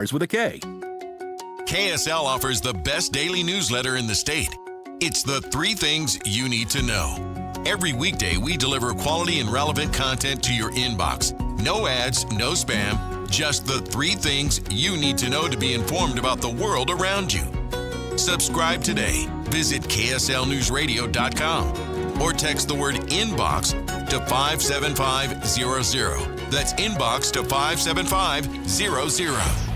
with a K. KSL offers the best daily newsletter in the state. It's the 3 things you need to know. Every weekday, we deliver quality and relevant content to your inbox. No ads, no spam, just the 3 things you need to know to be informed about the world around you. Subscribe today. Visit KSLNewsRadio.com or text the word inbox to 57500. That's inbox to 57500.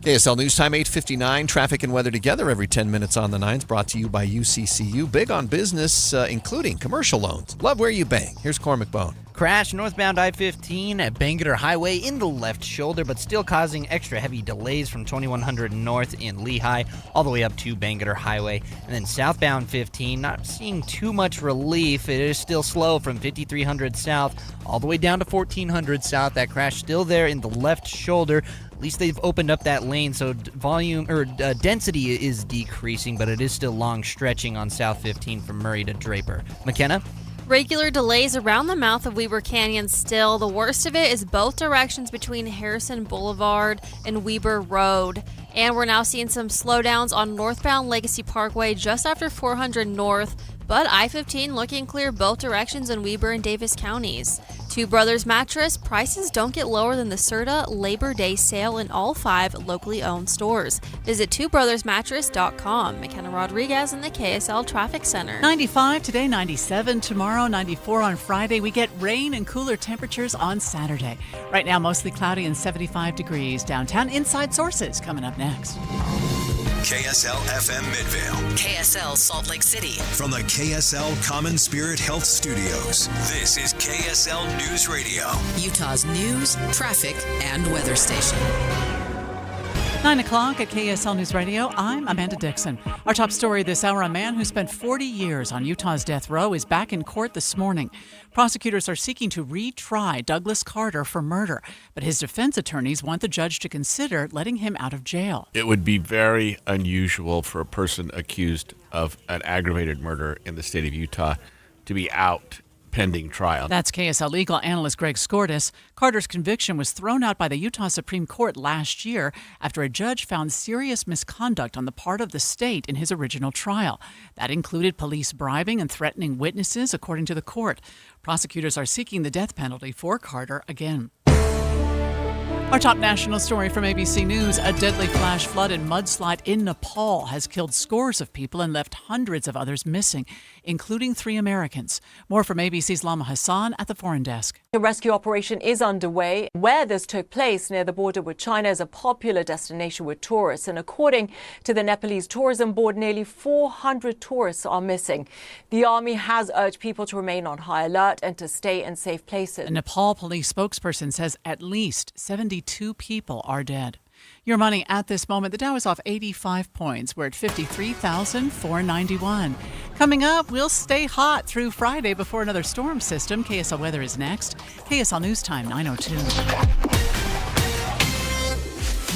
KSL News Time, 8:59. Traffic and weather together every 10 minutes on the 9s. Brought to you by UCCU. Big on business, including commercial loans. Love where you bang. Here's Cormac Bone. Crash northbound I-15 at Bangerter Highway in the left shoulder, but still causing extra heavy delays from 2100 north in Lehigh all the way up to Bangerter Highway. And then southbound 15, not seeing too much relief. It is still slow from 5300 south all the way down to 1400 south. That crash still there in the left shoulder. At least they've opened up that lane, so volume or density is decreasing, but it is still long stretching on South 15 from Murray to Draper. McKenna? Regular delays around the mouth of Weber Canyon still. The worst of it is both directions between Harrison Boulevard and Weber Road. And we're now seeing some slowdowns on northbound Legacy Parkway just after 400 north, but I-15 looking clear both directions in Weber and Davis counties. Two Brothers Mattress, prices don't get lower than the CERTA Labor Day sale in all 5 locally owned stores. Visit twobrothersmattress.com. McKenna Rodriguez in the KSL Traffic Center. 95 today, 97 tomorrow, 94 on Friday. We get rain and cooler temperatures on Saturday. Right now, mostly cloudy and 75 degrees downtown. Inside Sources coming up next. KSL FM Midvale. KSL Salt Lake City. From the KSL Common Spirit Health Studios, this is KSL News Radio. Utah's news, traffic, and weather station. 9 o'clock at KSL News Radio. I'm Amanda Dixon. Our top story this hour, a man who spent 40 years on Utah's death row is back in court this morning. Prosecutors are seeking to retry Douglas Carter for murder, but his defense attorneys want the judge to consider letting him out of jail. It would be very unusual for a person accused of an aggravated murder in the state of Utah to be out pending trial. That's KSL legal analyst Greg Skordas. Carter's conviction was thrown out by the Utah Supreme Court last year after a judge found serious misconduct on the part of the state in his original trial. That included police bribing and threatening witnesses, according to the court. Prosecutors are seeking the death penalty for Carter again. Our top national story from ABC News, a deadly flash flood and mudslide in Nepal has killed scores of people and left hundreds of others missing, including 3 Americans. More from ABC's Lama Hassan at the Foreign Desk. The rescue operation is underway. Where this took place near the border with China is a popular destination with tourists. And according to the Nepalese Tourism Board, nearly 400 tourists are missing. The army has urged people to remain on high alert and to stay in safe places. A Nepal police spokesperson says at least 72 people are dead. Your money at this moment. The Dow is off 85 points. We're at 53,491. Coming up, we'll stay hot through Friday before another storm system. KSL weather is next. KSL News Time, 9:02.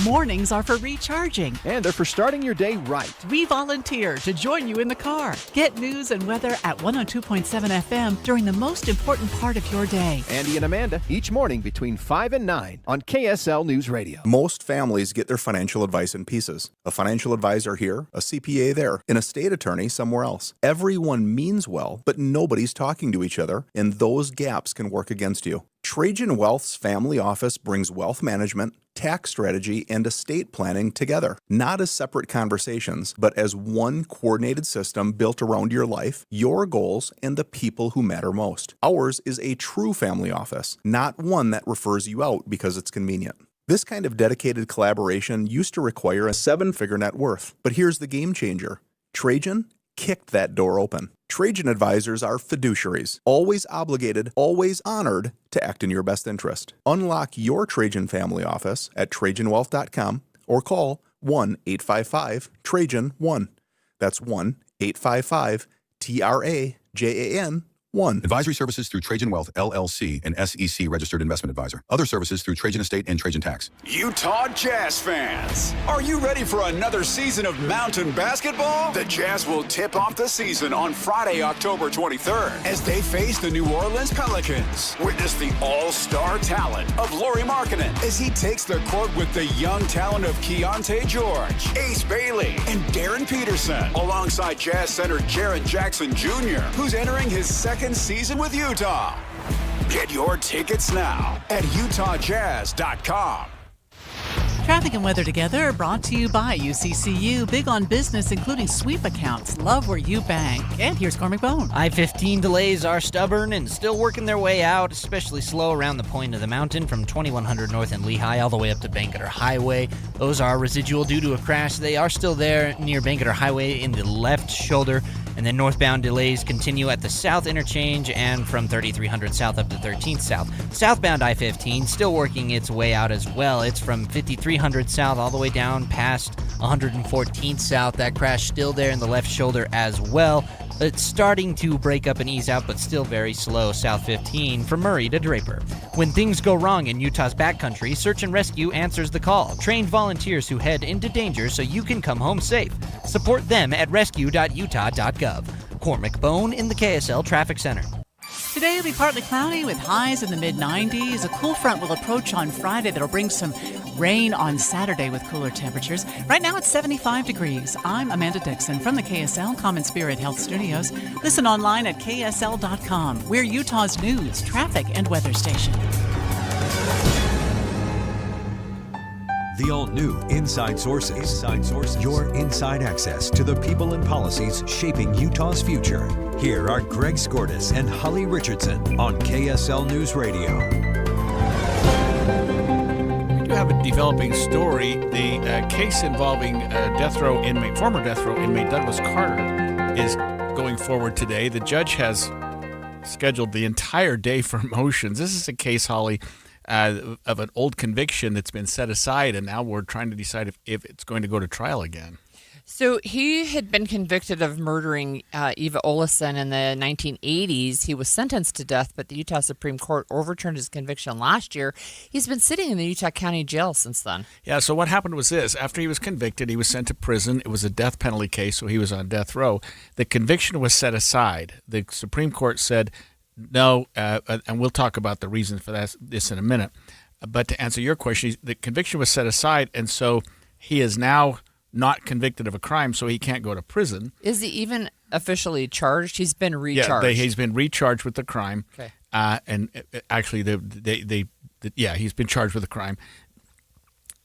Mornings are for recharging. And they're for starting your day right. We volunteer to join you in the car. Get news and weather at 102.7 FM during the most important part of your day. Andy and Amanda, each morning between 5 and 9 on KSL News Radio. Most families get their financial advice in pieces. A financial advisor here, a CPA there, an estate attorney somewhere else. Everyone means well, but nobody's talking to each other, and those gaps can work against you. Trajan Wealth's family office brings wealth management, tax strategy, and estate planning together, not as separate conversations, but as one coordinated system built around your life, your goals, and the people who matter most. Ours is a true family office, not one that refers you out because it's convenient. This kind of dedicated collaboration used to require a 7-figure net worth, but here's the game changer. Trajan kicked that door open. Trajan advisors are fiduciaries, always obligated, always honored to act in your best interest. Unlock your Trajan family office at TrajanWealth.com or call 1-855-TRAJAN-1. That's 1-855-TRAJAN 1. Advisory services through Trajan Wealth, LLC, an SEC registered investment advisor. Other services through Trajan Estate and Trajan Tax. Utah Jazz fans, are you ready for another season of mountain basketball? The Jazz will tip off the season on Friday, October 23rd, as they face the New Orleans Pelicans. Witness the all-star talent of Lauri Markkanen as he takes the court with the young talent of Keontae George, Ace Bailey, and Darren Peterson, alongside Jazz center Jaren Jackson Jr., who's entering his second season with Utah. Get your tickets now at utahjazz.com. Traffic and weather together brought to you by UCCU. Big on business, including sweep accounts. Love where you bank. And here's Cormac Bone. I-15 delays are stubborn and still working their way out, especially slow around the point of the mountain from 2100 north in Lehigh all the way up to Bangerter Highway. Those are residual due to a crash. They are still there near Bangerter Highway in the left shoulder. And then northbound delays continue at the south interchange and from 3300 south up to 13th south. Southbound I-15 still working its way out as well. It's from 5300 south all the way down past 114th south. That crash still there in the left shoulder as well. It's starting to break up and ease out, but still very slow. South 15 from Murray to Draper. When things go wrong in Utah's backcountry, Search and Rescue answers the call. Trained volunteers who head into danger so you can come home safe. Support them at rescue.utah.gov. Cormac Bone in the KSL Traffic Center. Today will be partly cloudy with highs in the mid-90s. A cool front will approach on Friday that'll bring some rain on Saturday with cooler temperatures. Right now it's 75 degrees. I'm Amanda Dixon from the KSL Common Spirit Health Studios. Listen online at ksl.com. We're Utah's news, traffic, and weather station. The all-new Inside Sources. Your inside access to the people and policies shaping Utah's future. Here are Greg Skordas and Holly Richardson on KSL News Radio. We do have a developing story. The case involving former death row inmate Douglas Carter is going forward today. The judge has scheduled the entire day for motions. This is a case, Holly, of an old conviction that's been set aside, and now we're trying to decide if it's going to go to trial again. So he had been convicted of murdering Eva Olesen in the 1980s. He was sentenced to death, but the Utah Supreme Court overturned his conviction last year. He's been sitting in the Utah County Jail since then. Yeah, so what happened was this. After he was convicted, he was sent to prison. It was a death penalty case, so he was on death row. The conviction was set aside. The Supreme Court said, no, and we'll talk about the reasons for this in a minute. But to answer your question, the conviction was set aside, and so he is now not convicted of a crime, so he can't go to prison. Is he even officially charged? He's been recharged. Yeah, he's been recharged with the crime. Okay. And actually, he's been charged with a crime.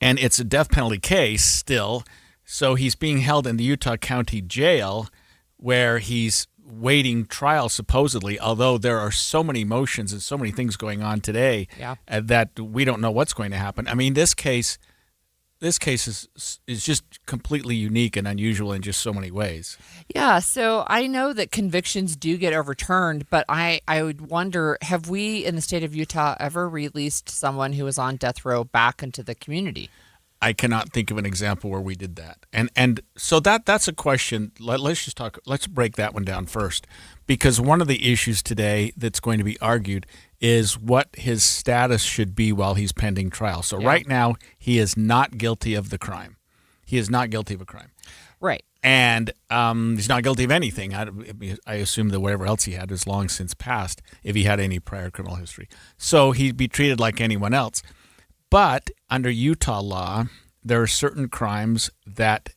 And it's a death penalty case still, so he's being held in the Utah County Jail where he's waiting trial, supposedly, although there are so many motions and so many things going on today that we don't know what's going to happen. I mean, this case is just completely unique and unusual in just so many ways. Yeah, so I know that convictions do get overturned, but I would wonder, have we in the state of Utah ever released someone who was on death row back into the community? I cannot think of an example where we did that. And so that's a question. Let's break that one down first, because one of the issues today that's going to be argued is what his status should be while he's pending trial. So right now, he is not guilty of the crime. He is not guilty of a crime. Right. And he's not guilty of anything. I assume that whatever else he had is long since passed, if he had any prior criminal history. So he'd be treated like anyone else. But under Utah law, there are certain crimes that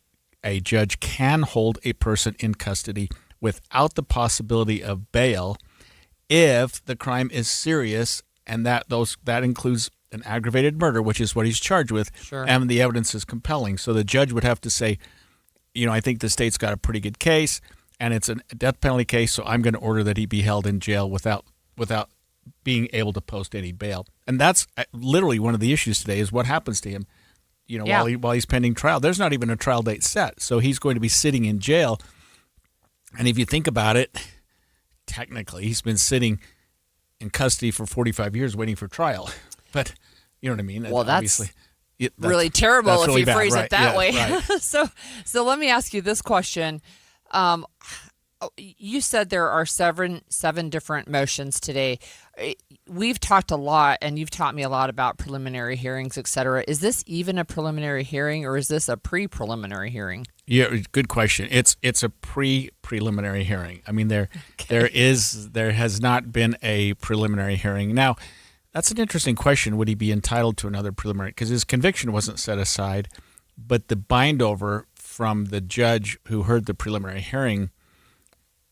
a judge can hold a person in custody without the possibility of bail if the crime is serious, and that includes an aggravated murder, which is what he's charged with, and the evidence is compelling. So the judge would have to say, I think the state's got a pretty good case, and it's a death penalty case, so I'm going to order that he be held in jail without being able to post any bail. And that's literally one of the issues today, is what happens to him, while he's pending trial. There's not even a trial date set, so he's going to be sitting in jail. And if you think about it, technically he's been sitting in custody for 45 years waiting for trial. But you know what I mean? Well, that's really terrible if you phrase it that way. Right. So let me ask you this question. you said there are seven different motions today. We've talked a lot, and you've taught me a lot about preliminary hearings, et cetera. Is this even a preliminary hearing, or is this a pre-preliminary hearing? Yeah, good question. It's a preliminary hearing. I mean, there has not been a preliminary hearing. Now, that's an interesting question. Would he be entitled to another preliminary? Because his conviction wasn't set aside, but the bind over from the judge who heard the preliminary hearing.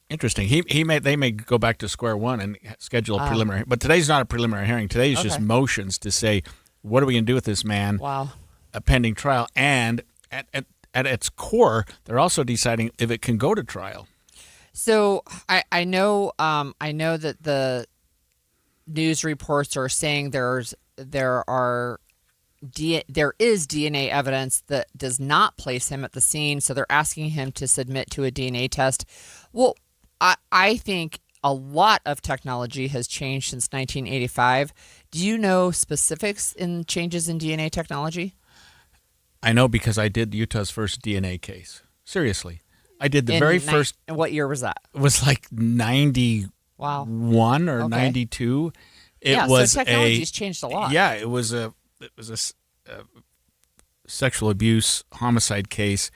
Interesting. They may go back to square one and schedule a preliminary. But today's not a preliminary hearing. Today's just motions to say, what are we going to do with this man? Wow. A pending trial. And at its core, they're also deciding if it can go to trial. So I know that the news reports are saying there is DNA evidence that does not place him at the scene, so they're asking him to submit to a DNA test. Well, I think a lot of technology has changed since 1985. Do you know specifics in changes in DNA technology? I know because I did Utah's first DNA case. Seriously. I did the very first. And what year was that? It was like 91 or 92. So technology's changed a lot. Yeah, it was a sexual abuse homicide case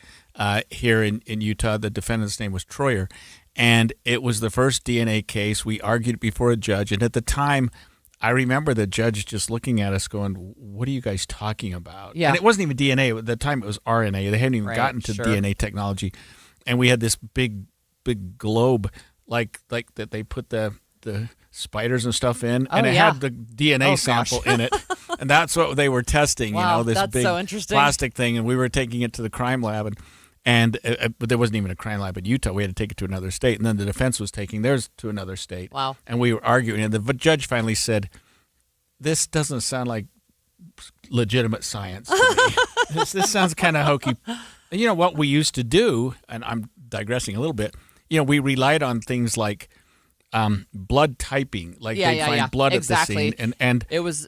here in Utah. The defendant's name was Troyer, and it was the first DNA case. We argued it before a judge, and at the time, I remember the judge just looking at us going, what are you guys talking about? Yeah. And it wasn't even DNA. At the time, it was RNA. They hadn't even gotten to DNA technology, and we had this big globe like that they put the spiders and stuff in, and it had the DNA sample in it, and that's what they were testing. Wow, this that's big so interesting. plastic thing, and we were taking it to the crime lab, but there wasn't even a crime lab in Utah. We had to take it to another state, and then the defense was taking theirs to another state. Wow! And we were arguing, and the judge finally said, "This doesn't sound like legitimate science to me. This sounds kind of hokey." And you know what we used to do, and I'm digressing a little bit. We relied on things like blood typing, like they'd find blood at the scene, and it was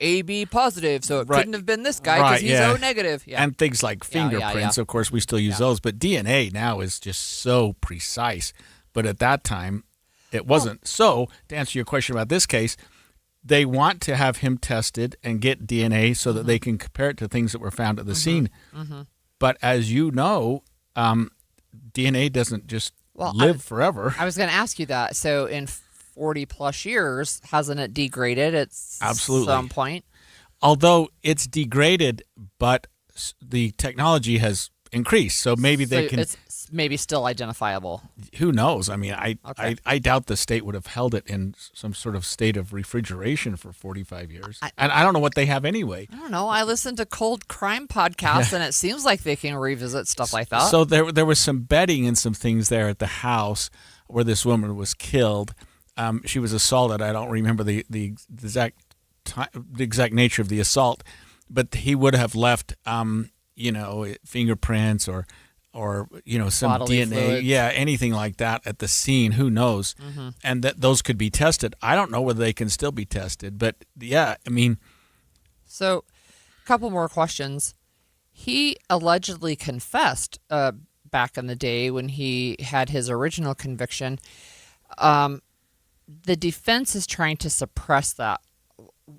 AB positive, so it couldn't have been this guy because he's O negative. Yeah. And things like fingerprints, of course, we still use those, but DNA now is just so precise. But at that time, it wasn't. So to answer your question about this case, they want to have him tested and get DNA so that they can compare it to things that were found at the scene. Mm-hmm. But as you know, DNA doesn't just live forever. I was going to ask you that. So in 40 plus years, hasn't it degraded at some point? Although it's degraded, but the technology has increased, so maybe they can. It's maybe still identifiable. Who knows? I mean, I doubt the state would have held it in some sort of state of refrigeration for 45 years, and I don't know what they have anyway. I don't know. I listen to cold crime podcasts, and it seems like they can revisit stuff like that. So there was some bedding and some things there at the house where this woman was killed. She was assaulted. I don't remember the exact nature of the assault, but he would have left, fingerprints or some bodily DNA, fluids. anything like that at the scene. Who knows? Mm-hmm. And that those could be tested. I don't know whether they can still be tested, but I mean. So, a couple more questions. He allegedly confessed back in the day when he had his original conviction. The defense is trying to suppress that.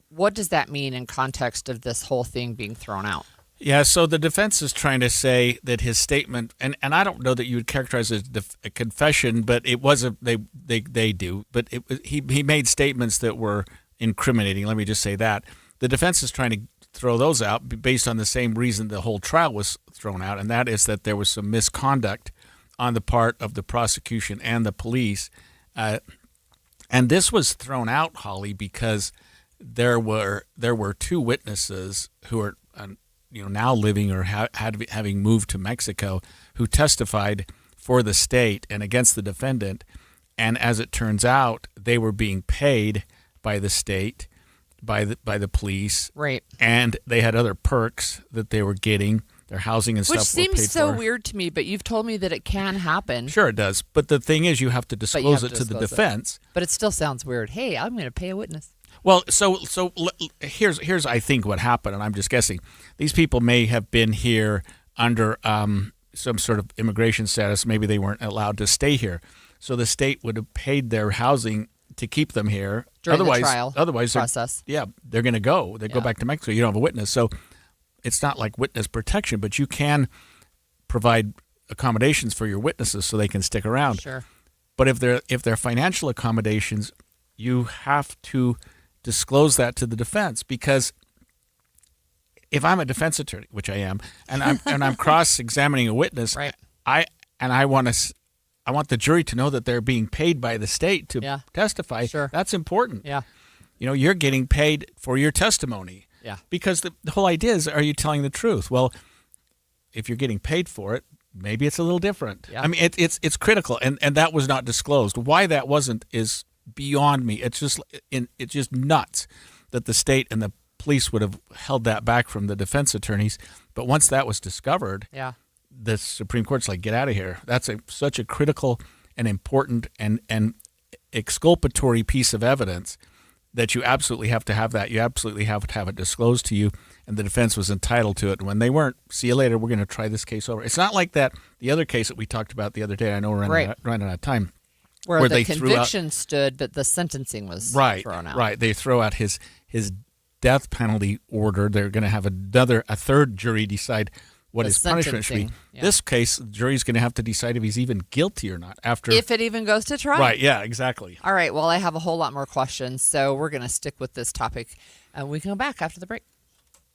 What does that mean in context of this whole thing being thrown out? Yeah, so the defense is trying to say that his statement, and I don't know that you would characterize it as a confession, but it was they do, but he made statements that were incriminating. Let me just say that the defense is trying to throw those out based on the same reason the whole trial was thrown out, and that is that there was some misconduct on the part of the prosecution and the police. And this was thrown out, Holly, because there were two witnesses who are now living or having moved to Mexico who testified for the state and against the defendant. And as it turns out, they were being paid by the state, by the police, right? And they had other perks that they were getting. Their housing and Which stuff were paid seems so for. weird to me, but you've told me that it can happen. Sure it does. But the thing is, you have to disclose it to the defense. But it still sounds weird. Hey, I'm going to pay a witness. Well, so here's I think what happened, and I'm just guessing. These people may have been here under some sort of immigration status. Maybe they weren't allowed to stay here. So the state would have paid their housing to keep them here. During the trial process. They're going to go. They go back to Mexico. You don't have a witness. So it's not like witness protection, but you can provide accommodations for your witnesses so they can stick around. Sure. But if they're financial accommodations, you have to disclose that to the defense, because if I'm a defense attorney, which I am, and I'm cross-examining a witness, right. I want the jury to know that they're being paid by the state to testify. Sure. That's important. Yeah. You're getting paid for your testimony. Yeah. Because the whole idea is, are you telling the truth? Well, if you're getting paid for it, maybe it's a little different. Yeah. I mean, it's critical, and that was not disclosed. Why that wasn't is beyond me. It's just nuts that the state and the police would have held that back from the defense attorneys. But once that was discovered, the Supreme Court's like, get out of here. That's such a critical and important and exculpatory piece of evidence that you absolutely have to have that. You absolutely have to have it disclosed to you, and the defense was entitled to it. And when they weren't, see you later, we're going to try this case over. It's not like the other case that we talked about the other day. I know we're running out of time. Where the conviction stood, but the sentencing was thrown out. Right. They throw out his death penalty order. They're going to have a third jury decide what his punishment should be. Yeah. This case, the jury's going to have to decide if he's even guilty or not after. If it even goes to trial. Right, yeah, exactly. All right, well, I have a whole lot more questions, so we're going to stick with this topic, and we can come back after the break.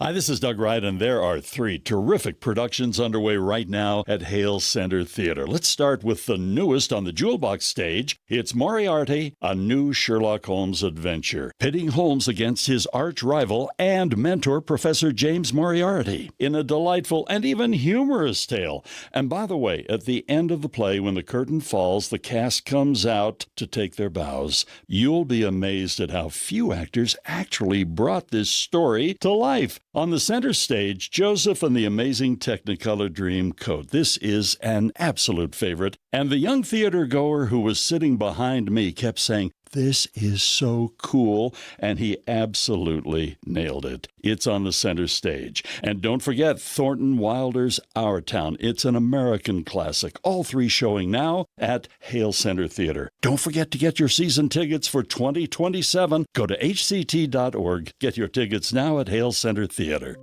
Hi, this is Doug Wright, and there are 3 terrific productions underway right now at Hale Center Theater. Let's start with the newest on the Jewel Box stage. It's Moriarty, a new Sherlock Holmes adventure, pitting Holmes against his arch rival and mentor, Professor James Moriarty, in a delightful and even humorous tale. And by the way, at the end of the play, when the curtain falls, the cast comes out to take their bows. You'll be amazed at how few actors actually brought this story to life. On the center stage, Joseph and the Amazing Technicolor Dreamcoat. This is an absolute favorite. And the young theater goer who was sitting behind me kept saying, "This is so cool," and he absolutely nailed it. It's on the center stage. And don't forget Thornton Wilder's Our Town. It's an American classic. All 3 showing now at Hale Center Theater. Don't forget to get your season tickets for 2027. Go to hct.org. Get your tickets now at Hale Center Theater.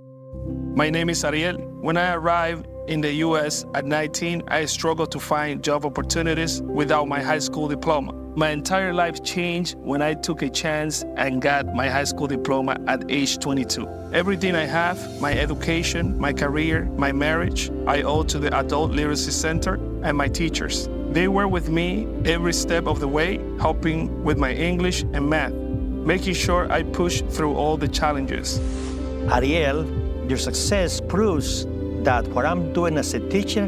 My name is Ariel. When I arrived in the U.S. at 19, I struggled to find job opportunities without my high school diploma. My entire life changed when I took a chance and got my high school diploma at age 22. Everything I have, my education, my career, my marriage, I owe to the Adult Literacy Center and my teachers. They were with me every step of the way, helping with my English and math, making sure I pushed through all the challenges. Ariel, your success proves that what I'm doing as a teacher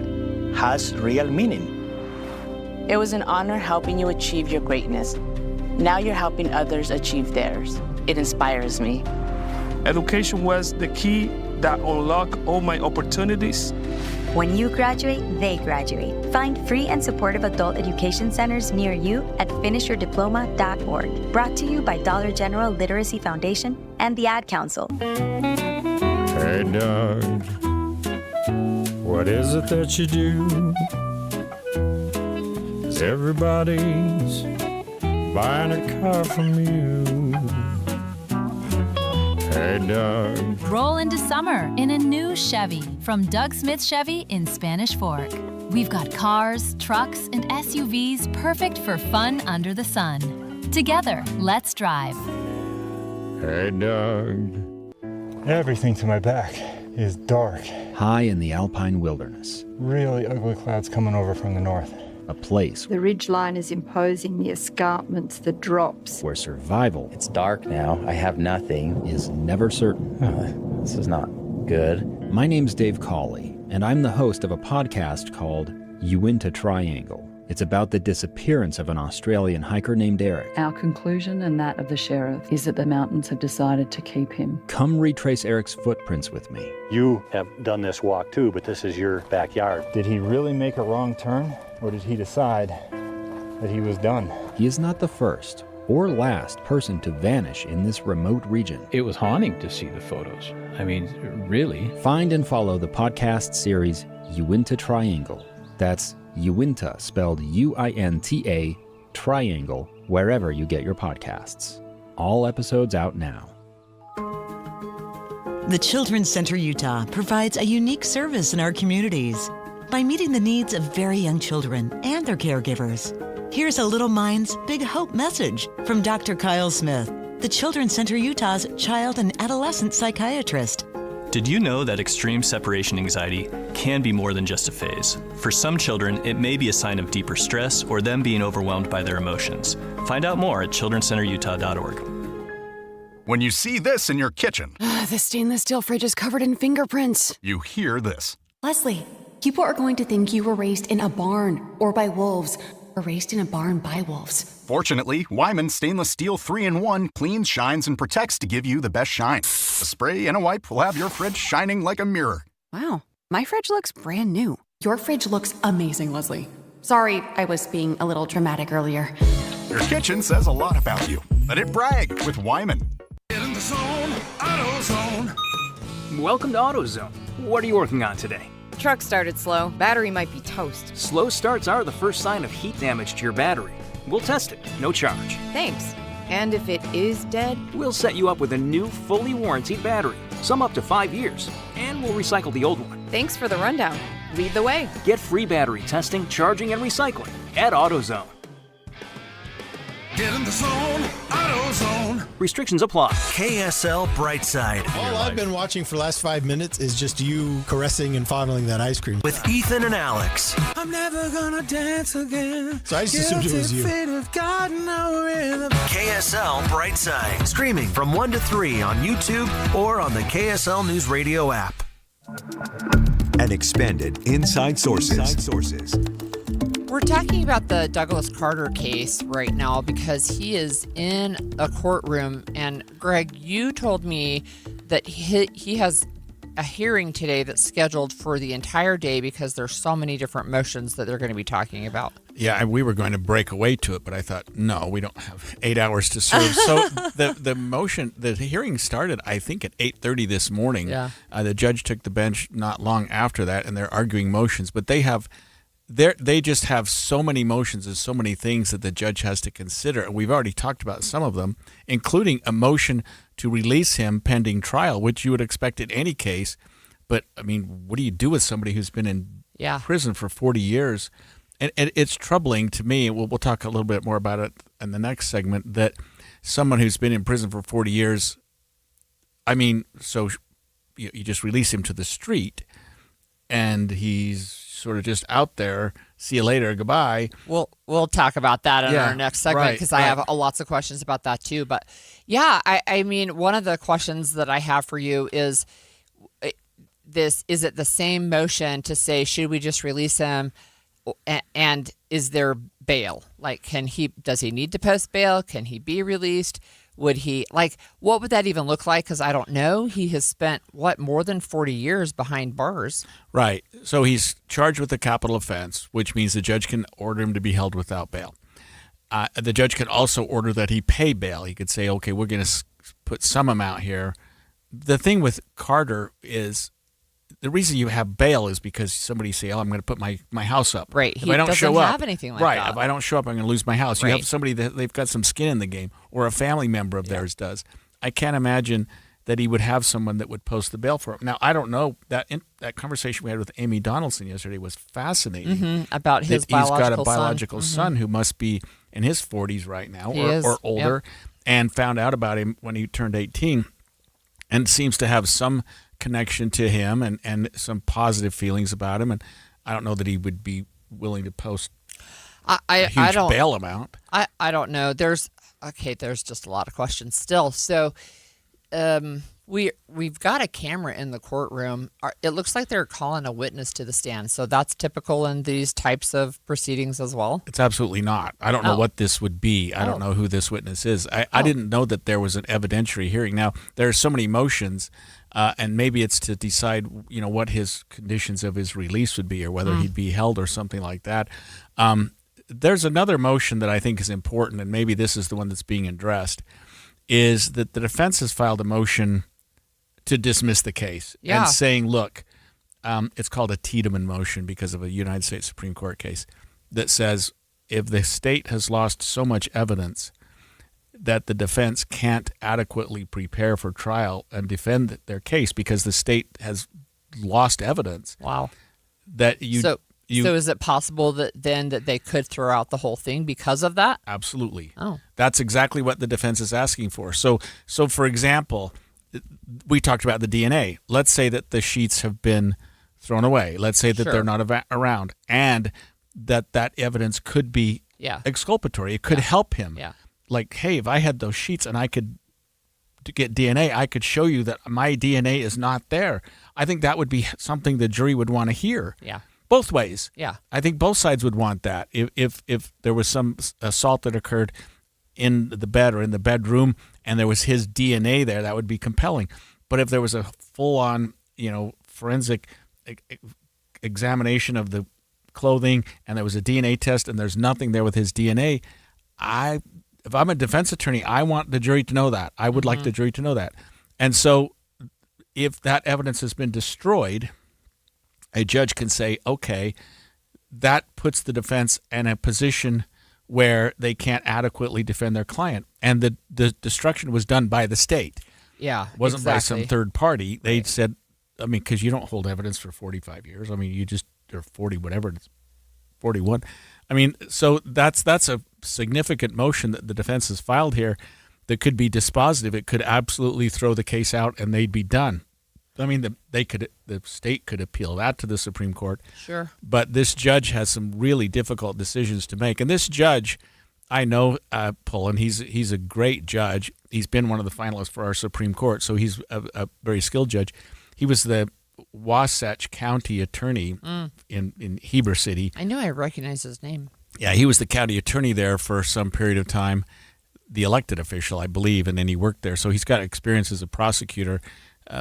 has real meaning. It was an honor helping you achieve your greatness. Now you're helping others achieve theirs. It inspires me. Education was the key that unlocked all my opportunities. When you graduate, they graduate. Find free and supportive adult education centers near you at finishyourdiploma.org. Brought to you by Dollar General Literacy Foundation and the Ad Council. Hey, Doug, what is it that you do? 'Cause everybody's buying a car from you. Hey, Doug. Roll into summer in a new Chevy from Doug Smith Chevy in Spanish Fork. We've got cars, trucks, and SUVs perfect for fun under the sun. Together, let's drive. Hey, Doug. Everything to my back is dark. High in the alpine wilderness. Really ugly clouds coming over from the north. A place the ridgeline is imposing, the escarpments, the drops. where survival, It's dark now. I have nothing. is never certain. This is not good. My name's Dave Cawley, and I'm the host of a podcast called Uinta Triangle. It's about the disappearance of an Australian hiker named Eric. Our conclusion, and that of the sheriff, is that the mountains have decided to keep him. Come retrace Eric's footprints with me. You have done this walk too, but this is your backyard. Did he really make a wrong turn, or did he decide that he was done? He is not the first or last person to vanish in this remote region. It was haunting to see the photos. I mean, really. Find and follow the podcast series Uinta Triangle. That's Uinta, spelled UINTA, Triangle, wherever you get your podcasts. All episodes out now. The Children's Center Utah provides a unique service in our communities by meeting the needs of very young children and their caregivers. Here's a Little Minds, Big Hope message from Dr. Kyle Smith, the Children's Center Utah's child and adolescent psychiatrist. Did you know that extreme separation anxiety can be more than just a phase? For some children, it may be a sign of deeper stress or them being overwhelmed by their emotions. Find out more at childrencenterutah.org. When you see this in your kitchen, the stainless steel fridge is covered in fingerprints. you hear this. Leslie, people are going to think you were raised in a barn or by wolves, or raised in a barn by wolves. Fortunately, Wyman Stainless Steel 3-in-1 cleans, shines, and protects to give you the best shine. A spray and a wipe will have your fridge shining like a mirror. Wow, my fridge looks brand new. Your fridge looks amazing, Leslie. Sorry, I was being a little dramatic earlier. Your kitchen says a lot about you. Let it brag with Wyman. Get in the zone, AutoZone. Welcome to AutoZone. What are you working on today? Truck started slow. Battery might be toast. Slow starts are the first sign of heat damage to your battery. We'll test it, no charge. Thanks. And if it is dead? We'll set you up with a new, fully warranted battery, some up to 5 years, and we'll recycle the old one. Thanks for the rundown. Lead the way. Get free battery testing, charging, and recycling at AutoZone. Get in the zone, AutoZone. Restrictions apply. KSL Brightside. All I've been watching for the last 5 minutes is just you caressing and fondling that ice cream. With Ethan and Alex. I'm never gonna dance again. So I just assumed it was you. KSL Brightside. Streaming from 1 to 3 on YouTube or on the KSL News Radio app. And expanded Inside Sources. We're talking about the Douglas Carter case right now because he is in a courtroom. And Greg, you told me that he has a hearing today that's scheduled for the entire day because there's so many different motions that they're going to be talking about. Yeah, we were going to break away to it, but I thought, no, we don't have 8 hours to serve. So the hearing started, I think, at 8:30 this morning. Yeah. The judge took the bench not long after that, and they're arguing motions. But they just have so many motions and so many things that the judge has to consider. And we've already talked about some of them, including a motion to release him pending trial, which you would expect in any case. But, I mean, what do you do with somebody who's been in prison for 40 years? And it's troubling to me. We'll talk a little bit more about it in the next segment, that someone who's been in prison for 40 years, I mean, so you just release him to the street, and he's sort of just out there. See you later. Goodbye. We'll talk about that in our next segment because I have lots of questions about that too. But yeah, I mean, one of the questions that I have for you is is it the same motion to say, should we just release him? And is there bail? Like, does he need to post bail? Can he be released? Would he, what would that even look like? Because I don't know. He has spent, more than 40 years behind bars. Right. So he's charged with a capital offense, which means the judge can order him to be held without bail. The judge can also order that he pay bail. He could say, okay, we're going to put some amount here. The thing with Carter is, the reason you have bail is because somebody say, I'm going to put my house up. Right. If I don't show up, have anything like that. If I don't show up, I'm going to lose my house. Right. You have somebody that they've got some skin in the game, or a family member of theirs does. I can't imagine that he would have someone that would post the bail for him. Now, I don't know. That conversation we had with Amy Donaldson yesterday was fascinating. About his biological son. He's got a biological son who must be in his 40s right now or older, and found out about him when he turned 18, and seems to have some connection to him and some positive feelings about him. And I don't know that he would be willing to post a huge bail amount. I don't know. There's just a lot of questions still. So we've got a camera in the courtroom. It looks like they're calling a witness to the stand. So that's typical in these types of proceedings as well? It's absolutely not. I don't know what this would be. I don't know who this witness is. I didn't know that there was an evidentiary hearing. Now, there are so many motions, and maybe it's to decide, what his conditions of his release would be, or whether he'd be held or something like that. There's another motion that I think is important, and maybe this is the one that's being addressed, is that the defense has filed a motion to dismiss the case and saying, look, it's called a Tiedemann motion because of a United States Supreme Court case that says if the state has lost so much evidence that the defense can't adequately prepare for trial and defend their case because the state has lost evidence. Wow. That So is it possible that they could throw out the whole thing because of that? Absolutely. Oh. That's exactly what the defense is asking for. So for example, we talked about the DNA. Let's say that the sheets have been thrown away. Let's say that Sure. they're not around, and that evidence could be exculpatory. It could help him. Yeah. Like, hey, if I had those sheets and I could get DNA, I could show you that my DNA is not there. I think that would be something the jury would want to hear. Yeah. Both ways. Yeah. I think both sides would want that. If there was some assault that occurred in the bed or in the bedroom and there was his DNA there, that would be compelling. But if there was a full-on, forensic examination of the clothing and there was a DNA test and there's nothing there with his DNA, if I'm a defense attorney, I want the jury to know that. I would like the jury to know that. And so if that evidence has been destroyed, a judge can say, okay, that puts the defense in a position where they can't adequately defend their client. And the destruction was done by the state. Yeah, It wasn't by some exactly. third party. They said, because you don't hold evidence for 45 years. Or 40, whatever it is, 41. So that's a significant motion that the defense has filed here that could be dispositive. It could absolutely throw the case out and they'd be done. The state could appeal that to the Supreme Court. Sure. But this judge has some really difficult decisions to make. And this judge, I know, Pullen, he's a great judge. He's been one of the finalists for our Supreme Court, so he's a very skilled judge. He was the Wasatch County attorney in Heber City. I knew I recognized his name. Yeah, he was the county attorney there for some period of time, the elected official, I believe, and then he worked there. So he's got experience as a prosecutor,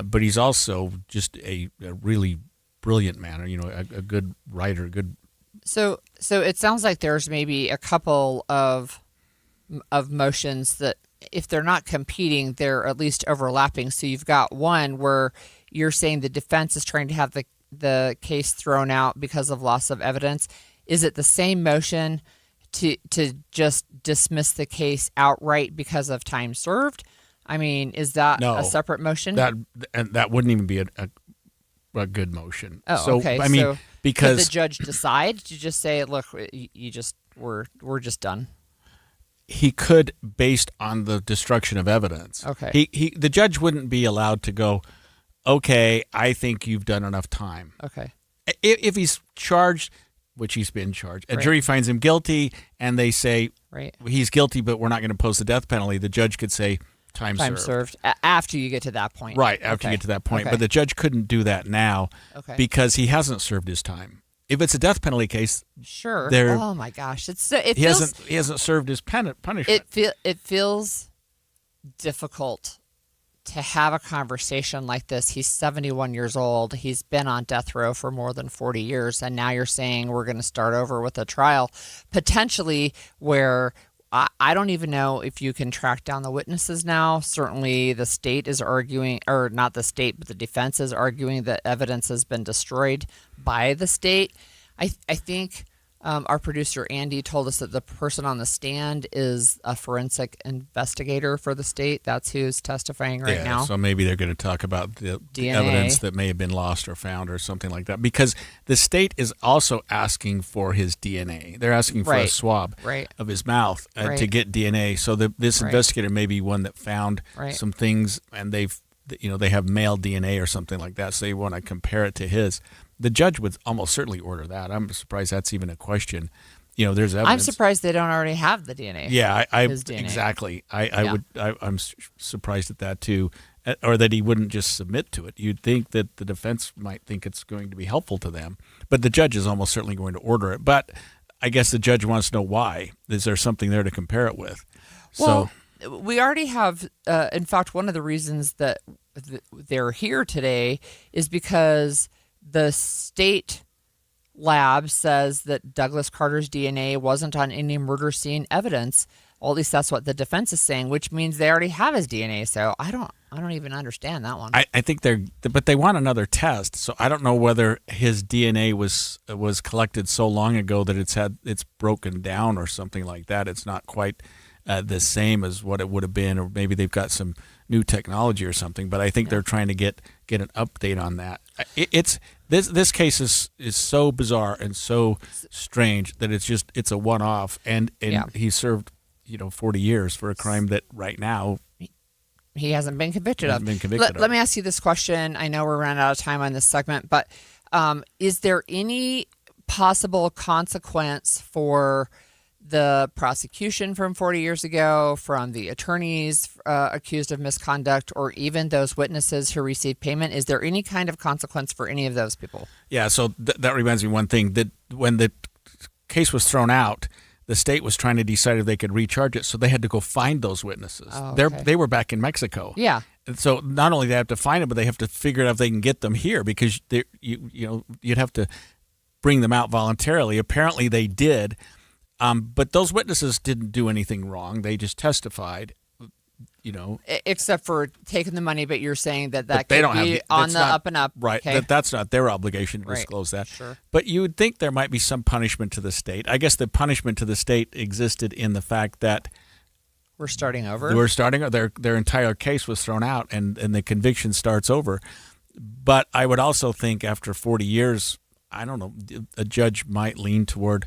but he's also just a really brilliant man, a good writer, So it sounds like there's maybe a couple of motions that, if they're not competing, they're at least overlapping. So you've got one where you're saying the defense is trying to have the case thrown out because of loss of evidence. Is it the same motion to just dismiss the case outright because of time served? Is that No, a separate motion? That wouldn't even be a good motion. Oh, okay. So, because could the judge decide to just say, "Look, we're just done." he could, based on the destruction of evidence. Okay. The judge wouldn't be allowed to go, okay, I think you've done enough time. Okay. If he's charged, which he's been charged, a Right. jury finds him guilty and they say Right. he's guilty, but we're not going to impose the death penalty, the judge could say time served. After you get to that point. Right, after you get to that point. But the judge couldn't do that now because he hasn't served his time. If it's a death penalty case, Sure. there- Oh my gosh, he hasn't served his punishment. It feels difficult to have a conversation like this. He's 71 years old. He's been on death row for more than 40 years, and now you're saying we're going to start over with a trial, potentially where I don't even know if you can track down the witnesses now. Certainly the state is arguing, or not the state, but the defense is arguing that evidence has been destroyed by the state. I think our producer Andy told us that the person on the stand is a forensic investigator for the state. That's who's testifying right now. So maybe they're going to talk about the DNA. evidence that may have been lost or found or something like that. Because the state is also asking for his DNA. They're asking for a Right. swab Right. of his mouth to Right. get DNA. So this Right. investigator may be one that found Right. some things, and they have male DNA or something like that. So they want to compare it to his. The judge would almost certainly order that. I'm surprised that's even a question. There's evidence. I'm surprised they don't already have the DNA. Yeah, his DNA. exactly. Yeah. I'm surprised at that too, or that he wouldn't just submit to it. You'd think that the defense might think it's going to be helpful to them, but the judge is almost certainly going to order it. But I guess the judge wants to know why. Is there something there to compare it with? Well, we already have. In fact, one of the reasons that they're here today is because the state lab says that Douglas Carter's DNA wasn't on any murder scene evidence. Well, at least that's what the defense is saying, which means they already have his DNA. So I don't even understand that one. I think but they want another test. So I don't know whether his DNA was collected so long ago that it's broken down or something like that. It's not quite the same as what it would have been, or maybe they've got some new technology or something. But I think they're trying to get an update on that. This case is so bizarre and so strange that it's a one-off, and he served 40 years for a crime that right now he hasn't been convicted of. Let me ask you this question. I know we're running out of time on this segment, but is there any possible consequence for the prosecution from 40 years ago, from the attorneys accused of misconduct, or even those witnesses who received payment? Is there any kind of consequence for any of those people? Yeah, so that reminds me of one thing. That when the case was thrown out, the state was trying to decide if they could recharge it, so they had to go find those witnesses. Oh, okay. They were back in Mexico. Yeah. And so not only they have to find them, but they have to figure out if they can get them here, because you'd have to bring them out voluntarily. Apparently they did, but those witnesses didn't do anything wrong. They just testified. Except for taking the money, but you're saying that could be on the up and up. Right. Okay. That's not their obligation to disclose that. Sure. But you would think there might be some punishment to the state. I guess the punishment to the state existed in the fact that we're starting over. Their entire case was thrown out, and the conviction starts over. But I would also think after 40 years, I don't know, a judge might lean toward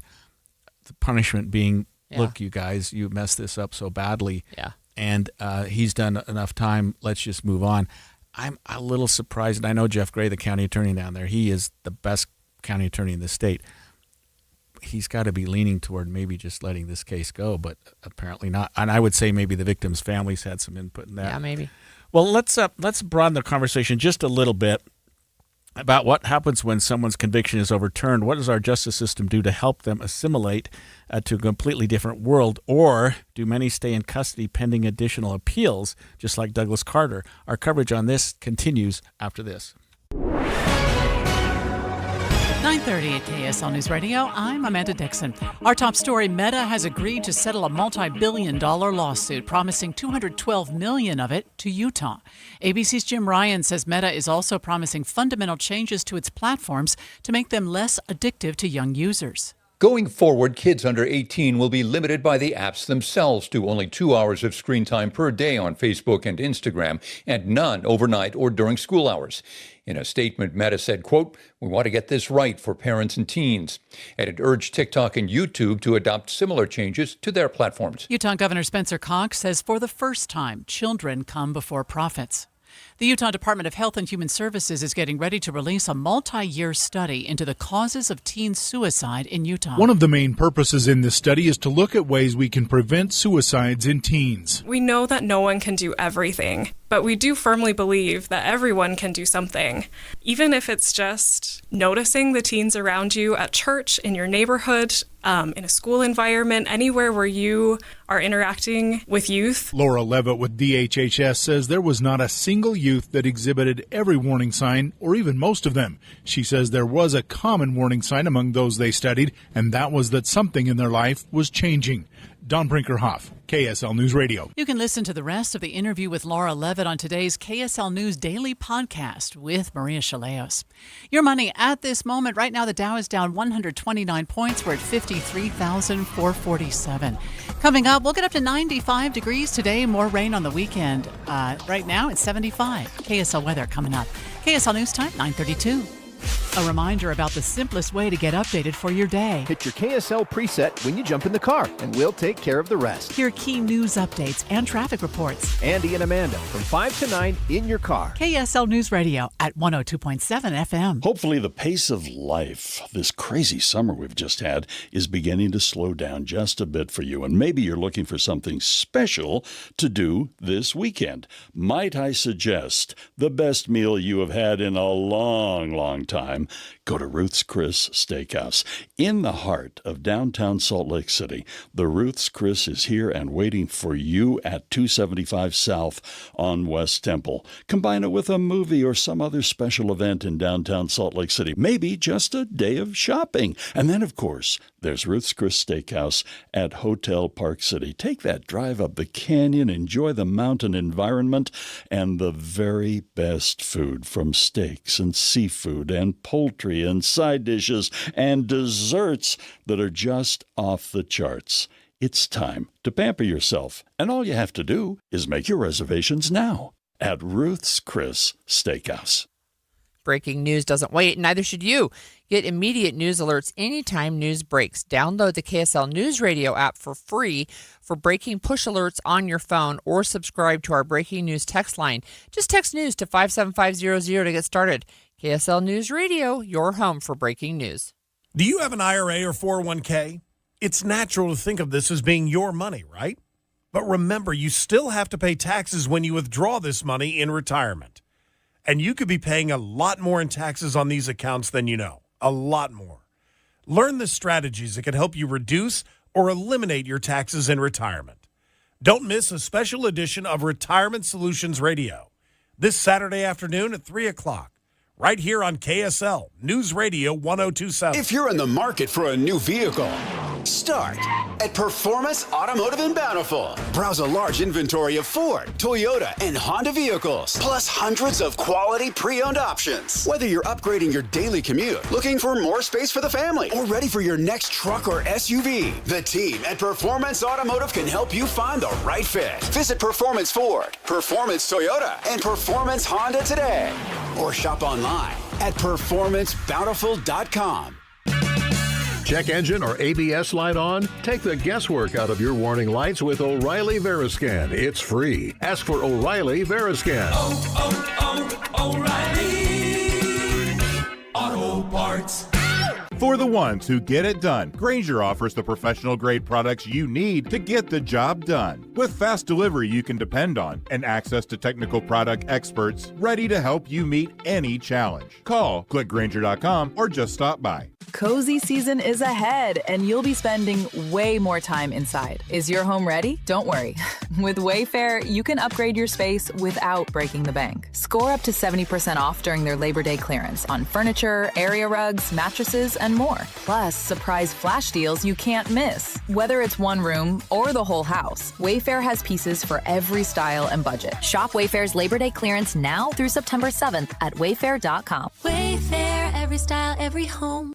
the punishment being, look, you guys, you messed this up so badly. Yeah. And he's done enough time. Let's just move on. I'm a little surprised, and I know Jeff Gray, the county attorney down there, he is the best county attorney in the state. He's got to be leaning toward maybe just letting this case go, but apparently not. And I would say maybe the victims' families had some input in that. Yeah, maybe. Well, let's broaden the conversation just a little bit about what happens when someone's conviction is overturned. What does our justice system do to help them assimilate to a completely different world? Or do many stay in custody pending additional appeals, just like Douglas Carter? Our coverage on this continues after this. 9:30 at KSL News Radio. I'm Amanda Dixon. Our top story, Meta has agreed to settle a multi-billion-dollar lawsuit, promising $212 million of it to Utah. ABC's Jim Ryan says Meta is also promising fundamental changes to its platforms to make them less addictive to young users. Going forward, kids under 18 will be limited by the apps themselves to only 2 hours of screen time per day on Facebook and Instagram, and none overnight or during school hours. In a statement, Meta said, quote, "We want to get this right for parents and teens." And it urged TikTok and YouTube to adopt similar changes to their platforms. Utah Governor Spencer Cox says for the first time, children come before profits. The Utah Department of Health and Human Services is getting ready to release a multi-year study into the causes of teen suicide in Utah. One of the main purposes in this study is to look at ways we can prevent suicides in teens. We know that no one can do everything, but we do firmly believe that everyone can do something. Even if it's just noticing the teens around you at church, in your neighborhood, in a school environment, anywhere where you are interacting with youth. Laura Levitt with DHHS says there was not a single youth that exhibited every warning sign, or even most of them. She says there was a common warning sign among those they studied, and that was that something in their life was changing. Don Brinkerhoff, KSL News Radio. You can listen to the rest of the interview with Laura Levitt on today's KSL News Daily Podcast with Maria Chaleos. Your money at this moment. Right now, the Dow is down 129 points. We're at 53,447. Coming up, we'll get up to 95 degrees today. More rain on the weekend. Right now, it's 75. KSL weather coming up. KSL News Time, 9:32. A reminder about the simplest way to get updated for your day. Hit your KSL preset when you jump in the car, and we'll take care of the rest. Hear key news updates and traffic reports. Andy and Amanda from 5 to 9 in your car. KSL News Radio at 102.7 FM. Hopefully the pace of life, this crazy summer we've just had, is beginning to slow down just a bit for you. And maybe you're looking for something special to do this weekend. Might I suggest the best meal you have had in a long, long time? Go to Ruth's Chris Steakhouse. In the heart of downtown Salt Lake City, the Ruth's Chris is here and waiting for you at 275 South on West Temple. Combine it with a movie or some other special event in downtown Salt Lake City. Maybe just a day of shopping. And then, of course, there's Ruth's Chris Steakhouse at Hotel Park City. Take that drive up the canyon, enjoy the mountain environment, and the very best food from steaks and seafood and poultry and side dishes and desserts that are just off the charts. It's time to pamper yourself, and all you have to do is make your reservations now at Ruth's Chris Steakhouse. Breaking news doesn't wait, neither should you. Get immediate news alerts anytime news breaks. Download the KSL News Radio app for free for breaking push alerts on your phone, or subscribe to our breaking news text line. Just text news to 57500 to get started. KSL News Radio, your home for breaking news. Do you have an IRA or 401k? It's natural to think of this as being your money, right? But remember, you still have to pay taxes when you withdraw this money in retirement. And you could be paying a lot more in taxes on these accounts than you know. A lot more. Learn the strategies that can help you reduce or eliminate your taxes in retirement. Don't miss a special edition of Retirement Solutions Radio this Saturday afternoon at 3 o'clock. Right here on KSL News Radio 1027. If you're in the market for a new vehicle, start at Performance Automotive in Bountiful. Browse a large inventory of Ford, Toyota, and Honda vehicles, plus hundreds of quality pre-owned options. Whether you're upgrading your daily commute, looking for more space for the family, or ready for your next truck or SUV, the team at Performance Automotive can help you find the right fit. Visit Performance Ford, Performance Toyota, and Performance Honda today. Or shop online at performancebountiful.com. Check engine or ABS light on? Take the guesswork out of your warning lights with O'Reilly Veriscan. It's free. Ask for O'Reilly Veriscan. O'Reilly Auto Parts. For the ones who get it done, Grainger offers the professional-grade products you need to get the job done. With fast delivery you can depend on and access to technical product experts ready to help you meet any challenge. Call, click Grainger.com, or just stop by. Cozy season is ahead, and you'll be spending way more time inside. Is your home ready? Don't worry. With Wayfair, you can upgrade your space without breaking the bank. Score up to 70% off during their Labor Day clearance on furniture, area rugs, mattresses, and more. Plus, surprise flash deals you can't miss. Whether it's one room or the whole house, Wayfair has pieces for every style and budget. Shop Wayfair's Labor Day clearance now through September 7th at wayfair.com. Wayfair, every style, every home.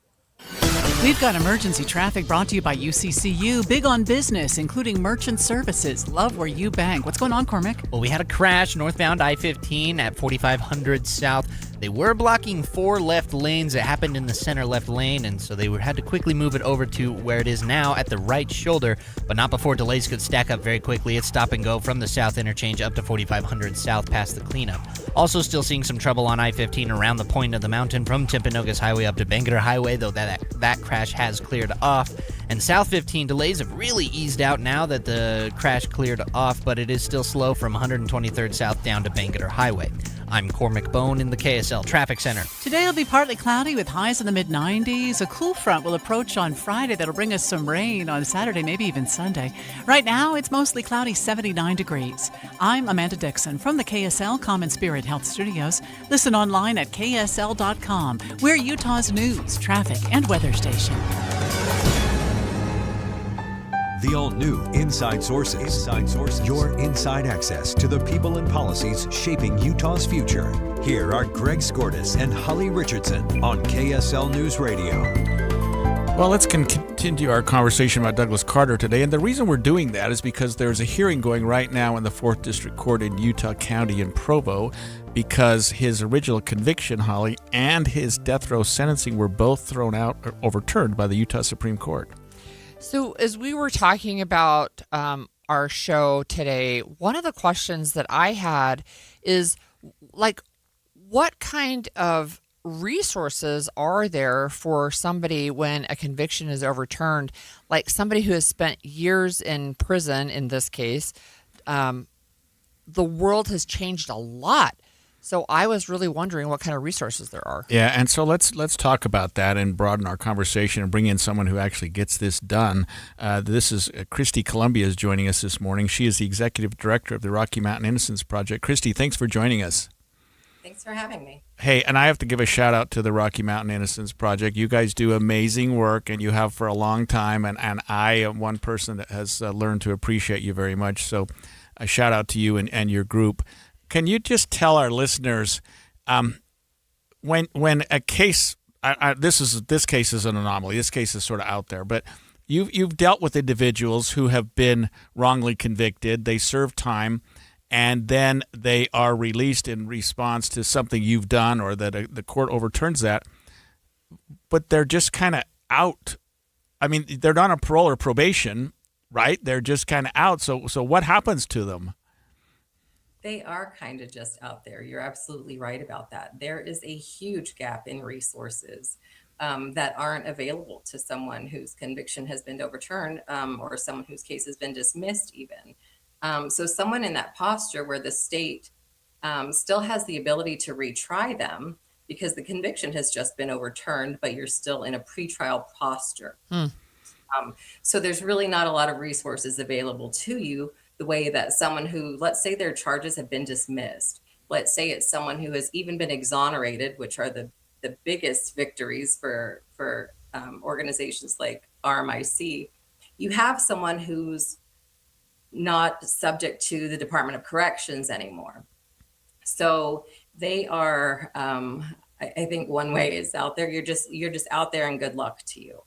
We've got emergency traffic brought to you by UCCU. Big on business, including merchant services. Love where you bank. What's going on, Cormac? Well, we had a crash northbound I-15 at 4500 South. They were blocking 4 left lanes. It happened in the center left lane, and so they had to quickly move it over to where it is now at the right shoulder, but not before delays could stack up very quickly. It's stop and go from the south interchange up to 4500 South past the cleanup. Also still seeing some trouble on I-15 around the point of the mountain from Timpanogos Highway up to Bangerter Highway, though that crash has cleared off. And South 15 delays have really eased out now that the crash cleared off, but it is still slow from 123rd South down to Bangerter Highway. I'm Cormac Bone in the KSL Traffic Center. Today will be partly cloudy with highs in the mid-90s. A cool front will approach on Friday that'll bring us some rain on Saturday, maybe even Sunday. Right now, it's mostly cloudy, 79 degrees. I'm Amanda Dixon from the KSL Common Spirit Health Studios. Listen online at ksl.com. We're Utah's news, traffic, and weather station. The all-new Inside Sources. Inside Sources. Your inside access to the people and policies shaping Utah's future. Here are Greg Skordas and Holly Richardson on KSL News Radio. Well, let's continue our conversation about Douglas Carter today. And the reason we're doing that is because there's a hearing going right now in the 4th District Court in Utah County in Provo, because his original conviction, Holly, and his death row sentencing were both thrown out or overturned by the Utah Supreme Court. So as we were talking about our show today, one of the questions that I had is, like, what kind of resources are there for somebody when a conviction is overturned? Like somebody who has spent years in prison, in this case, the world has changed a lot So I was really wondering what kind of resources there are. Yeah, and so let's talk about that and broaden our conversation and bring in someone who actually gets this done. This is Christy Columbia is joining us this morning. She is the executive director of the Rocky Mountain Innocence Project. Christy, thanks for joining us. Thanks for having me. Hey, and I have to give a shout out to the Rocky Mountain Innocence Project. You guys do amazing work, and you have for a long time, and I am one person that has learned to appreciate you very much. So a shout out to you and your group. Can you just tell our listeners when a case this case is an anomaly. This case is sort of out there, but you've dealt with individuals who have been wrongly convicted. They serve time, and then they are released in response to something you've done or that the court overturns that. But they're just kind of out. I mean, they're not on parole or probation, right? They're just kind of out. So what happens to them? They are kind of just out there. You're absolutely right about that. There is a huge gap in resources that aren't available to someone whose conviction has been overturned or someone whose case has been dismissed even. So someone in that posture where the state still has the ability to retry them because the conviction has just been overturned, but you're still in a pretrial posture. So there's really not a lot of resources available to you the way that someone who, let's say their charges have been dismissed. Let's say it's someone who has even been exonerated, which are the biggest victories for organizations like RMIC. You have someone who's not subject to the Department of Corrections anymore. So they are, I think one way is out there. You're just out there and good luck to you.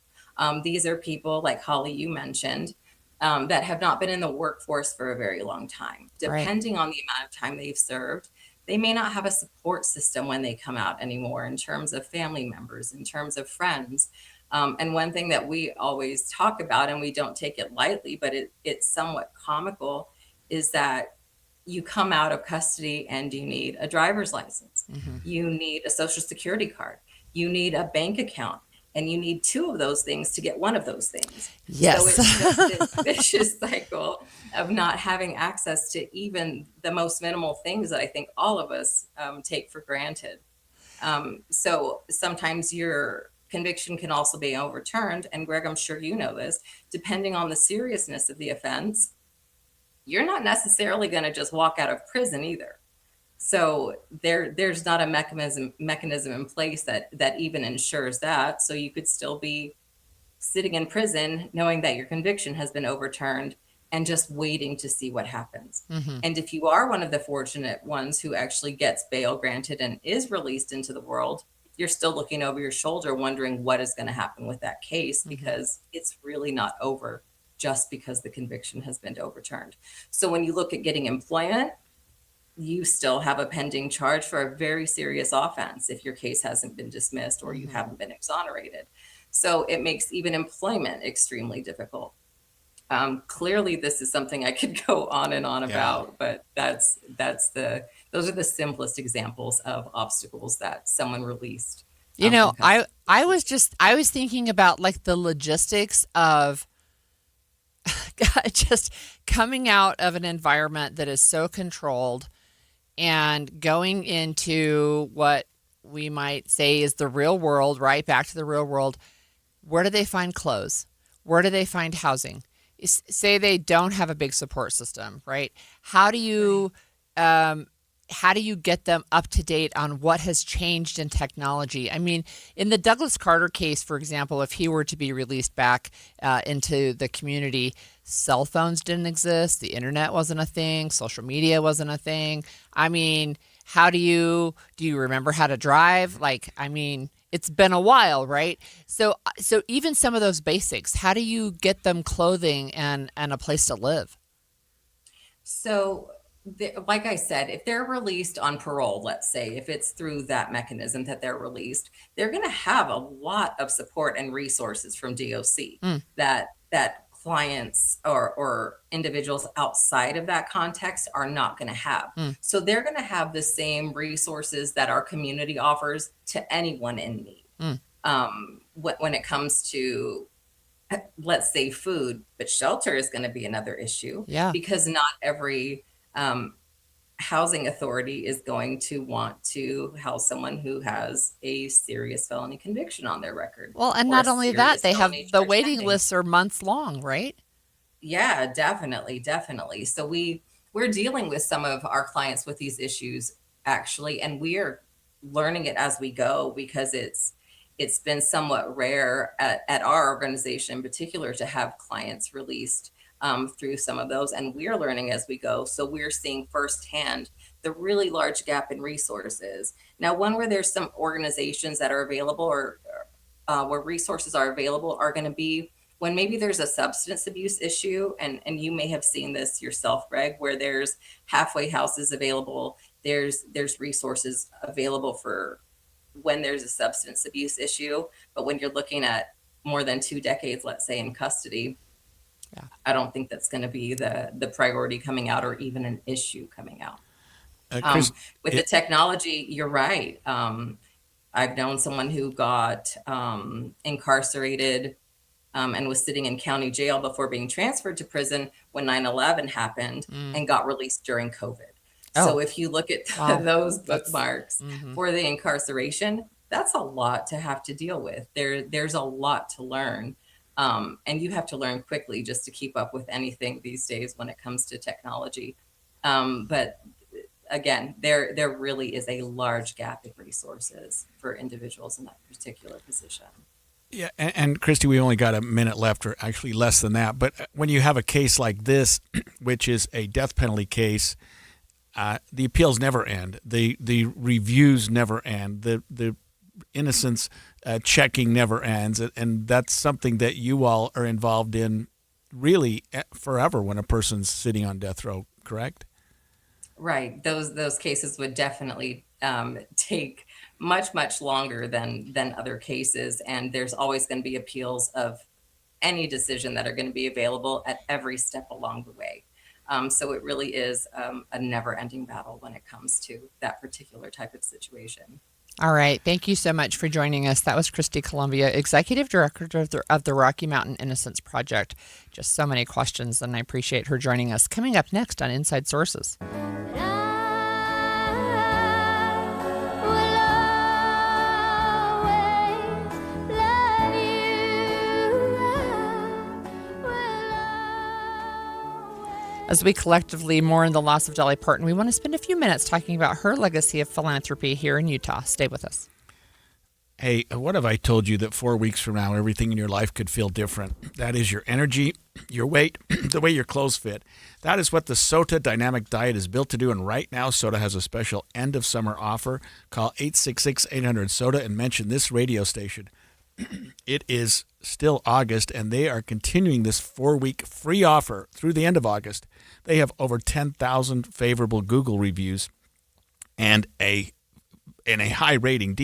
These are people like Holly, you mentioned, that have not been in the workforce for a very long time. Depending on the amount of time they've served, they may not have a support system when they come out anymore in terms of family members, in terms of friends. And one thing that we always talk about, and we don't take it lightly, but it's somewhat comical, is that you come out of custody and you need a driver's license. You need a social security card. You need a bank account. And you need two of those things to get one of those things. Yes. So it's just this vicious cycle of not having access to even the most minimal things that I think all of us take for granted. So sometimes your conviction can also be overturned. And Greg, I'm sure you know this, depending on the seriousness of the offense, you're not necessarily going to just walk out of prison either. So there's not a mechanism in place that even ensures that. So you could still be sitting in prison knowing that your conviction has been overturned and just waiting to see what happens. And if you are one of the fortunate ones who actually gets bail granted and is released into the world, you're still looking over your shoulder wondering what is going to happen with that case because it's really not over just because the conviction has been overturned. So when you look at getting employment, you still have a pending charge for a very serious offense if your case hasn't been dismissed or you haven't been exonerated. So it makes even employment extremely difficult. Clearly, this is something I could go on and on about, but those are the simplest examples of obstacles that someone released. You know, I was thinking about like the logistics of just coming out of an environment that is so controlled and going into what we might say is the real world, right? Back to the real world. Where do they find clothes? Where do they find housing? Say they don't have a big support system, right? How do you get them up to date on what has changed in technology? I mean, in the Douglas Carter case, for example, if he were to be released back into the community, cell phones didn't exist. The internet wasn't a thing. Social media wasn't a thing. I mean, do you remember how to drive? Like, I mean, it's been a while, right? So even some of those basics, how do you get them clothing and a place to live? So like I said, if they're released on parole, let's say, if it's through that mechanism that they're released, they're going to have a lot of support and resources from DOC that clients or individuals outside of that context are not going to have. So they're going to have the same resources that our community offers to anyone in need. When it comes to, let's say, food, but shelter is going to be another issue. Yeah. Because not every housing authority is going to want to house someone who has a serious felony conviction on their record. Well, and or not a only that, serious they have felony the charge waiting pending. lists are months long, right? Yeah, definitely. So we're dealing with some of our clients with these issues actually, and we are learning it as we go because it's been somewhat rare at our organization in particular to have clients released through some of those, and we're learning as we go. So we're seeing firsthand the really large gap in resources. Now, one where there's some organizations that are available or where resources are available are going to be when maybe there's a substance abuse issue, and you may have seen this yourself, Greg, where there's halfway houses available, there's resources available for when there's a substance abuse issue. But when you're looking at more than 2 decades, let's say, in custody, I don't think that's going to be the priority coming out or even an issue coming out. Chris, With the technology, you're right. I've known someone who got incarcerated and was sitting in county jail before being transferred to prison when 9/11 happened and got released during COVID. So if you look at those bookmarks for the incarceration, that's a lot to have to deal with. There's a lot to learn. And you have to learn quickly just to keep up with anything these days when it comes to technology. But again, there really is a large gap in resources for individuals in that particular position. Yeah, and Christy, we only got a minute left, or actually less than that. But when you have a case like this, which is a death penalty case, the appeals never end. The reviews never end. The innocence checking never ends, and that's something that you all are involved in really forever when a person's sitting on death row, correct? Right. Those cases would definitely take much longer than other cases, and there's always going to be appeals of any decision that are going to be available at every step along the way. So it really is a never-ending battle when it comes to that particular type of situation. All right. Thank you so much for joining us. That was Christy Columbia, Executive Director of the Rocky Mountain Innocence Project. Just so many questions, and I appreciate her joining us. Coming up next on Inside Sources. As we collectively mourn the loss of Dolly Parton, we want to spend a few minutes talking about her legacy of philanthropy here in Utah. Stay with us. Hey, what have I told you that 4 weeks from now, everything in your life could feel different? That is your energy, your weight, the way your clothes fit. That is what the SOTA Dynamic Diet is built to do. And right now, SOTA has a special end-of-summer offer. Call 866-800-SOTA and mention this radio station. It is still August, and they are continuing this 4-week free offer through the end of August. They have over 10,000 favorable Google reviews and a high rating.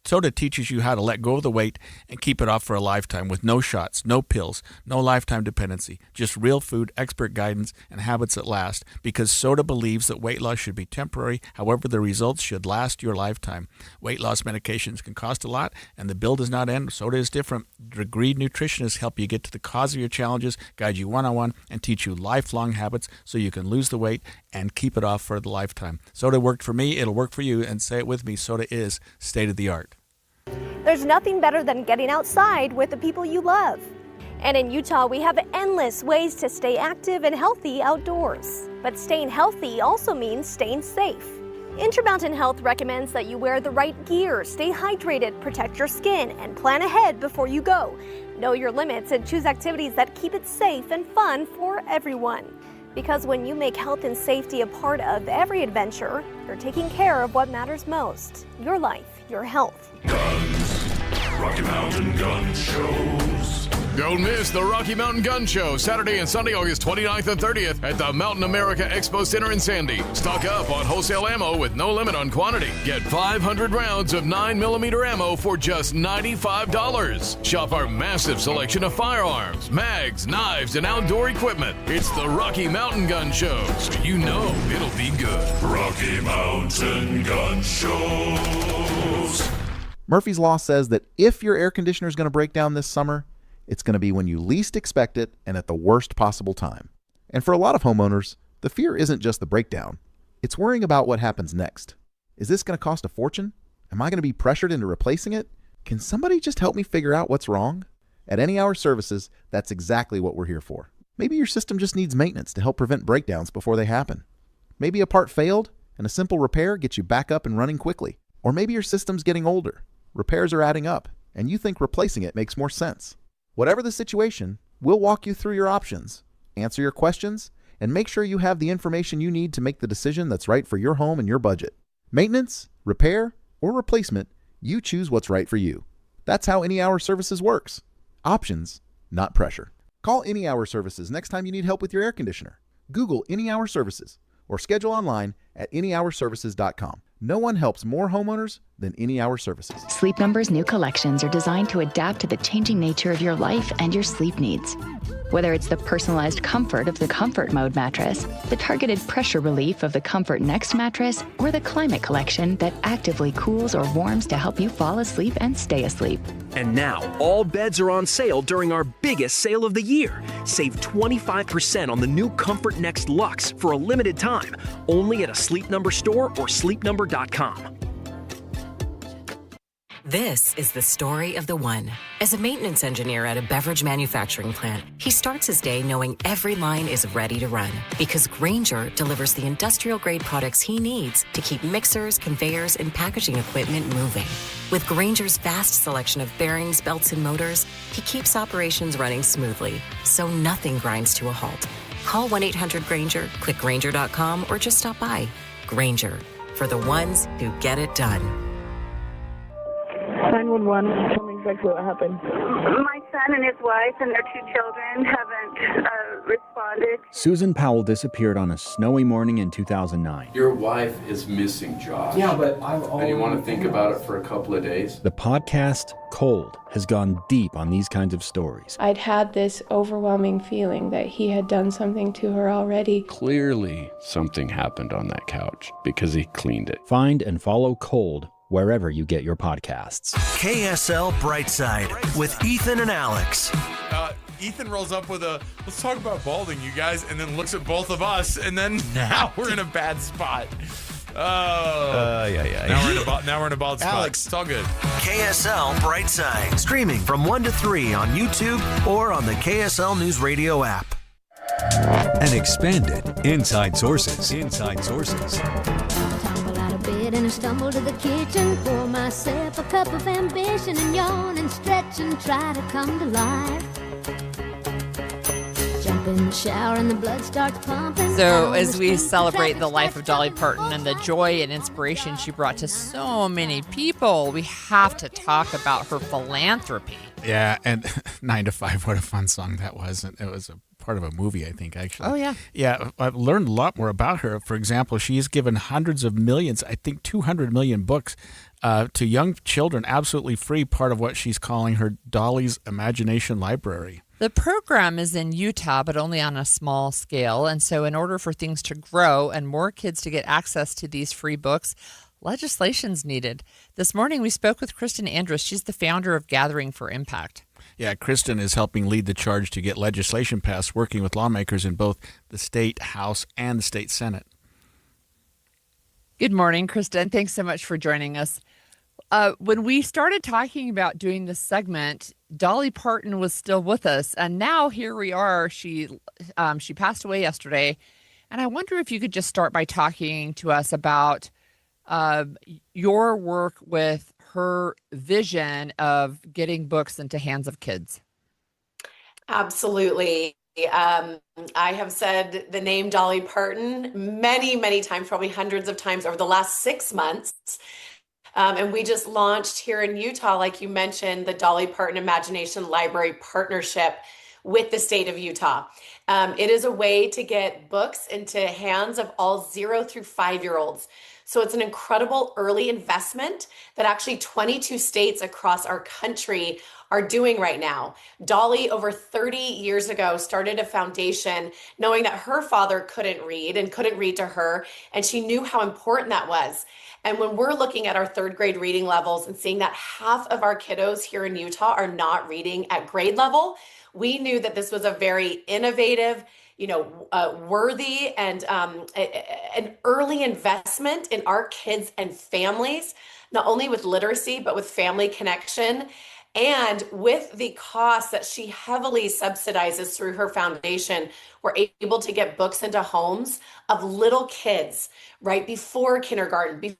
SOTA teaches you how to let go of the weight and keep it off for a lifetime with no shots, no pills, no lifetime dependency, just real food, expert guidance, and habits that last, because SOTA believes that weight loss should be temporary. However, the results should last your lifetime. Weight loss medications can cost a lot, and the bill does not end. SOTA is different. Degreed nutritionists help you get to the cause of your challenges, guide you one-on-one, and teach you lifelong habits so you can lose the weight and keep it off for the lifetime. SOTA worked for me. It'll work for you. And say it with me, SOTA is state of the art. There's nothing better than getting outside with the people you love. And in Utah, we have endless ways to stay active and healthy outdoors. But staying healthy also means staying safe. Intermountain Health recommends that you wear the right gear, stay hydrated, protect your skin, and plan ahead before you go. Know your limits and choose activities that keep it safe and fun for everyone. Because when you make health and safety a part of every adventure, you're taking care of what matters most: your life, your health. Rocky Mountain Gun Shows. Don't miss the Rocky Mountain Gun Show, Saturday and Sunday, August 29th and 30th at the Mountain America Expo Center in Sandy. Stock up on wholesale ammo with no limit on quantity. Get 500 rounds of 9mm ammo for just $95. Shop our massive selection of firearms, mags, knives, and outdoor equipment. It's the Rocky Mountain Gun Show, so you know it'll be good. Rocky Mountain Gun Shows. Murphy's Law says that if your air conditioner is going to break down this summer, it's going to be when you least expect it and at the worst possible time. And for a lot of homeowners, the fear isn't just the breakdown, It's worrying about what happens next. Is this going to cost a fortune? Am I going to be pressured into replacing it? Can somebody just help me figure out what's wrong? At Any Hour Services, that's exactly what we're here for. Maybe your system just needs maintenance to help prevent breakdowns before they happen. Maybe a part failed, and a simple repair gets you back up and running quickly. Or maybe your system's getting older, repairs are adding up, and you think replacing it makes more sense. Whatever the situation, we'll walk you through your options, answer your questions, and make sure you have the information you need to make the decision that's right for your home and your budget. Maintenance, repair, or replacement, you choose what's right for you. That's how Any Hour Services works. Options, not pressure. Call Any Hour Services next time you need help with your air conditioner. Google Any Hour Services or schedule online at anyhourservices.com. No one helps more homeowners than Any Hour Services. Sleep Number's new collections are designed to adapt to the changing nature of your life and your sleep needs. Whether it's the personalized comfort of the Comfort Mode mattress, the targeted pressure relief of the Comfort Next mattress, or the Climate Collection that actively cools or warms to help you fall asleep and stay asleep. And now, all beds are on sale during our biggest sale of the year. Save 25% on the new Comfort Next Luxe for a limited time, only at a Sleep Number store or sleepnumber.com. This is the story of the one. As a maintenance engineer at a beverage manufacturing plant, he starts his day knowing every line is ready to run because Grainger delivers the industrial-grade products he needs to keep mixers, conveyors, and packaging equipment moving. With Grainger's vast selection of bearings, belts, and motors, he keeps operations running smoothly, so nothing grinds to a halt. Call 1-800-GRAINGER, click Grainger.com, or just stop by. Grainger, for the ones who get it done. 911, tell me exactly what happened. My son and his wife and their 2 children haven't responded. Susan Powell disappeared on a snowy morning in 2009. Your wife is missing, Josh. Yeah, but And you want to think about it for a couple of days? The podcast, Cold, has gone deep on these kinds of stories. I'd had this overwhelming feeling that he had done something to her already. Clearly, something happened on that couch because he cleaned it. Find and follow Cold wherever you get your podcasts. KSL Brightside with Ethan and Alex. Ethan rolls up with a, let's talk about balding, you guys, and then looks at both of us, and then now we're in a bad spot. Yeah. Now we're in a bald spot. Alex. It's all good. KSL Brightside. Streaming from 1 to 3 on YouTube or on the KSL News Radio app. And expanded Inside Sources. Inside Sources. Tumble out of bed and I stumble to the kitchen. Pour myself a cup of ambition and yawn and stretch and try to come to life. Jump in the shower and the blood starts pumping. So as we celebrate the life of Dolly Parton and the joy and inspiration she brought to so many people, we have to talk about her philanthropy. Yeah, and 9 to 5, what a fun song that was. And it was a part of a movie, I think, actually. Oh, yeah. Yeah, I've learned a lot more about her. For example, she's given hundreds of millions, I think 200 million books to young children, absolutely free, part of what she's calling her Dolly's Imagination Library. The program is in Utah, but only on a small scale. And so in order for things to grow and more kids to get access to these free books, legislation's needed. This morning, we spoke with Kristen Andrus. She's the founder of Gathering for Impact. Yeah, Kristen is helping lead the charge to get legislation passed, working with lawmakers in both the state House and the state Senate. Good morning, Kristen. Thanks so much for joining us. When we started talking about doing this segment, Dolly Parton was still with us, and now here we are. She passed away yesterday, and I wonder if you could just start by talking to us about your work with her vision of getting books into hands of kids. Absolutely. I have said the name Dolly Parton many, many times, probably hundreds of times over the last 6 months. And we just launched here in Utah, like you mentioned, the Dolly Parton Imagination Library partnership with the state of Utah. It is a way to get books into hands of all 0 through 5-year-olds. So it's an incredible early investment that actually 22 states across our country are doing right now. Dolly, over 30 years ago, started a foundation knowing that her father couldn't read and couldn't read to her, and she knew how important that was. And when we're looking at our third grade reading levels and seeing that half of our kiddos here in Utah are not reading at grade level, we knew that this was a very innovative, worthy and an early investment in our kids and families, not only with literacy, but with family connection. And with the cost that she heavily subsidizes through her foundation, we're able to get books into homes of little kids right before kindergarten,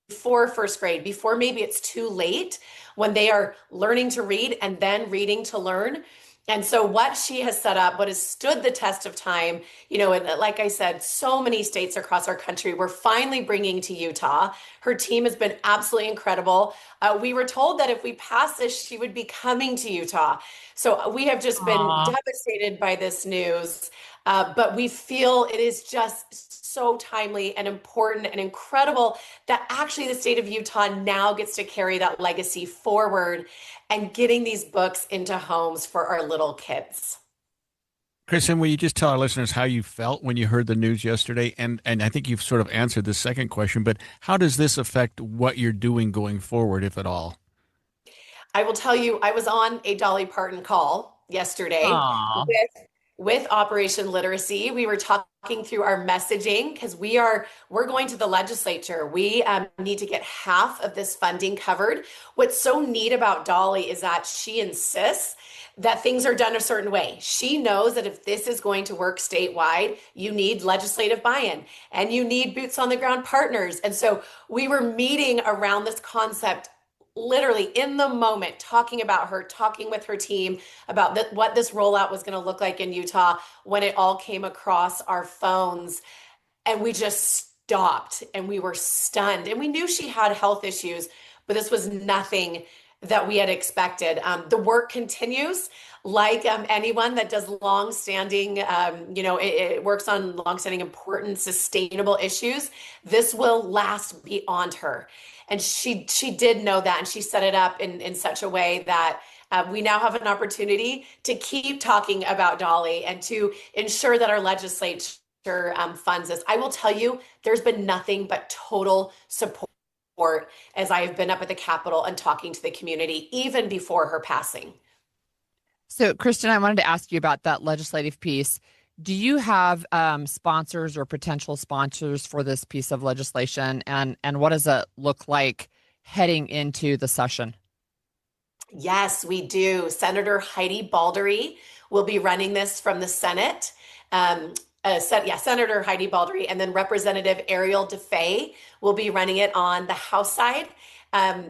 before first grade, before maybe it's too late, when they are learning to read and then reading to learn. And so what she has set up, what has stood the test of time, and like I said, so many states across our country, we're finally bringing to Utah. Her team has been absolutely incredible. We were told that if we pass this, she would be coming to Utah. So we have just been devastated by this news, but we feel it is just so timely and important and incredible that actually the state of Utah now gets to carry that legacy forward and getting these books into homes for our little kids. Kristen, will you just tell our listeners how you felt when you heard the news yesterday? And I think you've sort of answered the second question, but how does this affect what you're doing going forward, if at all? I will tell you, I was on a Dolly Parton call yesterday with Operation Literacy. We were talking through our messaging because we're going to the legislature. We need to get half of this funding covered. What's so neat about Dolly is that she insists that things are done a certain way. She knows that if this is going to work statewide, you need legislative buy-in and you need boots on the ground partners. And so we were meeting around this concept literally in the moment, talking with her team about what this rollout was going to look like in Utah when it all came across our phones. And we just stopped and we were stunned. And we knew she had health issues, but this was nothing that we had expected. The work continues. Like anyone that does longstanding, it works on longstanding, important, sustainable issues. This will last beyond her. And she did know that, and she set it up in such a way that we now have an opportunity to keep talking about Dolly and to ensure that our legislature funds this. I will tell you, there's been nothing but total support as I have been up at the Capitol and talking to the community, even before her passing. So, Kristen, I wanted to ask you about that legislative piece. Do you have sponsors or potential sponsors for this piece of legislation? And what does it look like heading into the session? Yes, we do. Senator Heidi Baldery will be running this from the Senate. Senator Heidi Baldery, and then Representative Ariel DeFay will be running it on the House side.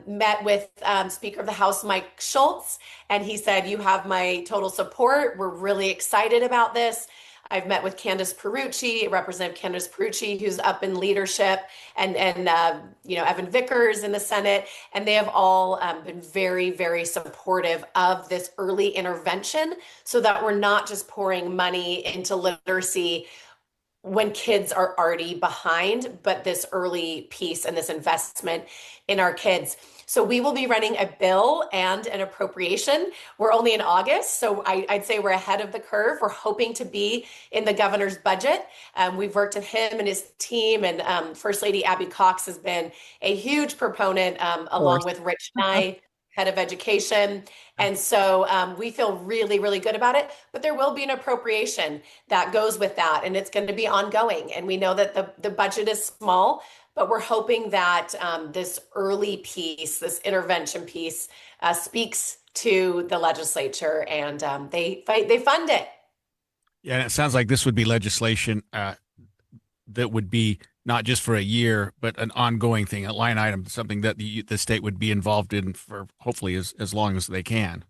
Met with Speaker of the House, Mike Schultz, and he said, "You have my total support. We're really excited about this." I've met with Candace Perucci, Representative Candace Perucci, who's up in leadership, and Evan Vickers in the Senate, and they have all been very, very supportive of this early intervention so that we're not just pouring money into literacy when kids are already behind, but this early piece and this investment in our kids. So we will be running a bill and an appropriation. We're only in August, so I'd say we're ahead of the curve. We're hoping to be in the governor's budget. We've worked with him and his team, and First Lady Abby Cox has been a huge proponent, along with Rich Nye, head of education. And so we feel really, really good about it, but there will be an appropriation that goes with that, and it's going to be ongoing. And we know that the budget is small, but we're hoping that this early piece, this intervention piece, speaks to the legislature, and they fund it. Yeah, and it sounds like this would be legislation that would be not just for a year, but an ongoing thing, a line item, something that the state would be involved in for hopefully as long as they can.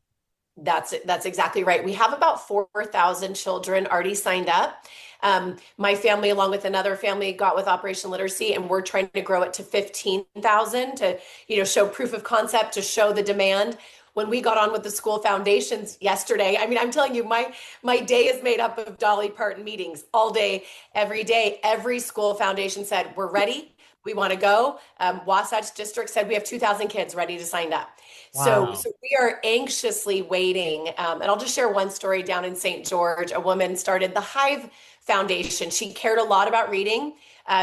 That's exactly right. We have about 4,000 children already signed up. My family, along with another family, got with Operation Literacy, and we're trying to grow it to 15,000 to, show proof of concept, to show the demand. When we got on with the school foundations yesterday, I mean, I'm telling you, my day is made up of Dolly Parton meetings all day, every day. Every school foundation said, "We're ready. we want to go. Wasatch District said we have 2,000 kids ready to sign up. Wow. So we are anxiously waiting. And I'll just share one story down in St. George. A woman started the Hive Foundation. She cared a lot about reading.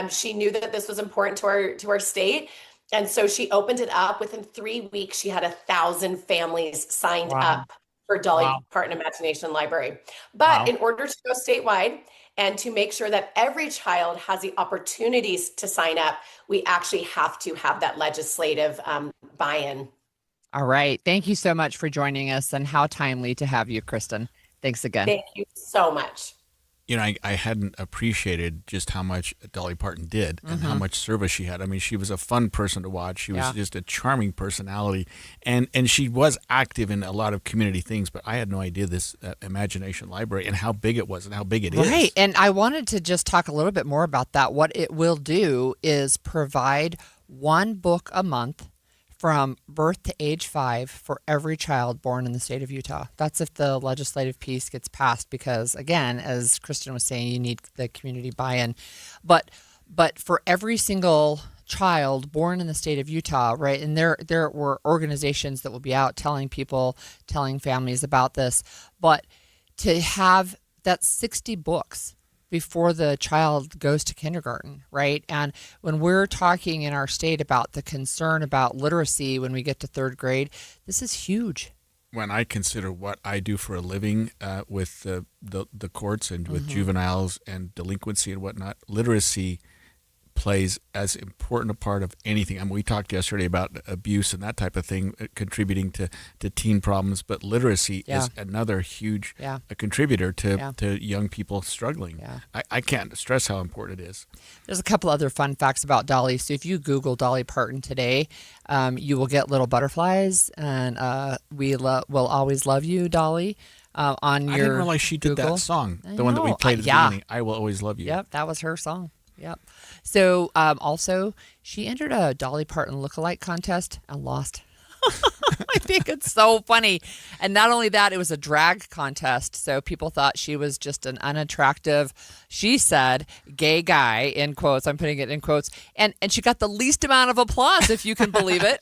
She knew that this was important to our state. And so she opened it up. Within 3 weeks, she had 1,000 families signed up for Dolly Parton Imagination Library. But in order to go statewide and to make sure that every child has the opportunities to sign up, we actually have to have that legislative buy-in. All right. Thank you so much for joining us, and how timely to have you, Kristen. Thanks again. Thank you so much. You know, I hadn't appreciated just how much Dolly Parton did and how much service she had. I mean, she was a fun person to watch. She was just a charming personality, and she was active in a lot of community things, but I had no idea this Imagination Library and how big it was and how big it is. Right, and I wanted to just talk a little bit more about that. What it will do is provide one book a month from birth to age 5 for every child born in the state of Utah. That's if the legislative piece gets passed, because again, as Kristen was saying, you need the community buy-in. But for every single child born in the state of Utah, right? And there were organizations that will be out telling families about this. But to have that 60 books before the child goes to kindergarten, right? And when we're talking in our state about the concern about literacy when we get to 3rd grade, this is huge. When I consider what I do for a living with the courts and with juveniles and delinquency and whatnot, literacy plays as important a part of anything. I mean, we talked yesterday about abuse and that type of thing contributing to teen problems, but literacy is another huge contributor to young people struggling. I can't stress how important it is. There's a couple other fun facts about Dolly. So if you Google Dolly Parton today, you will get little butterflies, and we will always love you, Dolly. I didn't realize she did Google. that song, the one that we played at the beginning, I Will Always Love You. Yep, that was her song. Yep. So also, she entered a Dolly Parton lookalike contest and lost. I think it's so funny. And not only that, it was a drag contest. So people thought she was just an unattractive, she said, gay guy, in quotes. I'm putting it in quotes. And she got the least amount of applause, if you can believe it,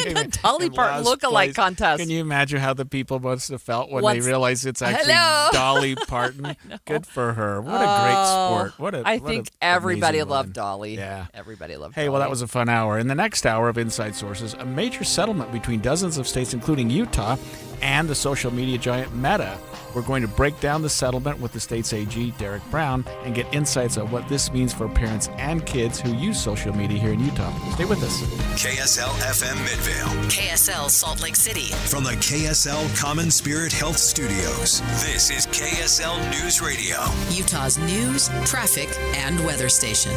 in the Dolly Parton lookalike contest. Can you imagine how the people must have felt when they realized it's actually Dolly Parton? Good for her. What a great sport. I think everybody loved woman. Dolly. Yeah. Everybody loved Hey, Dolly. well, that was a fun hour. In the next hour of Inside Sources, a major settlement between dozens of states, including Utah, and the social media giant Meta. We're going to break down the settlement with the state's AG, Derek Brown, and get insights on what this means for parents and kids who use social media here in Utah. Stay with us. KSL FM Midvale. KSL Salt Lake City. From the KSL Common Spirit Health Studios, this is KSL News Radio. Utah's news, traffic, and weather station.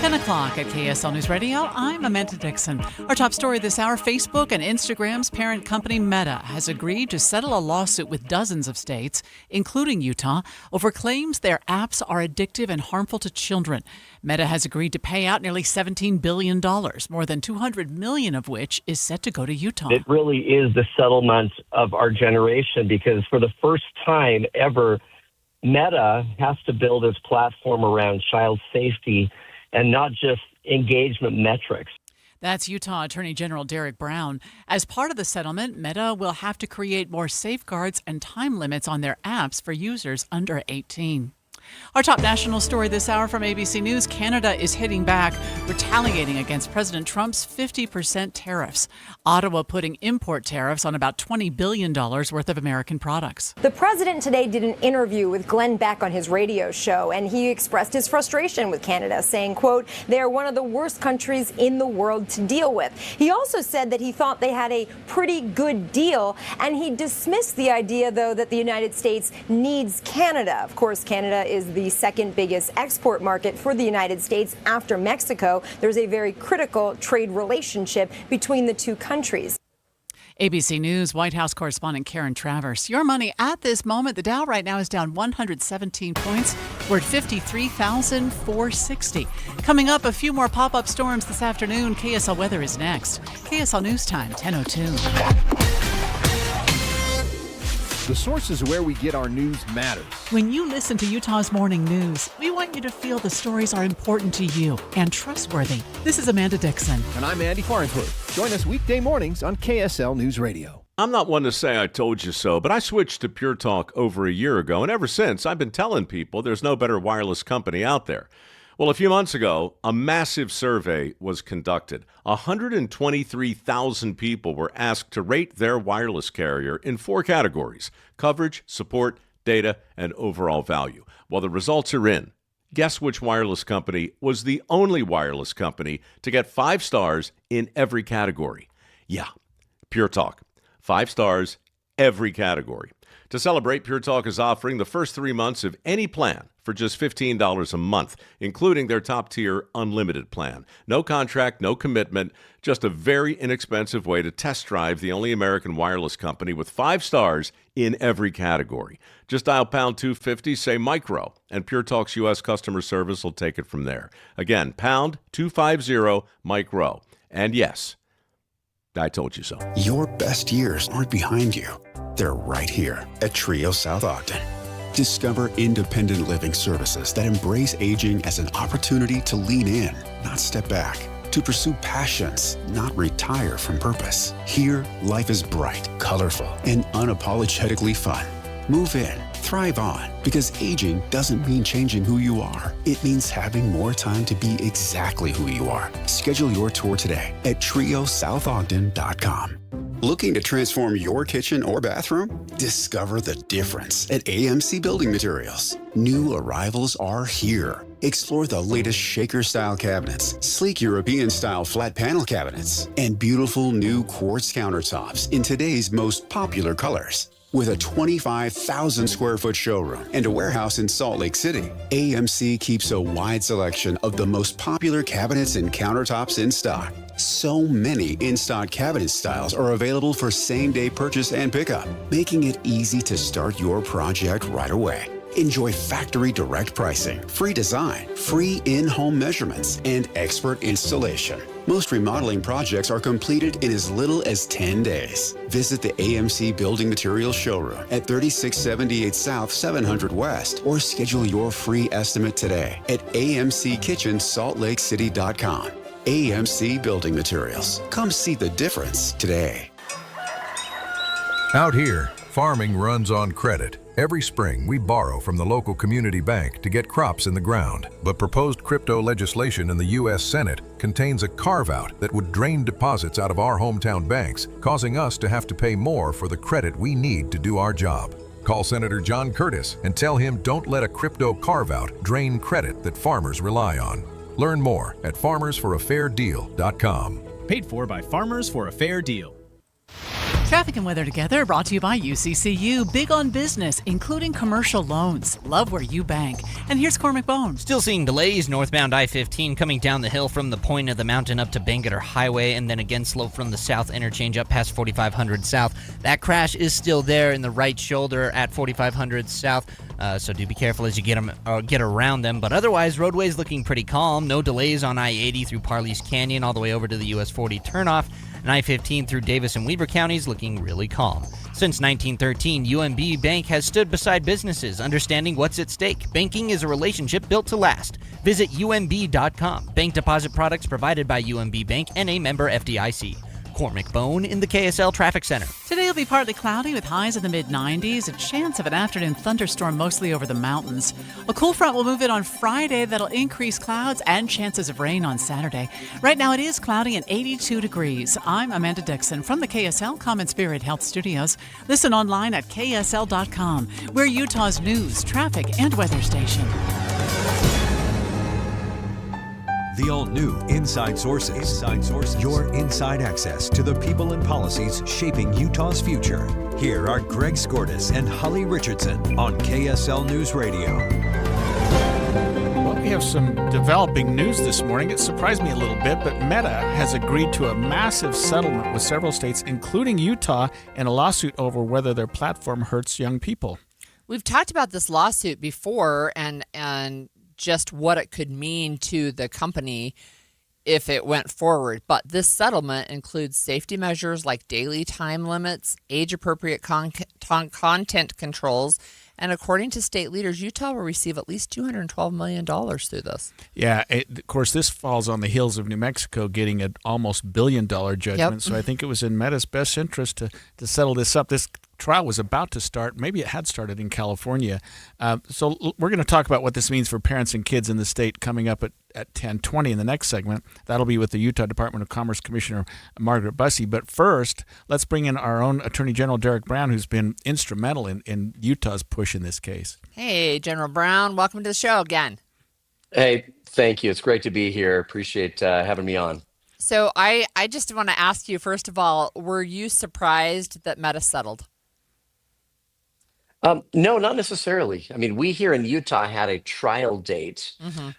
10 o'clock at KSL News Radio. I'm Amanda Dixon. Our top story this hour, Facebook and Instagram's parent company Meta has agreed to settle a lawsuit with dozens of states, including Utah, over claims their apps are addictive and harmful to children. Meta has agreed to pay out nearly $17 billion, more than $200 million of which is set to go to Utah. It really is the settlement of our generation, because for the first time ever, Meta has to build its platform around child safety and not just engagement metrics. That's Utah Attorney General Derek Brown. As part of the settlement, Meta will have to create more safeguards and time limits on their apps for users under 18. Our top national story this hour from ABC News, Canada is hitting back, retaliating against President Trump's 50% tariffs. Ottawa putting import tariffs on about $20 billion worth of American products. The president today did an interview with Glenn Beck on his radio show, and he expressed his frustration with Canada, saying, quote, they are one of the worst countries in the world to deal with. He also said that he thought they had a pretty good deal, and he dismissed the idea, though, that the United States needs Canada. Of course, Canada is the second biggest export market for the United States after Mexico. There's a very critical trade relationship between the two countries. ABC News White House correspondent Karen Travers. Your money at this moment. The Dow right now is down 117 points. We're at 53,460. Coming up, a few more pop-up storms this afternoon. KSL weather is next. KSL News Time, 10:02. The source is where we get our news matters. When you listen to Utah's Morning News, we want you to feel the stories are important to you and trustworthy. This is Amanda Dixon. And I'm Andy Farnsworth. Join us weekday mornings on KSL News Radio. I'm not one to say I told you so, but I switched to Pure Talk over a year ago, and ever since, I've been telling people there's no better wireless company out there. Well, a few months ago, a massive survey was conducted. 123,000 people were asked to rate their wireless carrier in 4 categories: coverage, support, data, and overall value. Well, the results are in. Guess which wireless company was the only wireless company to get 5 stars in every category? Yeah, Pure Talk. 5 stars, every category. To celebrate, Pure Talk is offering the first 3 months of any plan for just $15 a month, including their top-tier unlimited plan. No contract, no commitment, just a very inexpensive way to test drive the only American wireless company with 5 stars in every category. Just dial pound 250, say micro, and Pure Talk's U.S. customer service will take it from there. Again, pound 250 micro. And yes, I told you so. Your best years aren't behind you. They're right here at Trio South Ogden. Discover independent living services that embrace aging as an opportunity to lean in, not step back. To pursue passions, not retire from purpose. Here, life is bright, colorful, and unapologetically fun. Move in, thrive on, because aging doesn't mean changing who you are. It means having more time to be exactly who you are. Schedule your tour today at triosouthodden.com. Looking to transform your kitchen or bathroom? Discover the difference at AMC Building Materials. New arrivals are here. Explore the latest shaker-style cabinets, sleek European-style flat panel cabinets, and beautiful new quartz countertops in today's most popular colors. With a 25,000 square foot showroom and a warehouse in Salt Lake City, AMC keeps a wide selection of the most popular cabinets and countertops in stock. So many in-stock cabinet styles are available for same-day purchase and pickup, making it easy to start your project right away. Enjoy factory direct pricing, free design, free in-home measurements, and expert installation. Most remodeling projects are completed in as little as 10 days. Visit the AMC Building Materials showroom at 3678 South 700 West or schedule your free estimate today at amckitchensaltlakecity.com. AMC Building Materials. Come see the difference today. Out here, farming runs on credit. Every spring, we borrow from the local community bank to get crops in the ground. But proposed crypto legislation in the U.S. Senate contains a carve-out that would drain deposits out of our hometown banks, causing us to have to pay more for the credit we need to do our job. Call Senator John Curtis and tell him don't let a crypto carve-out drain credit that farmers rely on. Learn more at farmersforafairdeal.com. Paid for by Farmers for a Fair Deal. Traffic and weather together brought to you by UCCU. Big on business, including commercial loans. Love where you bank. And here's Cormac Bones. Still seeing delays northbound I-15 coming down the hill from the point of the mountain up to Bangerter Highway, and then again slow from the south interchange up past 4500 South. That crash is still there in the right shoulder at 4500 South. So do be careful as you get around them. But otherwise, roadways looking pretty calm. No delays on I-80 through Parley's Canyon all the way over to the US 40 turnoff. And I-15 through Davis and Weber counties looking really calm. Since 1913, UMB Bank has stood beside businesses, understanding what's at stake. Banking is a relationship built to last. Visit umb.com. Bank deposit products provided by UMB Bank and a member FDIC. Cormac Bone in the KSL Traffic Center. Today will be partly cloudy with highs in the mid-90s, a chance of an afternoon thunderstorm mostly over the mountains. A cool front will move in on Friday that'll increase clouds and chances of rain on Saturday. Right now it is cloudy and 82 degrees. I'm Amanda Dixon from the KSL Common Spirit Health Studios. Listen online at ksl.com. We're Utah's news, traffic, and weather station. The all-new Inside Sources. Your inside access to the people and policies shaping Utah's future. Here are Greg Skordas and Holly Richardson on KSL News Radio. Well, we have some developing news this morning. It surprised me a little bit, but Meta has agreed to a massive settlement with several states, including Utah, in a lawsuit over whether their platform hurts young people. We've talked about this lawsuit before and just what it could mean to the company. if it went forward. But this settlement includes safety measures like daily time limits, age-appropriate content controls, and according to state leaders, Utah will receive at least $212 million through this. Yeah, of course, this falls on the heels of New Mexico getting an almost billion-dollar judgment. Yep. So I think it was in Meta's best interest to settle this up. This trial was about to start. Maybe it had started in California. So we're going to talk about what this means for parents and kids in the state coming up at 10:20 in the next segment. That'll be with the Utah Department of Commerce Commissioner Margaret Busse. But first, let's bring in our own Attorney General Derek Brown, who's been instrumental in Utah's push in this case. Hey, General Brown, welcome to the show again. Hey, thank you. It's great to be here. Appreciate having me on. So I just want to ask you, first of all, were you surprised that Meta settled? No, not necessarily. I mean, we here in Utah had a trial date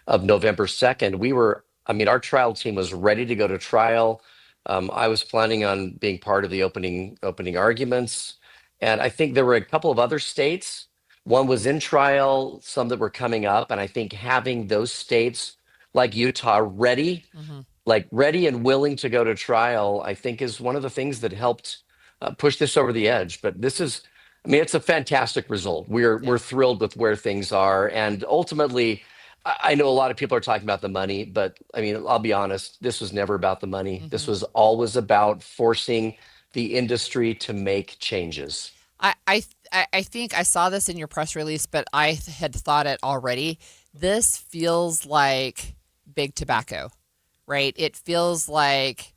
of November 2nd. Our trial team was ready to go to trial. I was planning on being part of the opening arguments. And I think there were a couple of other states. One was in trial, some that were coming up. And I think having those states like Utah ready and willing to go to trial, I think is one of the things that helped push this over the edge. But it's a fantastic result. We're thrilled with where things are. And ultimately, I know a lot of people are talking about the money, but I'll be honest, this was never about the money. This was always about forcing the industry to make changes. I think I saw this in your press release, but I had thought it already. This feels like big tobacco, right? It feels like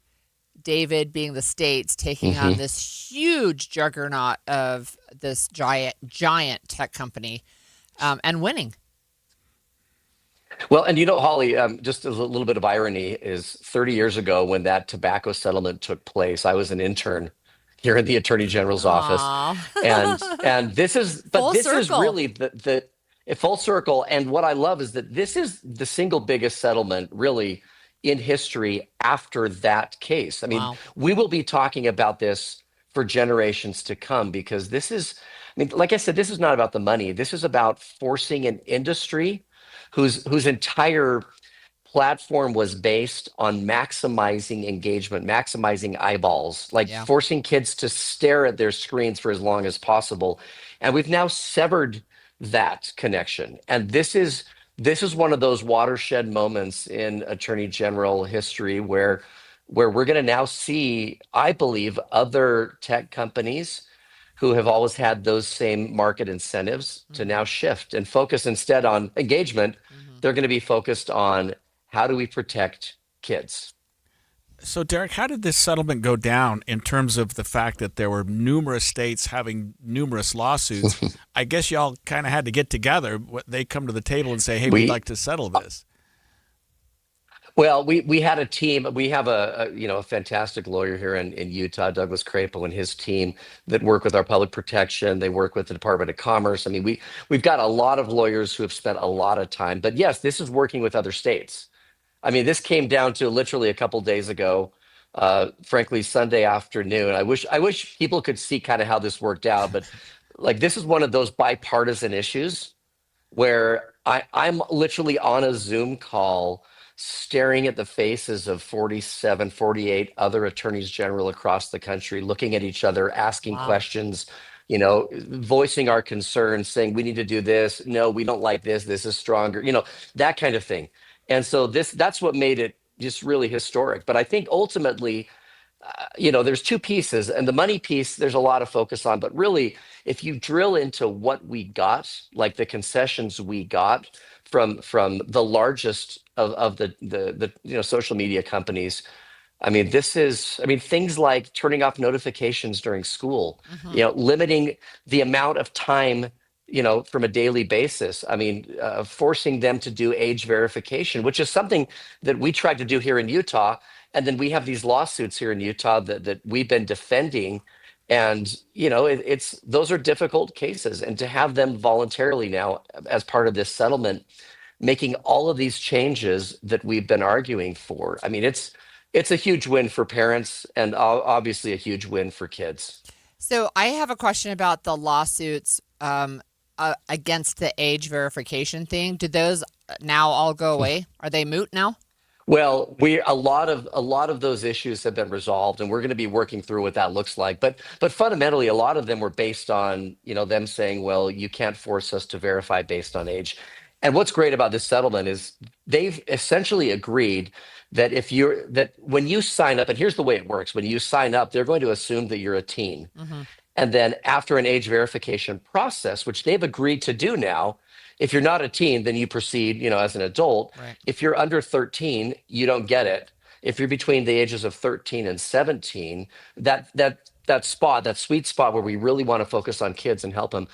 David being the states taking on this huge juggernaut of this giant tech company and winning. Well, and Holly, just a little bit of irony is 30 years ago when that tobacco settlement took place, I was an intern here in the Attorney General's office. And this is really the full circle. And what I love is that this is the single biggest settlement really in history after that case. We will be talking about this for generations to come because this is, like I said, this is not about the money. This is about forcing an industry whose entire platform was based on maximizing engagement, maximizing eyeballs, forcing kids to stare at their screens for as long as possible. And we've now severed that connection. And this is one of those watershed moments in Attorney General history where we're going to now see, I believe, other tech companies who have always had those same market incentives to now shift and focus instead on engagement. They're going to be focused on how do we protect kids. So, Derek, how did this settlement go down in terms of the fact that there were numerous states having numerous lawsuits? I guess y'all kind of had to get together. They come to the table and say, hey, we'd like to settle this. Well, we had a team. We have a fantastic lawyer here in Utah, Douglas Crapo, and his team that work with our public protection. They work with the Department of Commerce. We've got a lot of lawyers who have spent a lot of time. But yes, this is working with other states. This came down to literally a couple days ago, frankly, Sunday afternoon. I wish people could see kind of how this worked out. But this is one of those bipartisan issues where I'm literally on a Zoom call staring at the faces of 47, 48 other attorneys general across the country, looking at each other, asking questions, voicing our concerns, saying we need to do this. No, we don't like this. This is stronger, that kind of thing. And so that's what made it just really historic. But I think ultimately, there's two pieces, and the money piece, there's a lot of focus on, but really, if you drill into what we got, like the concessions we got from the largest of the social media companies, things like turning off notifications during school, limiting the amount of time, from a daily basis. Forcing them to do age verification, which is something that we tried to do here in Utah. And then we have these lawsuits here in Utah that we've been defending. And, those are difficult cases. And to have them voluntarily now as part of this settlement, making all of these changes that we've been arguing for, it's a huge win for parents and obviously a huge win for kids. So I have a question about the lawsuits against the age verification thing. Did those now all go away? Are they moot now? Well, a lot of those issues have been resolved, and we're going to be working through what that looks like. But fundamentally, a lot of them were based on them saying, well, you can't force us to verify based on age. And what's great about this settlement is they've essentially agreed that when you sign up, and here's the way it works: when you sign up, they're going to assume that you're a teen, and then after an age verification process, which they've agreed to do now. If you're not a teen, then you proceed, as an adult. Right. If you're under 13, you don't get it. If you're between the ages of 13 and 17, that sweet spot where we really want to focus on kids and help them,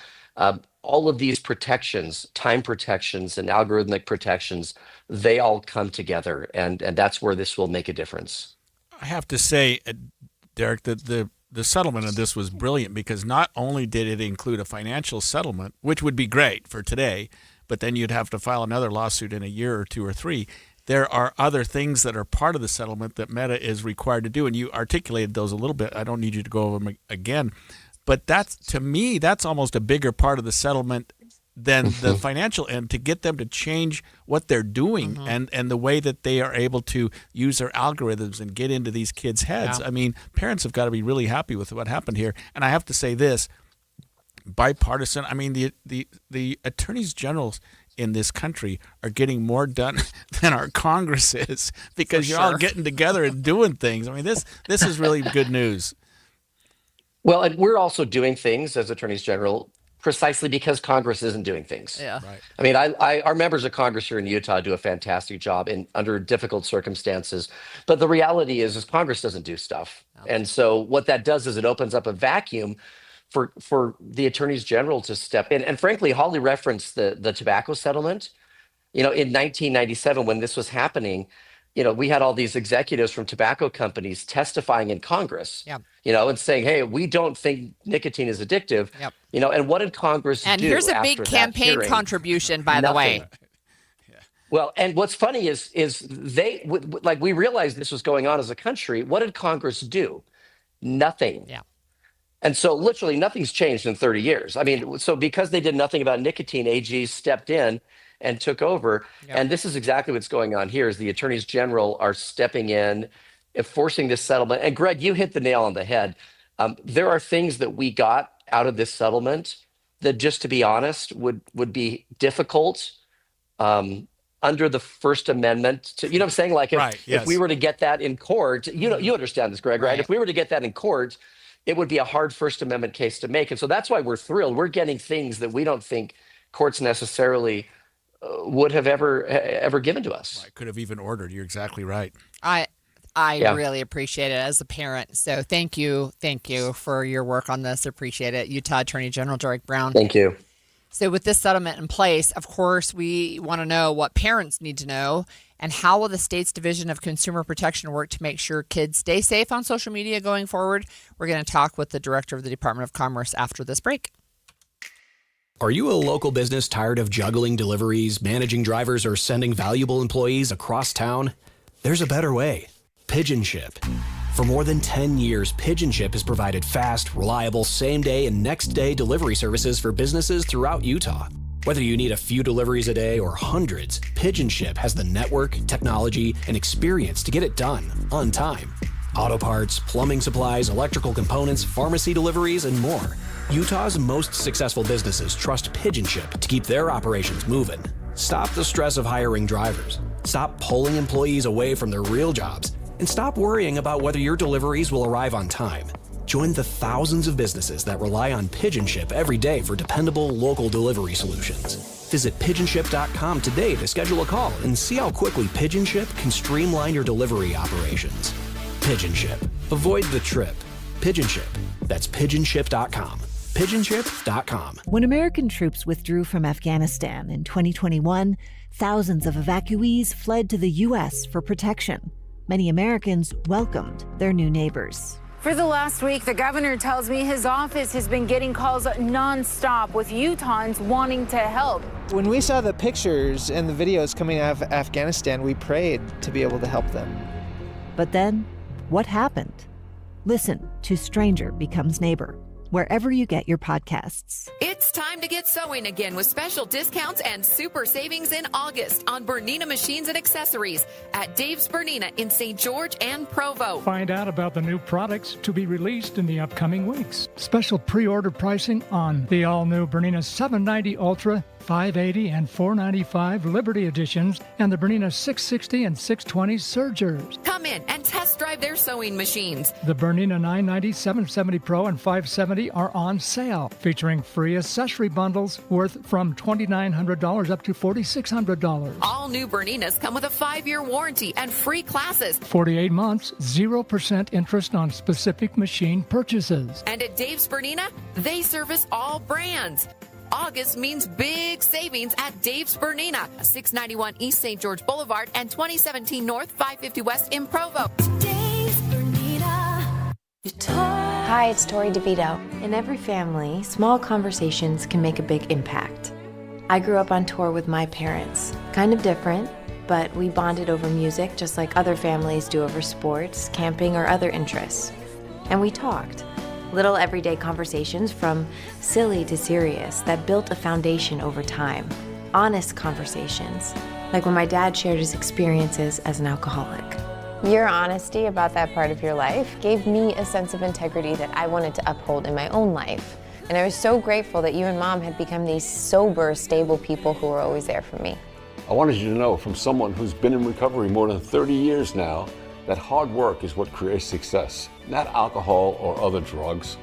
all of these protections, time protections and algorithmic protections, they all come together, and that's where this will make a difference. I have to say, Derek, that the settlement of this was brilliant, because not only did it include a financial settlement, which would be great for today, but then you'd have to file another lawsuit in a year or 2 or 3. There are other things that are part of the settlement that Meta is required to do, and you articulated those a little bit. I don't need you to go over them again. But to me, that's almost a bigger part of the settlement than the financial end, to get them to change what they're doing and the way that they are able to use their algorithms and get into these kids' heads. Yeah. I mean, parents have got to be really happy with what happened here. And I have to say this, bipartisan, I mean, the attorneys generals in this country are getting more done than our Congress is, because you're all getting together and doing things. I mean, this is really good news. Well, and we're also doing things as attorneys general precisely because Congress isn't doing things. Yeah. Right. I mean, our members of Congress here in Utah do a fantastic job under difficult circumstances. But the reality is Congress doesn't do stuff. No. And so what that does is it opens up a vacuum for the attorneys general to step in. And frankly, Holly referenced the tobacco settlement. In 1997, when this was happening, we had all these executives from tobacco companies testifying in Congress, and saying, hey, we don't think nicotine is addictive. Yep. And what did Congress do? And here's a big after that campaign hearing? contribution, by the way. Well, and what's funny is they, we realized this was going on as a country. What did Congress do? Nothing. Yeah. And so literally nothing's changed in 30 years. I mean, so because they did nothing about nicotine, AG stepped in and took over. Yep. And this is exactly what's going on here is the attorneys general are stepping in, enforcing this settlement. And Greg, you hit the nail on the head. There are things that we got out of this settlement that, just to be honest, would be difficult under the First Amendment. To, what I'm saying? Like if we were to get that in court, you understand this, Greg, right? If we were to get that in court, it would be a hard First Amendment case to make. And so that's why we're thrilled. We're getting things that we don't think courts necessarily would have ever given to us. I could have even ordered. You're exactly right. I really appreciate it as a parent. So thank you for your work on this. Appreciate it. Utah Attorney General Derek Brown. Thank you. So with this settlement in place, of course, we want to know what parents need to know, and how will the state's Division of Consumer Protection work to make sure kids stay safe on social media going forward. We're going to talk with the director of the Department of Commerce after this break. Are you a local business tired of juggling deliveries, managing drivers, or sending valuable employees across town? There's a better way. Pigeon Ship. For more than 10 years, Pigeon Ship has provided fast, reliable, same-day and next-day delivery services for businesses throughout Utah. Whether you need a few deliveries a day or hundreds, Pigeon Ship has the network, technology, and experience to get it done on time. Auto parts, plumbing supplies, electrical components, pharmacy deliveries, and more. Utah's most successful businesses trust Pigeon Ship to keep their operations moving. Stop the stress of hiring drivers. Stop pulling employees away from their real jobs. And stop worrying about whether your deliveries will arrive on time. Join the thousands of businesses that rely on Pigeon Ship every day for dependable local delivery solutions. Visit pigeonship.com today to schedule a call and see how quickly Pigeon Ship can streamline your delivery operations. Pigeon Ship. Avoid the trip. Pigeon Ship. That's pigeonship.com. pigeonship.com. When American troops withdrew from Afghanistan in 2021, thousands of evacuees fled to the U.S. for protection. Many Americans welcomed their new neighbors. For the last week, the governor tells me his office has been getting calls nonstop with Utahns wanting to help. When we saw the pictures and the videos coming out of Afghanistan, we prayed to be able to help them. But then, what happened? Listen to Stranger Becomes Neighbor, wherever you get your podcasts. It's time to get sewing again with special discounts and super savings in August on Bernina machines and accessories at Dave's Bernina in St. George and Provo. Find out about the new products to be released in the upcoming weeks. Special pre-order pricing on the all-new Bernina 790 Ultra, 580 and 495 Liberty Editions, and the Bernina 660 and 620 Surgers. Come in and test drive their sewing machines. The Bernina 990, 770 Pro, and 570 are on sale, featuring free accessory bundles worth from $2,900 up to $4,600. All new Berninas come with a 5-year warranty and free classes. 48 months, 0% interest on specific machine purchases. And at Dave's Bernina, they service all brands. August means big savings at Dave's Bernina, 691 East St. George Boulevard and 2017 North 550 West in Provo. Dave's Bernina. Hi, it's Tori DeVito. In every family, small conversations can make a big impact. I grew up on tour with my parents. Kind of different, but we bonded over music just like other families do over sports, camping, or other interests. And we talked. Little everyday conversations from silly to serious that built a foundation over time. Honest conversations, like when my dad shared his experiences as an alcoholic. Your honesty about that part of your life gave me a sense of integrity that I wanted to uphold in my own life. And I was so grateful that you and Mom had become these sober, stable people who were always there for me. I wanted you to know from someone who's been in recovery more than 30 years now that hard work is what creates success, not alcohol or other drugs,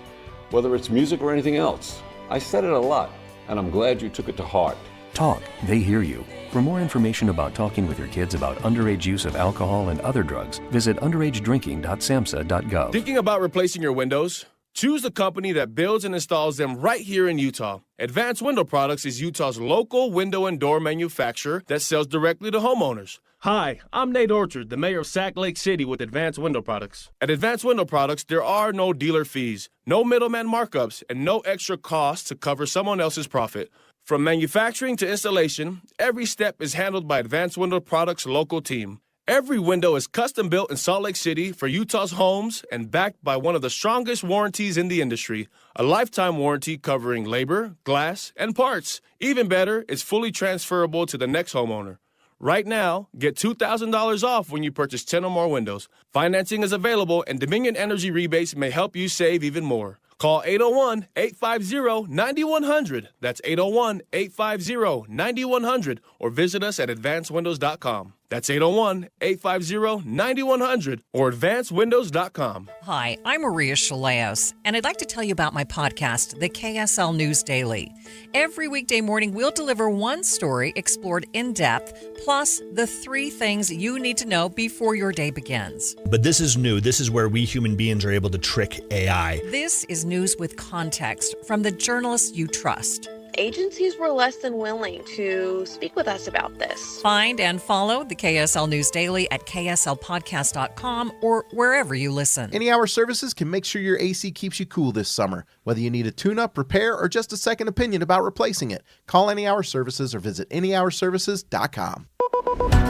whether it's music or anything else. I said it a lot, and I'm glad you took it to heart. Talk, they hear you. For more information about talking with your kids about underage use of alcohol and other drugs, visit underagedrinking.samhsa.gov. Thinking about replacing your windows? Choose the company that builds and installs them right here in Utah. Advanced Window Products is Utah's local window and door manufacturer that sells directly to homeowners. Hi, I'm Nate Orchard, the mayor of Sac Lake City with Advanced Window Products. At Advanced Window Products, there are no dealer fees, no middleman markups, and no extra costs to cover someone else's profit. From manufacturing to installation, every step is handled by Advanced Window Products' local team. Every window is custom built in Salt Lake City for Utah's homes and backed by one of the strongest warranties in the industry, a lifetime warranty covering labor, glass, and parts. Even better, it's fully transferable to the next homeowner. Right now, get $2,000 off when you purchase 10 or more windows. Financing is available, and Dominion Energy rebates may help you save even more. Call 801-850-9100. That's 801-850-9100. Or visit us at advancedwindows.com. That's 801-850-9100 or advancedwindows.com. Hi, I'm Maria Chaleos, and I'd like to tell you about my podcast, the KSL News Daily. Every weekday morning, we'll deliver one story explored in depth, plus the 3 things you need to know before your day begins. But this is new. This is where we human beings are able to trick AI. This is news with context from the journalists you trust. Agencies were less than willing to speak with us about this. Find and follow the KSL News Daily at kslpodcast.com or wherever you listen. Any Hour Services can make sure your AC keeps you cool this summer. Whether you need a tune-up, repair, or just a second opinion about replacing it, call Any Hour Services or visit anyhourservices.com.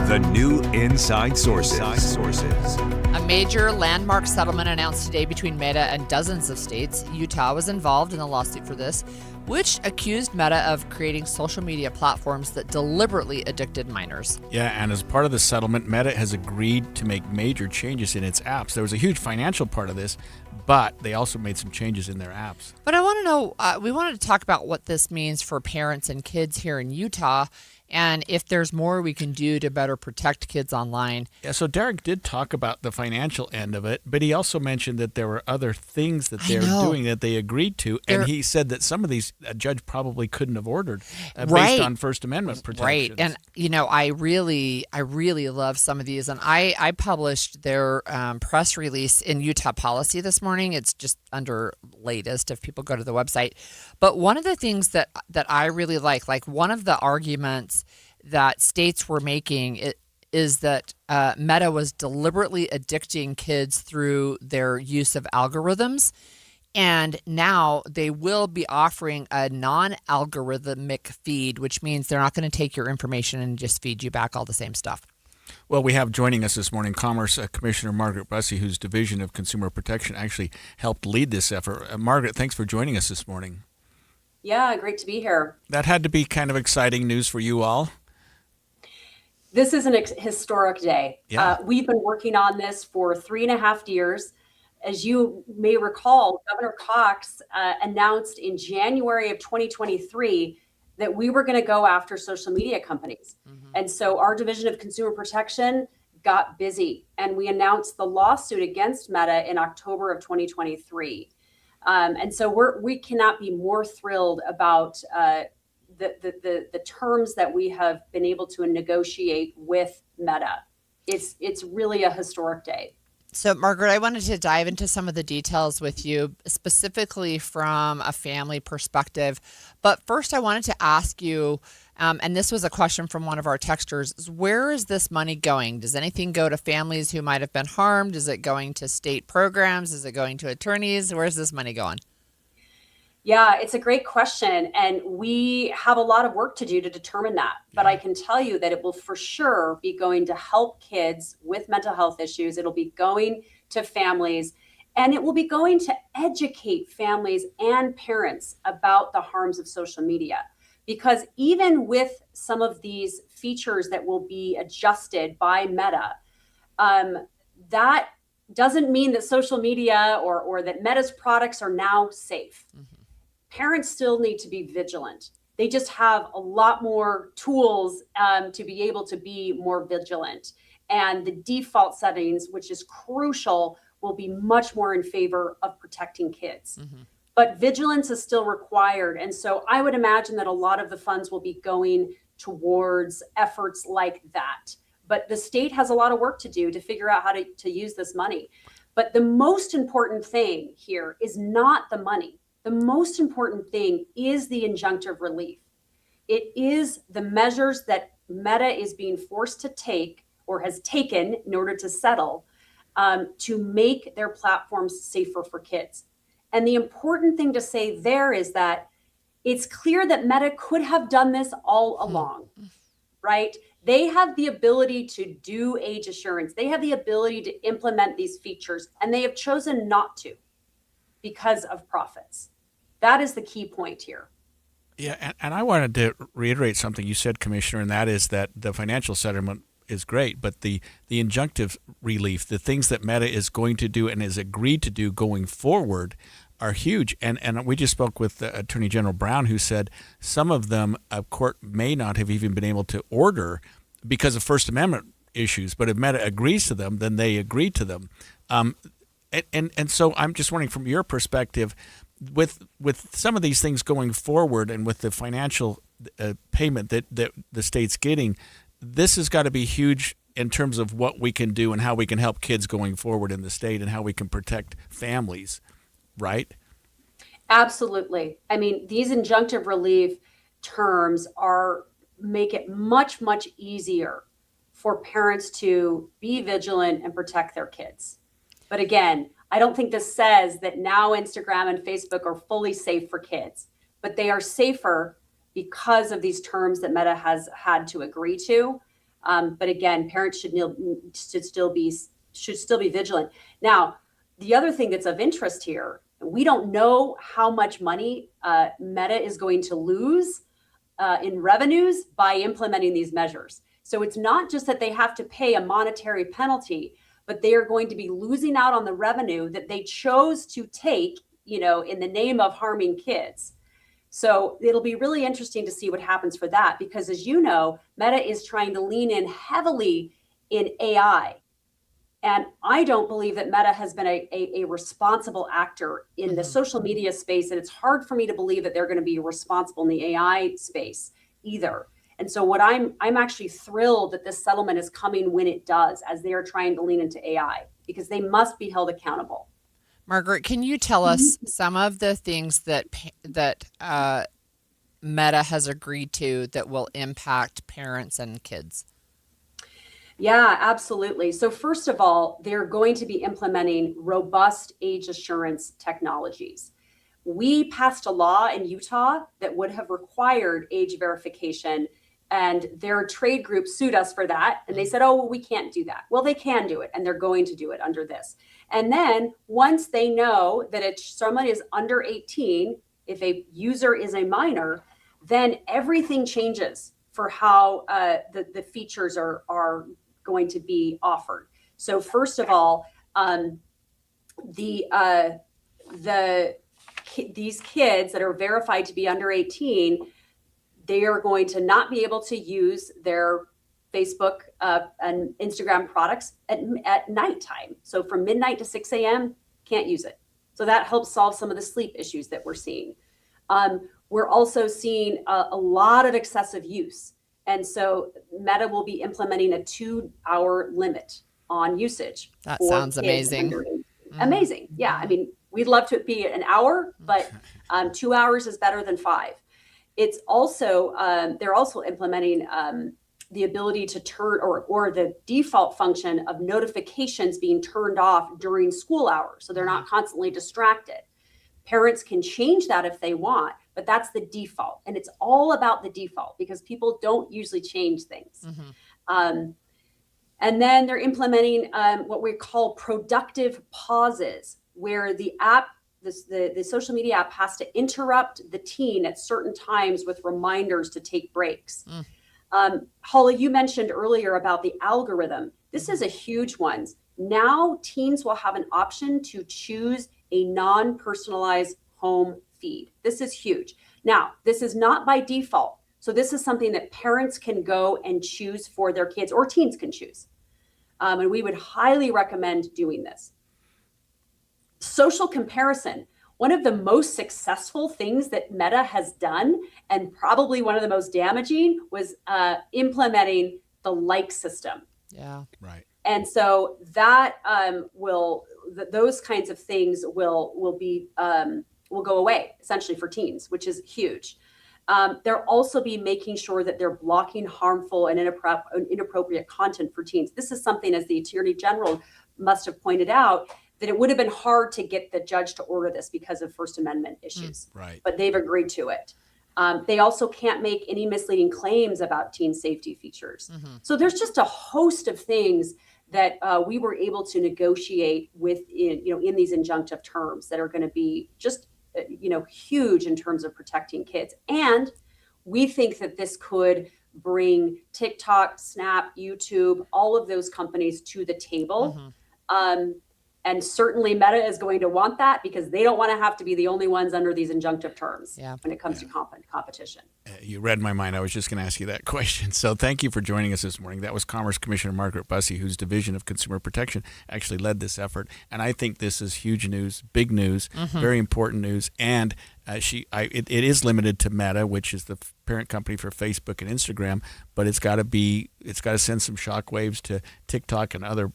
The new Inside Sources. A major landmark settlement announced today between Meta and dozens of states. Utah was involved in the lawsuit for this, which accused Meta of creating social media platforms that deliberately addicted minors. Yeah, and as part of the settlement, Meta has agreed to make major changes in its apps. There was a huge financial part of this, but they also made some changes in their apps. But I want to know, we wanted to talk about what this means for parents and kids here in Utah, and if there's more we can do to better protect kids online. Yeah, so Derek did talk about the financial end of it, but he also mentioned that there were other things that they're doing that they agreed to, and he said that some of these a judge probably couldn't have ordered based on First Amendment protections. Right, and I really love some of these, and I published their press release in Utah Policy this morning. It's just under latest if people go to the website. But one of the things that I really like one of the arguments that states were making is that Meta was deliberately addicting kids through their use of algorithms. And now they will be offering a non-algorithmic feed, which means they're not going to take your information and just feed you back all the same stuff. Well, we have joining us this morning Commerce Commissioner Margaret Busse, whose Division of Consumer Protection actually helped lead this effort. Margaret, thanks for joining us this morning. Yeah, great to be here. That had to be kind of exciting news for you all. This is an historic day. Yeah. We've been working on this for 3.5 years. As you may recall, Governor Cox announced in January of 2023 that we were going to go after social media companies. And so our Division of Consumer Protection got busy, and we announced the lawsuit against Meta in October of 2023. And so we cannot be more thrilled about the terms that we have been able to negotiate with Meta. It's really a historic day. So, Margaret, I wanted to dive into some of the details with you, specifically from a family perspective. But first, I wanted to ask you, and this was a question from one of our texters, is where is this money going? Does anything go to families who might have been harmed? Is it going to state programs? Is it going to attorneys? Where's this money going? Yeah, it's a great question. And we have a lot of work to do to determine that. But I can tell you that it will for sure be going to help kids with mental health issues. It'll be going to families, and it will be going to educate families and parents about the harms of social media. Because even with some of these features that will be adjusted by Meta, that doesn't mean that social media or that Meta's products are now safe. Parents still need to be vigilant. They just have a lot more tools to be able to be more vigilant. And the default settings, which is crucial, will be much more in favor of protecting kids. But vigilance is still required. And so I would imagine that a lot of the funds will be going towards efforts like that. But the state has a lot of work to do to figure out how to use this money. But the most important thing here is not the money. The most important thing is the injunctive relief. It is the measures that Meta is being forced to take or has taken in order to settle to make their platforms safer for kids. And the important thing to say there is that it's clear that Meta could have done this all along, right? They have the ability to do age assurance. They have the ability to implement these features, and they have chosen not to because of profits. That is the key point here. Yeah, and I wanted to reiterate something you said, Commissioner, and that is that the financial settlement is great, but the injunctive relief, the things that Meta is going to do and has agreed to do going forward are huge. And we just spoke with Attorney General Brown, who said some of them a court may not have even been able to order because of First Amendment issues. But if Meta agrees to them, then they agree to them. And so I'm just wondering, from your perspective, with some of these things going forward and with the financial payment that the state's getting, this has got to be huge in terms of what we can do and how we can help kids going forward in the state and how we can protect families, right? Absolutely. I mean, these injunctive relief terms make it much, much easier for parents to be vigilant and protect their kids. But again, I don't think this says that now Instagram and Facebook are fully safe for kids, but they are safer because of these terms that Meta has had to agree to. But again, parents should still be vigilant. Now, the other thing that's of interest here, we don't know how much money Meta is going to lose in revenues by implementing these measures. So it's not just that they have to pay a monetary penalty, but they are going to be losing out on the revenue that they chose to take, in the name of harming kids. So it'll be really interesting to see what happens for that, because as you know, Meta is trying to lean in heavily in AI. And I don't believe that Meta has been a responsible actor in the social media space. And it's hard for me to believe that they're going to be responsible in the AI space either. And so what I'm actually thrilled that this settlement is coming when it does, as they are trying to lean into AI, because they must be held accountable. Margaret, can you tell us some of the things that Meta has agreed to that will impact parents and kids? Yeah, absolutely. So first of all, they're going to be implementing robust age assurance technologies. We passed a law in Utah that would have required age verification, and their trade group sued us for that. And they said, oh, well, we can't do that. Well, they can do it, and they're going to do it under this. And then once they know that someone is under 18, if a user is a minor, then everything changes for how the features are going to be offered. So first of all, these kids that are verified to be under 18, they are going to not be able to use their Facebook and Instagram products at nighttime. So from midnight to 6 a.m., can't use it. So that helps solve some of the sleep issues that we're seeing. We're also seeing a lot of excessive use. And so Meta will be implementing a 2-hour limit on usage. That sounds amazing. Amazing. Yeah. I mean, we'd love to be an hour, but 2 hours is better than 5. It's also, they're also implementing the ability to turn or the default function of notifications being turned off during school hours. So they're not constantly distracted. Parents can change that if they want, but that's the default. And it's all about the default because people don't usually change things. And then they're implementing what we call productive pauses, where the app, the social media app has to interrupt the teen at certain times with reminders to take breaks. Holly, you mentioned earlier about the algorithm. This is a huge one. Now teens will have an option to choose a non-personalized home feed. This is huge. Now, this is not by default. So this is something that parents can go and choose for their kids, or teens can choose. And we would highly recommend doing this. Social comparison. One of the most successful things that Meta has done, and probably one of the most damaging, was implementing the like system. Yeah. Right. And so that those kinds of things will go away essentially for teens, which is huge. They'll also be making sure that they're blocking harmful and inappropriate content for teens. This is something, as the Attorney General must have pointed out, that it would have been hard to get the judge to order this because of First Amendment issues. Right. But they've agreed to it. They also can't make any misleading claims about teen safety features. So there's just a host of things that we were able to negotiate in these injunctive terms that are going to be just huge in terms of protecting kids. And we think that this could bring TikTok, Snap, YouTube, all of those companies to the table. And certainly Meta is going to want that because they don't want to have to be the only ones under these injunctive terms when it comes to competition. You read my mind. I was just going to ask you that question. So thank you for joining us this morning. That was Commerce Commissioner Margaret Busse, whose Division of Consumer Protection actually led this effort. And I think this is huge news, big news, very important news. And it is limited to Meta, which is the parent company for Facebook and Instagram, but it's got to send some shockwaves to TikTok and other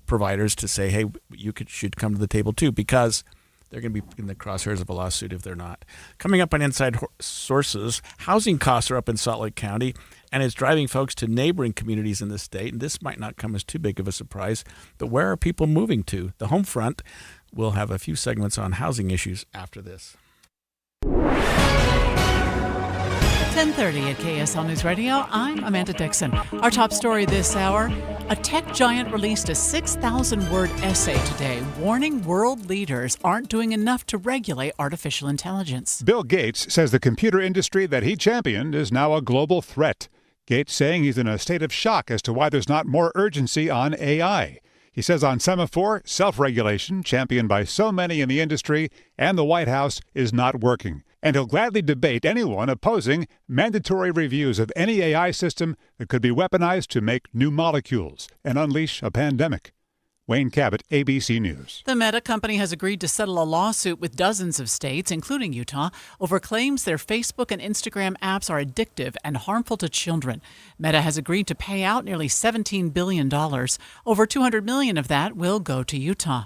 providers to say, hey, you should come to the table too, because they're going to be in the crosshairs of a lawsuit if they're not. Coming up on Inside Sources, housing costs are up in Salt Lake County, and it's driving folks to neighboring communities in the state. And this might not come as too big of a surprise, but where are people moving to? The Home Front will have a few segments on housing issues after this. 10:30 at KSL News Radio. I'm Amanda Dixon. Our top story this hour, a tech giant released a 6,000-word essay today warning world leaders aren't doing enough to regulate artificial intelligence. Bill Gates says the computer industry that he championed is now a global threat. Gates saying he's in a state of shock as to why there's not more urgency on AI. He says on Semaphore, self-regulation, championed by so many in the industry and the White House, is not working. And he'll gladly debate anyone opposing mandatory reviews of any AI system that could be weaponized to make new molecules and unleash a pandemic. Wayne Cabot, ABC News. The Meta company has agreed to settle a lawsuit with dozens of states, including Utah, over claims their Facebook and Instagram apps are addictive and harmful to children. Meta has agreed to pay out nearly $17 billion. Over $200 million of that will go to Utah.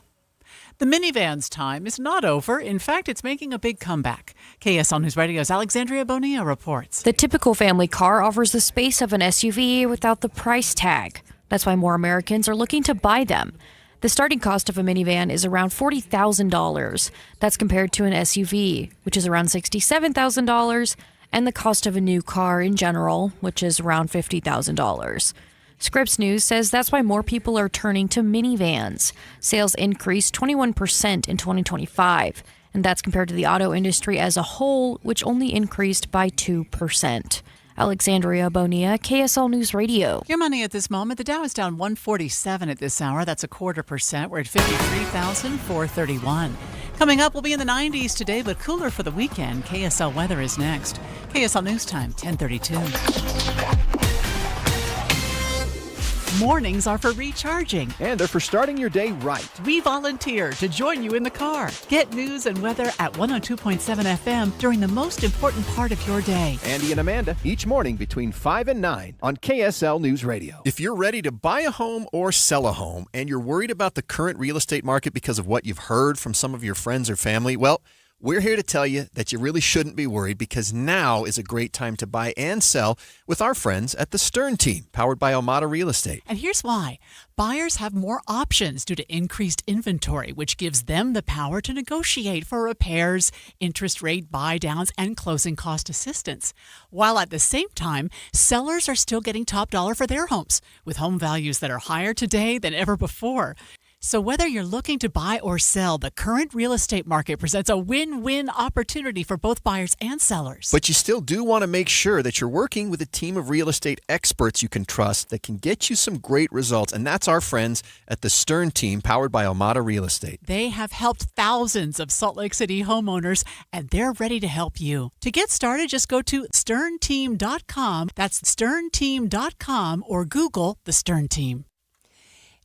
The minivan's time is not over. In fact, it's making a big comeback. KSL News Radio's Alexandria Bonilla reports. The typical family car offers the space of an SUV without the price tag. That's why more Americans are looking to buy them. The starting cost of a minivan is around $40,000. That's compared to an SUV, which is around $67,000, and the cost of a new car in general, which is around $50,000. Scripps News says that's why more people are turning to minivans. Sales increased 21% in 2025. and that's compared to the auto industry as a whole, which only increased by 2%. Alexandria Bonilla, KSL News Radio. Your money at this moment. The Dow is down 147 at this hour. That's 0.25%. We're at 53,431. Coming up, we'll be in the 90s today, but cooler for the weekend. KSL weather is next. KSL News Time, 10:32. Mornings are for recharging. And they're for starting your day right. We volunteer to join you in the car. Get news and weather at 102.7 FM during the most important part of your day. Andy and Amanda, each morning between 5 and 9 on KSL News Radio. If you're ready to buy a home or sell a home and you're worried about the current real estate market because of what you've heard from some of your friends or family, well, we're here to tell you that you really shouldn't be worried because now is a great time to buy and sell with our friends at the Stern Team, powered by Almada Real Estate. And here's why. Buyers have more options due to increased inventory, which gives them the power to negotiate for repairs, interest rate buy-downs, and closing cost assistance. While at the same time, sellers are still getting top dollar for their homes, with home values that are higher today than ever before. So whether you're looking to buy or sell, the current real estate market presents a win-win opportunity for both buyers and sellers. But you still do want to make sure that you're working with a team of real estate experts you can trust that can get you some great results. And that's our friends at the Stern Team, powered by Almada Real Estate. They have helped thousands of Salt Lake City homeowners, and they're ready to help you. To get started, just go to sternteam.com. That's sternteam.com, or Google the Stern Team.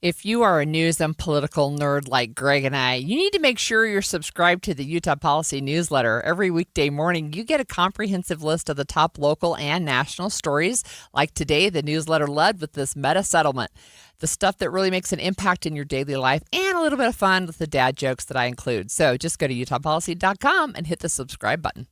If you are a news and political nerd like Greg and I, you need to make sure you're subscribed to the Utah Policy newsletter. Every weekday morning, you get a comprehensive list of the top local and national stories. Like today, the newsletter led with this Meta settlement, the stuff that really makes an impact in your daily life, and a little bit of fun with the dad jokes that I include. So just go to utahpolicy.com and hit the subscribe button.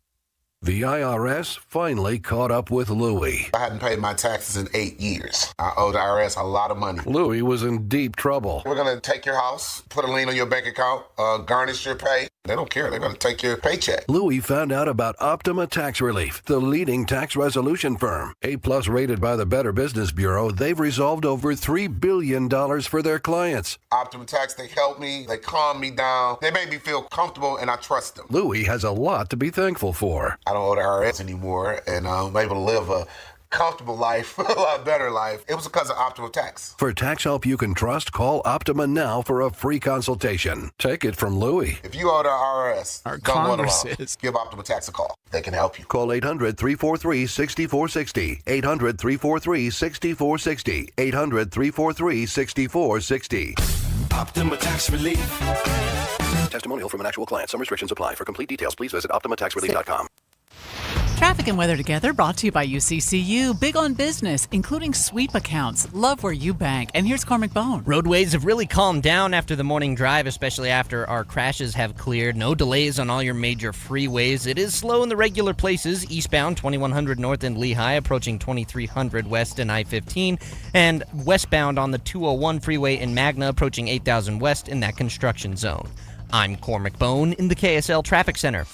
The IRS finally caught up with Louie. I hadn't paid my taxes in 8 years. I owe the IRS a lot of money. Louie was in deep trouble. We're going to take your house, put a lien on your bank account, garnish your pay. They don't care. They're going to take your paycheck. Louie found out about Optima Tax Relief, the leading tax resolution firm. A-plus rated by the Better Business Bureau, they've resolved over $3 billion for their clients. Optima Tax, they help me. They calm me down. They make me feel comfortable, and I trust them. Louie has a lot to be thankful for. I don't owe the IRS anymore, and I'm able to live a comfortable life, a lot better life. It was because of Optima Tax. For tax help you can trust, call Optima now for a free consultation. Take it from Louie. If you owe the IRS, Our don't let Congress alone. is. Give Optima Tax a call. They can help you. Call 800-343-6460. 800-343-6460. 800-343-6460. Optima Tax Relief. Testimonial from an actual client. Some restrictions apply. For complete details, please visit OptimaTaxRelief.com. Traffic and weather together brought to you by UCCU. Big on business, including sweep accounts. Love where you bank. And here's Cormac Bone. Roadways have really calmed down after the morning drive, especially after our crashes have cleared. No delays on all your major freeways. It is slow in the regular places. Eastbound 2100 north in Lehigh, approaching 2300 west in I-15. And westbound on the 201 freeway in Magna, approaching 8000 west in that construction zone. I'm Cormac Bone in the KSL Traffic Center.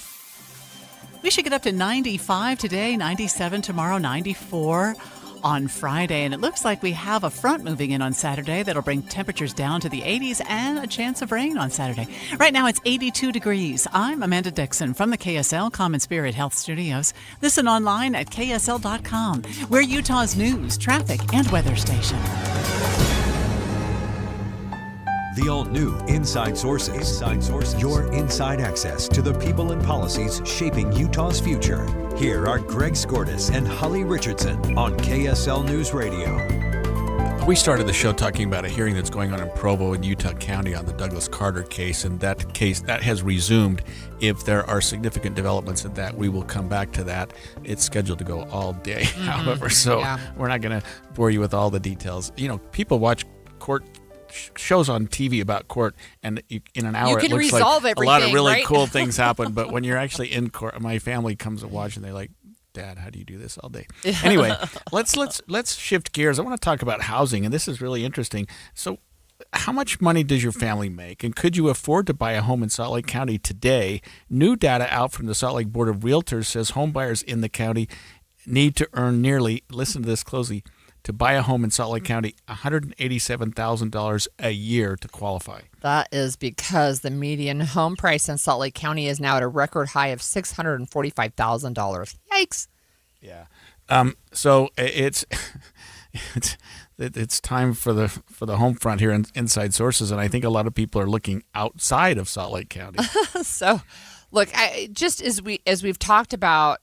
We should get up to 95 today, 97 tomorrow, 94 on Friday. And it looks like we have a front moving in on Saturday that'll bring temperatures down to the 80s and a chance of rain on Saturday. Right now it's 82 degrees. I'm Amanda Dixon from the KSL Common Spirit Health Studios. Listen online at ksl.com. We're Utah's news, traffic, and weather station. The all-new Inside Sources. Inside Sources. Your inside access to the people and policies shaping Utah's future. Here are Greg Skordas and Holly Richardson on KSL News Radio. We started the show talking about a hearing that's going on in Provo in Utah County on the Douglas Carter case, and that case that has resumed. If there are significant developments in that, we will come back to that. It's scheduled to go all day, however, so we're not going to bore you with all the details. You know, people watch court shows on TV about court, and in an hour it looks like a lot of really cool things happen. But when you're actually in court, my family comes and watch, and they're like, "Dad, how do you do this all day?" Anyway, let's shift gears. I want to talk about housing, and this is really interesting. So, how much money does your family make, and could you afford to buy a home in Salt Lake County today? New data out from the Salt Lake Board of Realtors says home buyers in the county need to earn nearly, listen to this closely, to buy a home in Salt Lake County, $187,000 a year to qualify. That is because the median home price in Salt Lake County is now at a record high of $645,000. Yikes. Yeah. So it's time for the home front here in Inside Sources, and I think a lot of people are looking outside of Salt Lake County. So, look, as we've talked about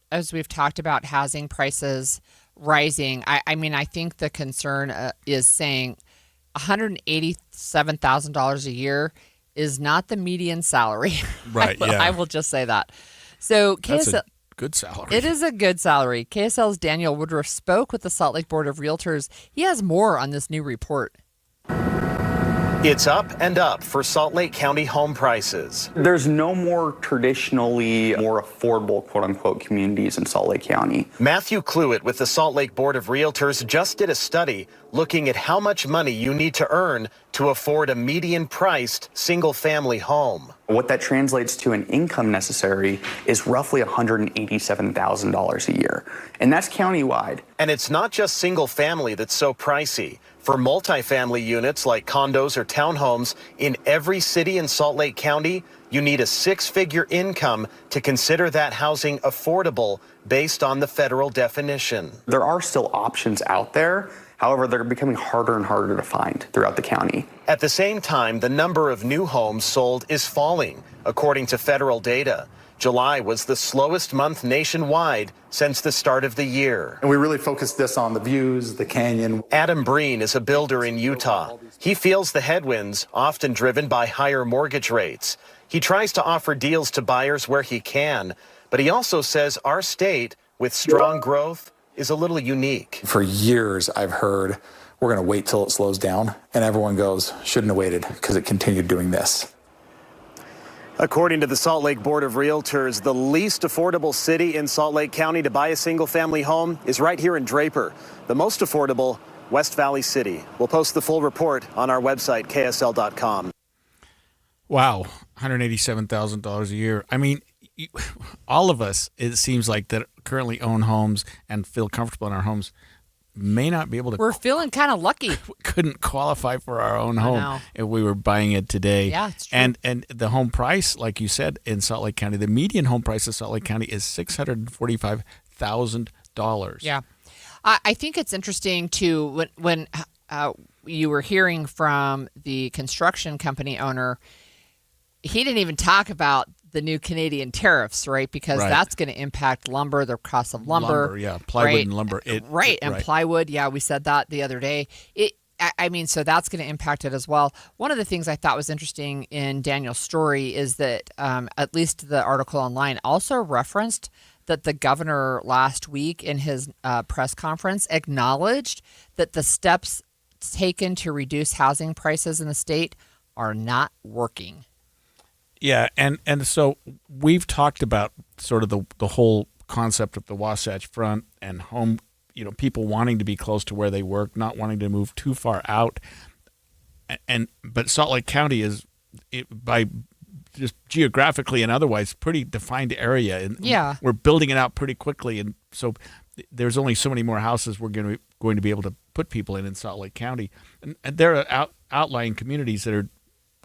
housing prices rising, I think the concern is saying $187,000 a year is not the median salary. Right. I will just say that. So That's a good salary. It is a good salary. KSL's Daniel Woodruff spoke with the Salt Lake Board of Realtors. He has more on this new report. It's up and up for Salt Lake County home prices. There's no more traditionally more affordable, quote-unquote, communities in Salt Lake County. Matthew Cluett with the Salt Lake Board of Realtors just did a study looking at how much money you need to earn to afford a median-priced single-family home. What that translates to in income necessary is roughly $187,000 a year, and that's countywide. And it's not just single-family that's so pricey. For multifamily units like condos or townhomes in every city in Salt Lake County, you need a six-figure income to consider that housing affordable based on the federal definition. There are still options out there. However, they're becoming harder and harder to find throughout the county. At the same time, the number of new homes sold is falling, according to federal data. July was the slowest month nationwide since the start of the year. And we really focused this on the views, the canyon. Adam Breen is a builder in Utah. He feels the headwinds, often driven by higher mortgage rates. He tries to offer deals to buyers where he can, but he also says our state, with strong growth, is a little unique. For years, I've heard we're going to wait till it slows down, and everyone goes, shouldn't have waited because it continued doing this. According to the Salt Lake Board of Realtors, the least affordable city in Salt Lake County to buy a single-family home is right here in Draper. The most affordable, West Valley City. We'll post the full report on our website, ksl.com. Wow, $187,000 a year. I mean, all of us, it seems like, that currently own homes and feel comfortable in our homes may not be able to. We're feeling kind of lucky. Couldn't qualify for our own home if we were buying it today. Yeah, it's true. And the home price, like you said, in Salt Lake County, the median home price in Salt Lake County is $645,000. Yeah. I think it's interesting, too, when you were hearing from the construction company owner, he didn't even talk about the new Canadian tariffs, right? Because that's going to impact lumber, the cost of lumber. Plywood and lumber. And plywood. Yeah, we said that the other day. So that's going to impact it as well. One of the things I thought was interesting in Daniel's story is that at least the article online also referenced that the governor last week in his press conference acknowledged that the steps taken to reduce housing prices in the state are not working. Yeah, and so we've talked about sort of the whole concept of the Wasatch Front and home, people wanting to be close to where they work, not wanting to move too far out. But Salt Lake County is, by just geographically and otherwise, pretty defined area. And we're building it out pretty quickly, and so there's only so many more houses we're going to be able to put people in Salt Lake County. And there are outlying communities that are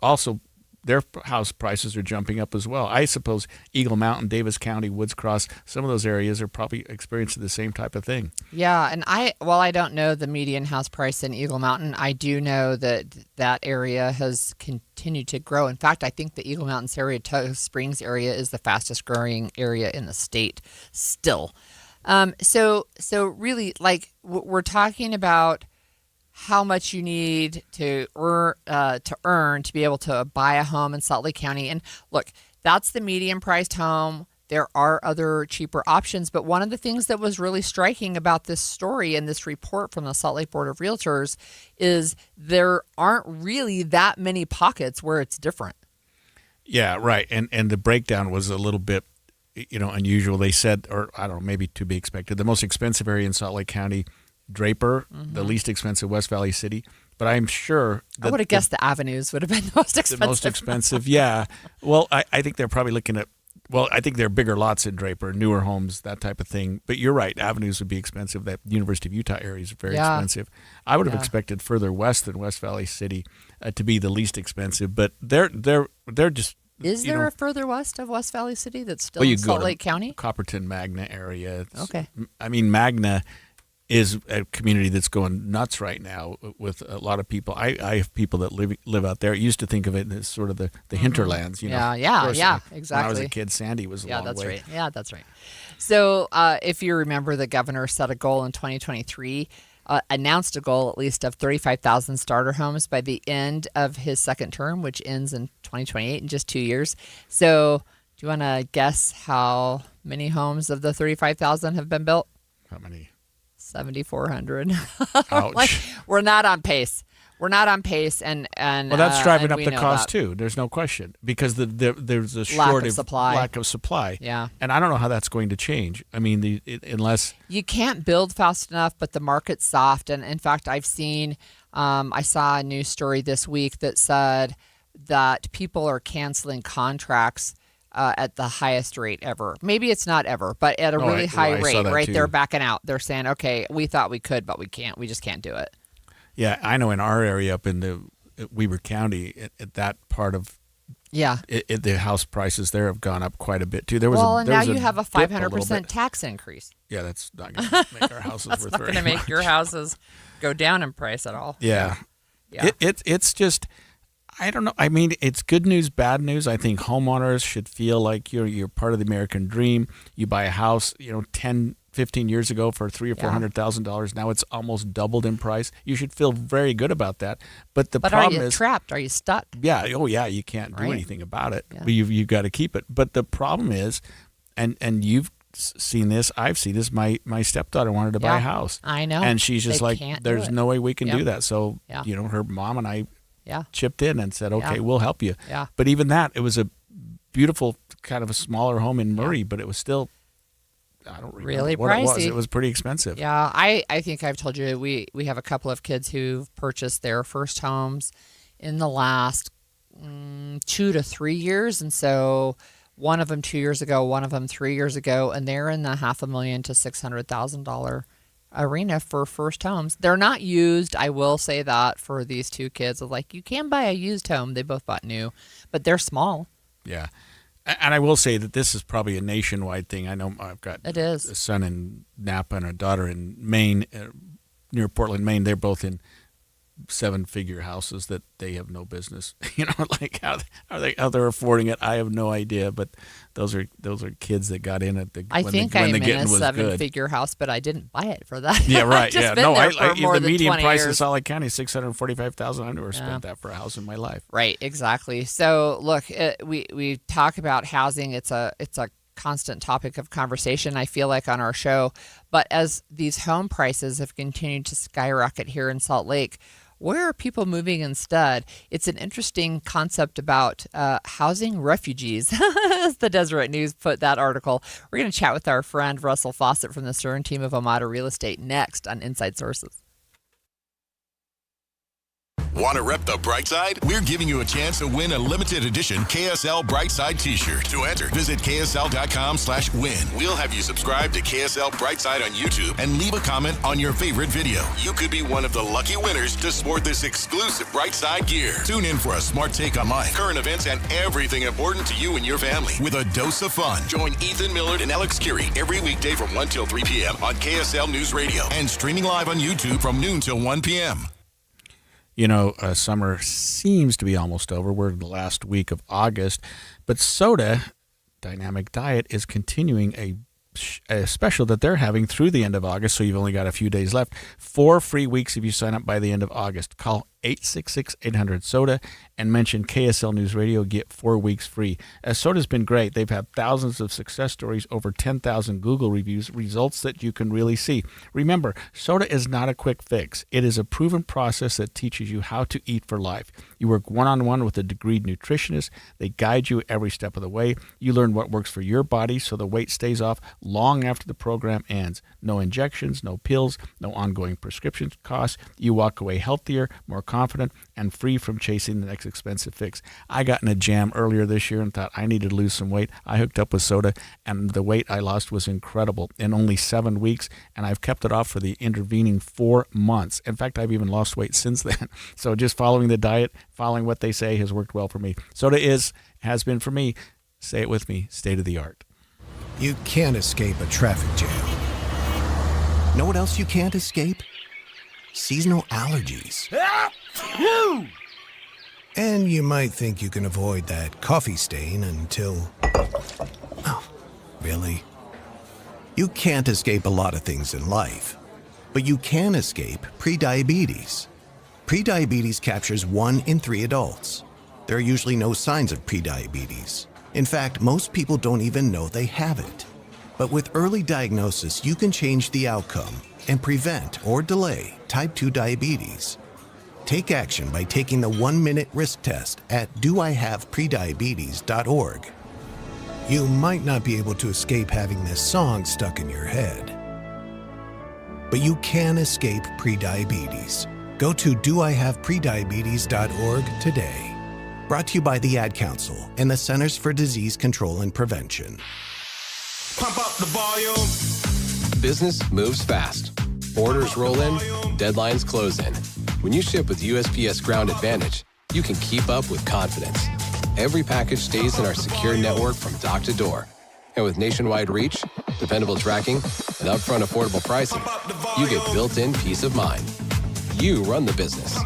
also, their house prices are jumping up as well. I suppose Eagle Mountain, Davis County, Woods Cross, some of those areas are probably experiencing the same type of thing. Yeah, and I don't know the median house price in Eagle Mountain, I do know that area has continued to grow. In fact, I think the Eagle Mountain area, Toga Springs area, is the fastest growing area in the state still. So really, like, we're talking about how much you need to earn to be able to buy a home in Salt Lake County. And look, that's the median priced home. There are other cheaper options, but one of the things that was really striking about this story and this report from the Salt Lake Board of Realtors is there aren't really that many pockets where it's different. Yeah, right. And the breakdown was a little bit, unusual. They said, or I don't know, maybe to be expected, the most expensive area in Salt Lake County, Draper, the least expensive, West Valley City. But I'm sure that I would have guessed the Avenues would have been the most expensive. The most expensive, yeah. Well, I think they're probably looking at Well, I think there are bigger lots in Draper, newer homes, that type of thing. But you're right, avenues would be expensive. That University of Utah area is very expensive. I would have expected further west than West Valley City to be the least expensive, but they're just. Is there a further west of West Valley City that's still you in go Salt to Lake County? Copperton, Magna area. Okay. I mean, Magna is a community that's going nuts right now with a lot of people. I have people that live out there. I used to think of it as sort of the hinterlands. You know? Yeah, Of course, exactly. When I was a kid, Sandy was a long that's way. right. Yeah, that's right. So if you remember, the governor set a goal in 2023, announced a goal at least of 35,000 starter homes by the end of his second term, which ends in 2028 in just 2 years. So do you want to guess how many homes of the 35,000 have been built? How many? 7,400. Ouch. We're not on pace. We're not on pace, and Well, that's driving and up we the know cost that. too. There's no question because there's a Lack short of supply. lack of supply. Yeah. And I don't know how that's going to change. I mean, unless You can't build fast enough, but the market's soft. And in fact, I've seen, I saw a news story this week that said that people are canceling contracts at the highest rate ever. Maybe it's not ever, but at a really high I saw rate, that right? too. They're backing out. They're saying, okay, we thought we could, but we can't. We just can't do it. Yeah, I know in our area up in the Weber County, at that part of the house prices there have gone up quite a bit too. There was and now you have a 500% tax increase. Yeah, that's not going to make our houses That's worth not very going to make much. your houses go down in price at all. Yeah. Yeah. It's just, I don't know. I mean, it's good news, bad news. I think homeowners should feel like you're part of the American dream. You buy a house, 10, 15 years ago for $300,000 or $400,000. Now it's almost doubled in price. You should feel very good about that. But the problem are you is trapped? Are you stuck? Yeah. Oh, yeah. You can't do Right. anything about it. Yeah. But you've got to keep it. But the problem is, and you've seen this, I've seen this. My stepdaughter wanted to buy a house. I know. And she's just They like, can't do there's it. no way we can Yep. do that. So, Yeah. her mom and I Yeah. chipped in and said, okay, Yeah. we'll help you. Yeah. But even that, it was a beautiful kind of a smaller home in Murray, but it was still, I don't remember Really what it was. pricey. It was pretty expensive. Yeah, I think I've told you we have a couple of kids who've purchased their first homes in the last 2 to 3 years, and so one of them 2 years ago, one of them 3 years ago, and they're in the $500,000 to $600,000 arena for first homes. They're not used. I will say that for these two kids, like you can buy a used home. They both bought new, but they're small. Yeah. And I will say that this is probably a nationwide thing. I know I've got It is. a son in Napa and a daughter in Maine, near Portland, Maine. They're both in 7-figure houses that they have no business. Like how they're affording it, I have no idea. But those are kids that got in at the I when think the, when I'm the in getting a was good. 7-figure house, but I didn't buy it for that. Yeah, right. I've just Yeah, been no. there for more The than median 20 price in years. Salt Lake County is $645,000. I never spent that for a house in my life. Right, exactly. So look, we talk about housing. It's a constant topic of conversation, I feel like, on our show. But as these home prices have continued to skyrocket here in Salt Lake, where are people moving instead? It's an interesting concept about housing refugees. As the Deseret News put that article. We're going to chat with our friend Russell Fawcett from the Stern team of Amada Real Estate next on Inside Sources. Want to rep the bright side? We're giving you a chance to win a limited edition KSL Brightside t-shirt. To enter, visit ksl.com/win. We'll have you subscribe to KSL Brightside on YouTube and leave a comment on your favorite video. You could be one of the lucky winners to sport this exclusive Brightside gear. Tune in for a smart take on life, current events, and everything important to you and your family with a dose of fun. Join Ethan Millard and Alex Curie every weekday from 1 till 3 p.m. on KSL News Radio and streaming live on YouTube from noon till 1 p.m. Summer seems to be almost over. We're in the last week of August, but Soda Dynamic Diet is continuing a special that they're having through the end of August, so you've only got a few days left. 4 free weeks if you sign up by the end of August. Call 866-800-SODA and mention KSL News Radio. Get 4 weeks free. Soda's been great. They've had thousands of success stories, over 10,000 Google reviews, results that you can really see. Remember, Soda is not a quick fix. It is a proven process that teaches you how to eat for life. You work one-on-one with a degreed nutritionist. They guide you every step of the way. You learn what works for your body so the weight stays off long after the program ends. No injections, no pills, no ongoing prescription costs. You walk away healthier, more confident and free from chasing the next expensive fix. I got in a jam earlier this year and thought I needed to lose some weight. I hooked up with soda, and the weight I lost was incredible in only 7 weeks, and I've kept it off for the intervening 4 months. In fact, I've even lost weight since then. So just following the diet, following what they say has worked well for me. Soda has been for me, say it with me, state of the art. You can't escape a traffic jam. Know what else you can't escape? Seasonal allergies. And you might think you can avoid that coffee stain until... Oh, really? You can't escape a lot of things in life, but you can escape prediabetes. Prediabetes captures 1 in 3 adults. There are usually no signs of prediabetes. In fact, most people don't even know they have it. But with early diagnosis, you can change the outcome and prevent or delay type 2 diabetes. Take action by taking the 1-minute risk test at doihaveprediabetes.org. You might not be able to escape having this song stuck in your head, but you can escape prediabetes. Go to doihaveprediabetes.org today. Brought to you by the Ad Council and the Centers for Disease Control and Prevention. Pump up the volume. Business moves fast. Orders roll in, deadlines close in. When you ship with USPS Ground Advantage, you can keep up with confidence. Every package stays in our secure network from dock to door. And with nationwide reach, dependable tracking, and upfront affordable pricing, you get built-in peace of mind. You run the business.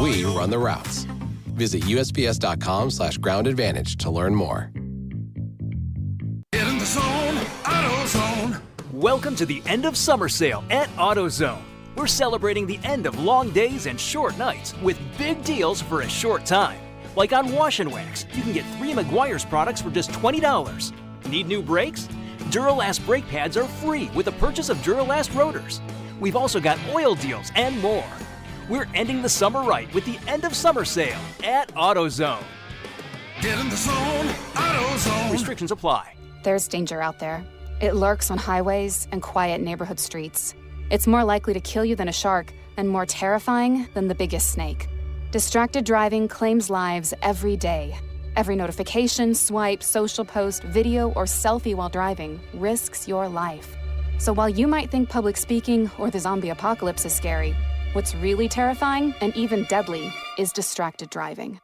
We run the routes. Visit USPS.com/Ground Advantage to learn more. Get in the zone, AutoZone. Welcome to the end of summer sale at AutoZone. We're celebrating the end of long days and short nights with big deals for a short time. Like on Wash and Wax, you can get 3 Meguiar's products for just $20. Need new brakes? Duralast brake pads are free with the purchase of Duralast rotors. We've also got oil deals and more. We're ending the summer right with the end of summer sale at AutoZone. Get in the zone, AutoZone. Restrictions apply. There's danger out there. It lurks on highways and quiet neighborhood streets. It's more likely to kill you than a shark and more terrifying than the biggest snake. Distracted driving claims lives every day. Every notification, swipe, social post, video, or selfie while driving risks your life. So while you might think public speaking or the zombie apocalypse is scary, what's really terrifying and even deadly is distracted driving.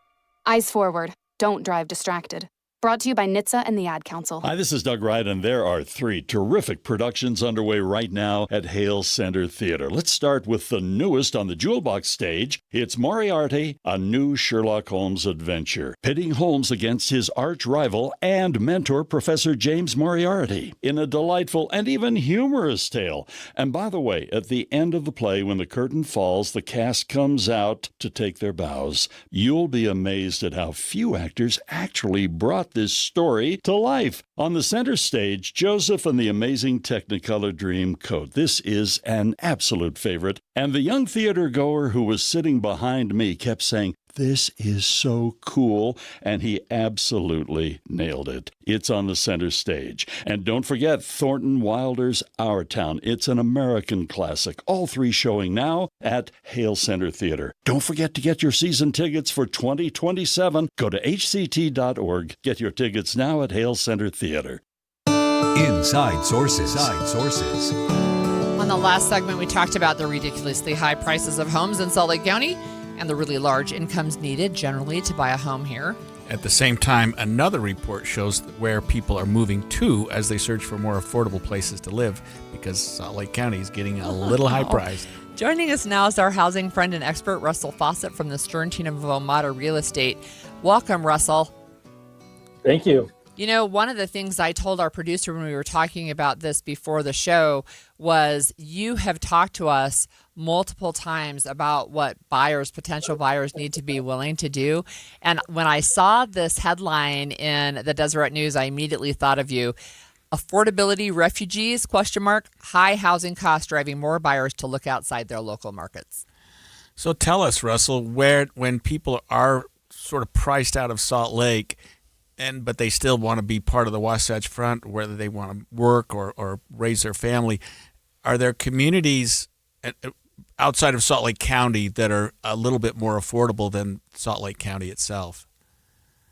Eyes forward. Don't drive distracted. Brought to you by NHTSA and the Ad Council. Hi, this is Doug Wright, and there are 3 terrific productions underway right now at Hale Center Theater. Let's start with the newest on the Jewel Box stage. It's Moriarty, a new Sherlock Holmes adventure, pitting Holmes against his arch rival and mentor, Professor James Moriarty, in a delightful and even humorous tale. And by the way, at the end of the play, when the curtain falls, the cast comes out to take their bows. You'll be amazed at how few actors actually brought this story to life. On the center stage, Joseph and the Amazing Technicolor Dreamcoat. This is an absolute favorite. And the young theater goer who was sitting behind me kept saying, "This is so cool," and he absolutely nailed it. It's on the center stage. And don't forget Thornton Wilder's Our Town. It's an American classic. All 3 showing now at Hale Center Theater. Don't forget to get your season tickets for 2027. Go to hct.org. Get your tickets now at Hale Center Theater. Inside Sources. On the last segment, we talked about the ridiculously high prices of homes in Salt Lake County and the really large incomes needed generally to buy a home here. At the same time, another report shows where people are moving to as they search for more affordable places to live because Salt Lake County is getting a little high priced. Joining us now is our housing friend and expert, Russell Fawcett from the Stern team of Omada Real Estate. Welcome, Russell. Thank you. You know, one of the things I told our producer when we were talking about this before the show was you have talked to us multiple times about what potential buyers need to be willing to do. And when I saw this headline in the Deseret News, I immediately thought of you. Affordability refugees, ? High housing costs driving more buyers to look outside their local markets. So tell us, Russell, when people are sort of priced out of Salt Lake, but they still want to be part of the Wasatch Front, whether they want to work or raise their family, are there communities outside of Salt Lake County that are a little bit more affordable than Salt Lake County itself.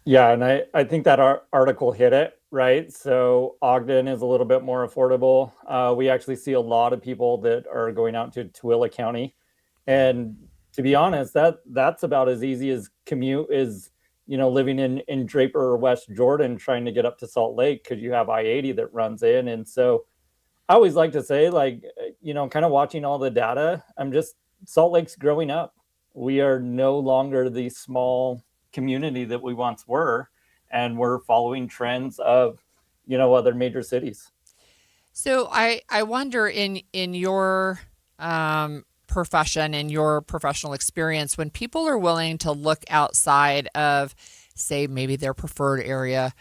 Yeah, and I think that our article hit it, right? So Ogden is a little bit more affordable. We actually see a lot of people that are going out to Tooele County. And to be honest, that's about as easy as commute as, living in Draper or West Jordan trying to get up to Salt Lake because you have I-80 that runs in. And so I always like to say, kind of watching all the data, Salt Lake's growing up. We are no longer the small community that we once were, and we're following trends of, other major cities. So I wonder in your profession, in your professional experience, when people are willing to look outside of, say, maybe their preferred area,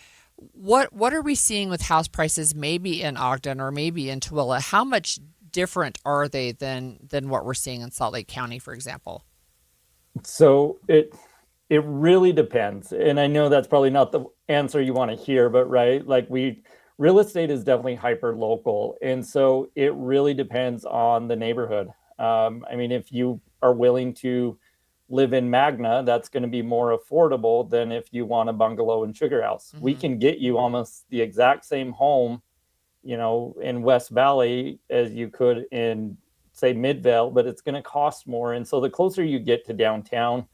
what are we seeing with house prices maybe in Ogden or maybe in Tooele? How much different are they than what we're seeing in Salt Lake County, for example? So it really depends. And I know that's probably not the answer you want to hear, but right, real estate is definitely hyper local. And so it really depends on the neighborhood. If you are willing to live in Magna, that's going to be more affordable than if you want a bungalow in Sugar House. Mm-hmm. We can get you almost the exact same home, in West Valley as you could in, say, Midvale, but it's going to cost more. And so the closer you get to downtown,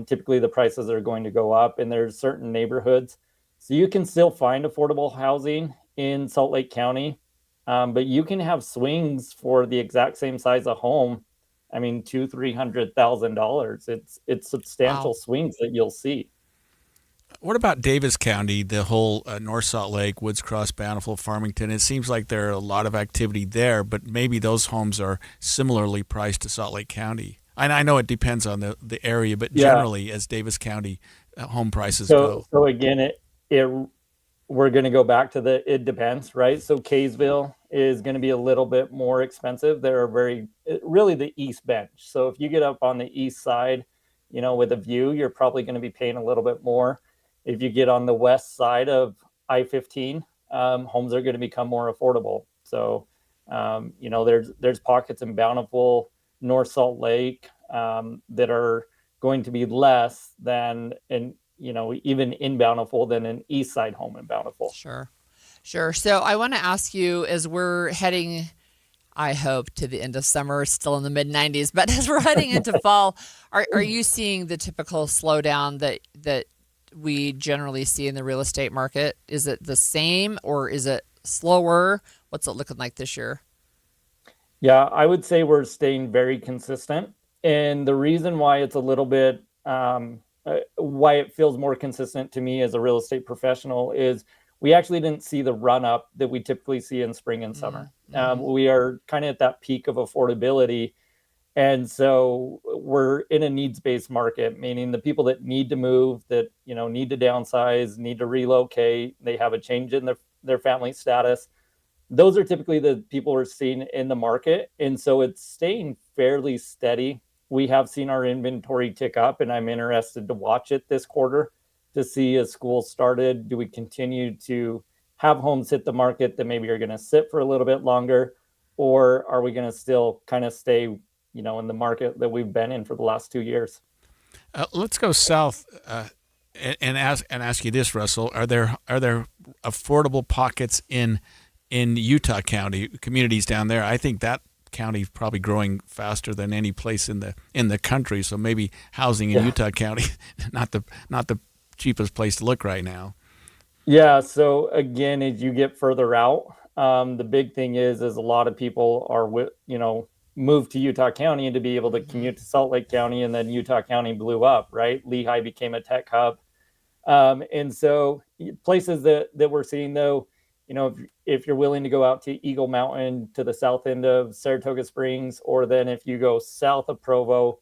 typically the prices are going to go up, and there's certain neighborhoods. So you can still find affordable housing in Salt Lake County, but you can have swings for the exact same size of home. $200,000-$300,000. It's substantial swings that you'll see. What about Davis County, the whole North Salt Lake, Woods Cross, Bountiful, Farmington? It seems like there are a lot of activity there, but maybe those homes are similarly priced to Salt Lake County. And I know it depends on the area, but generally, as Davis County home prices go. So again, we're going to go back to it depends, right? So Kaysville is going to be a little bit more expensive. They're really the East Bench. So if you get up on the east side, with a view, you're probably going to be paying a little bit more. If you get on the west side of I-15, homes are going to become more affordable. So, there's pockets in Bountiful, North Salt Lake that are going to be less than even in Bountiful than an east side home in Bountiful. Sure. So I want to ask you, as we're heading, I hope, to the end of summer, still in the mid 90s, but as we're heading into fall, are you seeing the typical slowdown that we generally see in the real estate market? Is it the same or is it slower? What's it looking like this year? Yeah, I would say we're staying very consistent. And the reason why it's a little bit, why it feels more consistent to me as a real estate professional is we actually didn't see the run up that we typically see in spring and summer. We are kind of at that peak of affordability. And so we're in a needs-based market, meaning the people that need to move, that, need to downsize, need to relocate, they have a change in their family status. Those are typically the people we're seeing in the market. And so it's staying fairly steady. We have seen our inventory tick up, and I'm interested to watch it this quarter to see, as school started, do we continue to have homes hit the market that maybe are going to sit for a little bit longer, or are we going to still kind of stay in the market that we've been in for the last 2 years? Let's go south and ask you this, Russell. Are there affordable pockets in Utah County, communities down there? I think that county is probably growing faster than any place in the country. So maybe housing in Utah County, not the cheapest place to look right now. Yeah. So again, as you get further out, the big thing is a lot of people are moved to Utah County and to be able to commute to Salt Lake County, and then Utah County blew up, right? Lehi became a tech hub. And so places that we're seeing, though, if you're willing to go out to Eagle Mountain to the south end of Saratoga Springs, or then if you go south of Provo,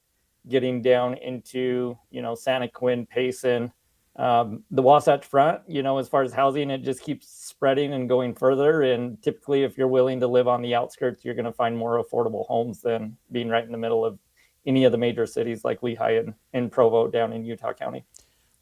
getting down into, Santaquin, Payson, the Wasatch Front, as far as housing, it just keeps spreading and going further. And typically, if you're willing to live on the outskirts, you're going to find more affordable homes than being right in the middle of any of the major cities like Lehi and Provo down in Utah County.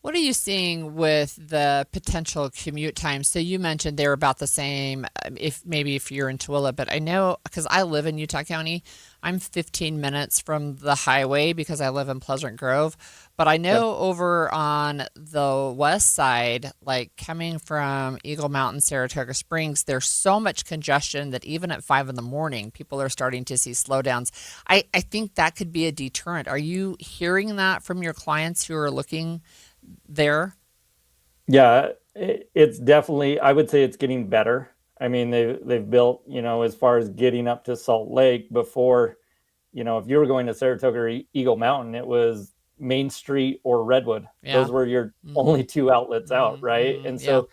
What are you seeing with the potential commute time? So you mentioned they're about the same if you're in Tooele, but I know because I live in Utah County, I'm 15 minutes from the highway because I live in Pleasant Grove. But I know over on the west side, like coming from Eagle Mountain, Saratoga Springs, there's so much congestion that even at 5 a.m, people are starting to see slowdowns. I think that could be a deterrent. Are you hearing that from your clients who are looking there? Yeah, it's definitely, I would say it's getting better. I mean, they've built, as far as getting up to Salt Lake before, if you were going to Saratoga or Eagle Mountain, it was Main Street or Redwood. Yeah. Those were your only two outlets out, right? And so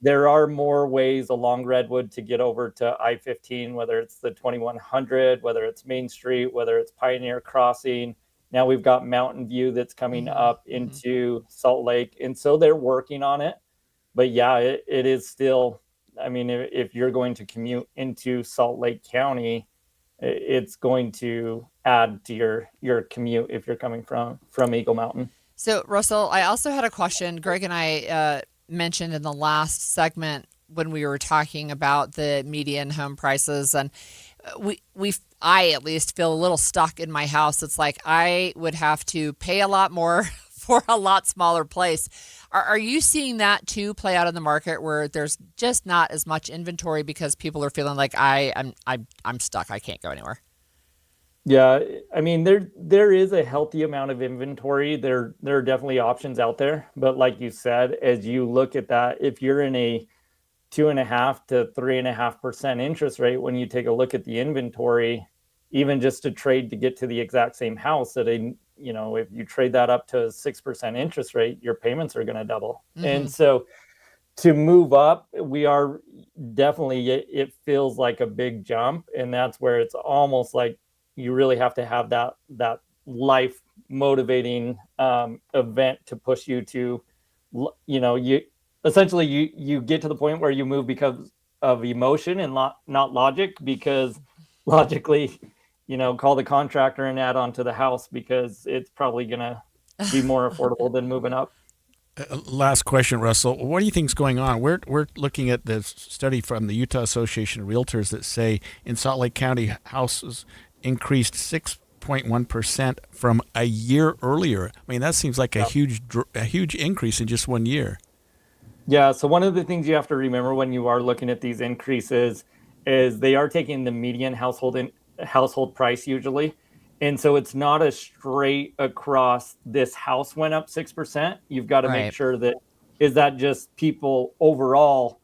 there are more ways along Redwood to get over to I-15, whether it's the 2100, whether it's Main Street, whether it's Pioneer Crossing. Now we've got Mountain View that's coming up into Salt Lake. And so they're working on it. But yeah, it is still, I mean, if you're going to commute into Salt Lake County, it's going to add to your commute if you're coming from Eagle Mountain. So Russell, I also had a question. Greg and I mentioned in the last segment when we were talking about the median home prices, and I at least feel a little stuck in my house. It's like I would have to pay a lot more for a lot smaller place. Are you seeing that too play out in the market where there's just not as much inventory because people are feeling like I'm stuck, I can't go anywhere? Yeah, I mean there is a healthy amount of inventory. There are definitely options out there, but like you said, as you look at that, if you're in a 2.5% to 3.5% interest rate, when you take a look at the inventory, even just to trade to get to the exact same house at if you trade that up to a 6% interest rate, your payments are going to double. Mm-hmm. And so to move up, we are definitely, it feels like a big jump. And that's where it's almost like you really have to have that life motivating event to push you to, you essentially you get to the point where you move because of emotion and not logic, because logically, call the contractor and add on to the house because it's probably going to be more affordable than moving up. Last question, Russell. What do you think is going on? We're looking at this study from the Utah Association of Realtors that say in Salt Lake County, houses increased 6.1% from a year earlier. I mean, that seems like a huge increase in just 1 year. Yeah. So one of the things you have to remember when you are looking at these increases is they are taking the median household price usually. And so it's not a straight across this house went up 6%. You've got to make sure that, is that just people overall,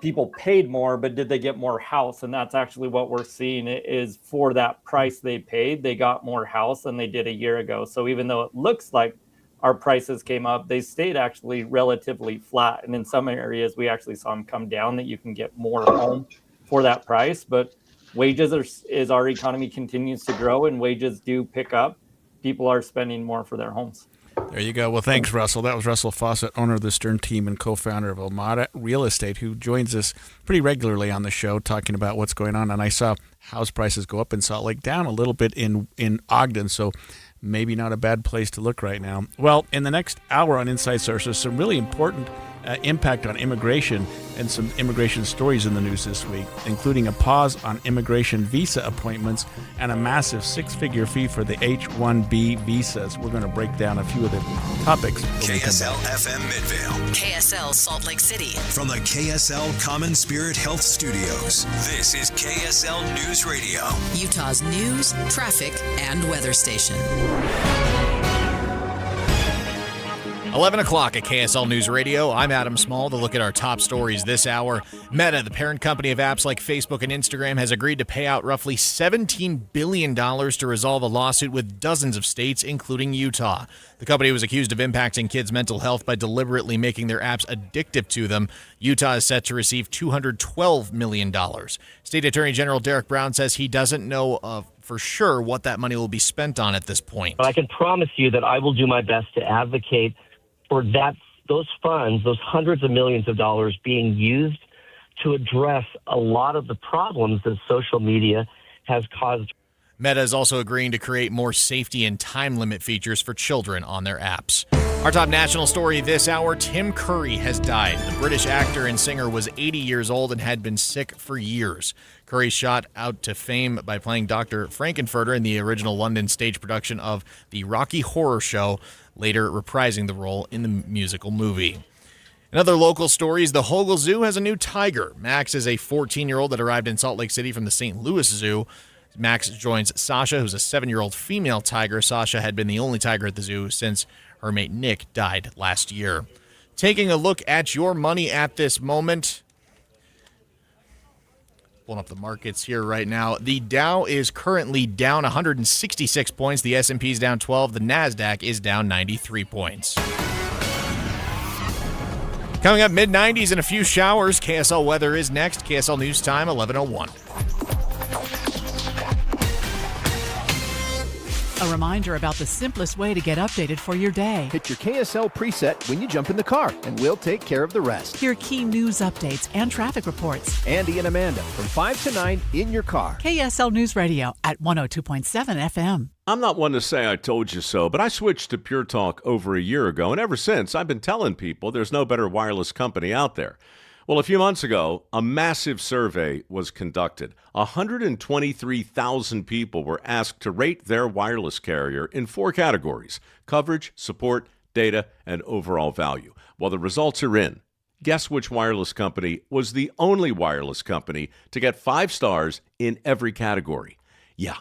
people paid more, but did they get more house? And that's actually what we're seeing is for that price they paid, they got more house than they did a year ago. So even though it looks like our prices came up, they stayed actually relatively flat. And in some areas, we actually saw them come down, that you can get more home for that price. But wages as our economy continues to grow and wages do pick up, people are spending more for their homes. There you go. Well, thanks, Russell. That was Russell Fawcett, owner of the Stern Team and co-founder of Omada Real Estate, who joins us pretty regularly on the show talking about what's going on. And I saw house prices go up in Salt Lake, down a little bit in Ogden, so maybe not a bad place to look right now. Well, in the next hour on Inside Sources, some really important impact on immigration and some immigration stories in the news this week, including a pause on immigration visa appointments and a massive 6-figure fee for the H-1B visas. We're going to break down a few of the topics. KSL FM Midvale. KSL Salt Lake City. From the KSL Common Spirit Health Studios, this is KSL News Radio. Utah's news, traffic, and weather station. 11 o'clock at KSL News Radio. I'm Adam Small to look at our top stories this hour. Meta, the parent company of apps like Facebook and Instagram, has agreed to pay out roughly $17 billion to resolve a lawsuit with dozens of states, including Utah. The company was accused of impacting kids' mental health by deliberately making their apps addictive to them. Utah is set to receive $212 million. State Attorney General Derek Brown says he doesn't know for sure what that money will be spent on at this point. I can promise you that I will do my best to advocate for those funds, those hundreds of millions of dollars being used to address a lot of the problems that social media has caused. Meta is also agreeing to create more safety and time limit features for children on their apps. Our top national story this hour, Tim Curry has died. The British actor and singer was 80 years old and had been sick for years. Curry shot out to fame by playing Dr. Frankenfurter in the original London stage production of the Rocky Horror Show, later reprising the role in the musical movie. In other local stories, the Hogle Zoo has a new tiger. Max is a 14-year-old that arrived in Salt Lake City from the St. Louis Zoo. Max joins Sasha, who's a 7-year-old female tiger. Sasha had been the only tiger at the zoo since her mate Nick died last year. Taking a look at your money at this moment. Pulling up the markets here right now. The Dow is currently down 166 points. The S&P is down 12. The NASDAQ is down 93 points. Coming up mid-90s and a few showers. KSL weather is next. KSL News Time, 11:01. A reminder about the simplest way to get updated for your day. Hit your KSL preset when you jump in the car, and we'll take care of the rest. Hear key news updates and traffic reports. Andy and Amanda from 5 to 9 in your car. KSL News Radio at 102.7 FM. I'm not one to say I told you so, but I switched to Pure Talk over a year ago, and ever since, I've been telling people there's no better wireless company out there. Well, a few months ago, a massive survey was conducted. 123,000 people were asked to rate their wireless carrier in 4 categories: coverage, support, data, and overall value. Well, the results are in. Guess which wireless company was the only wireless company to get 5 stars in every category? Yeah,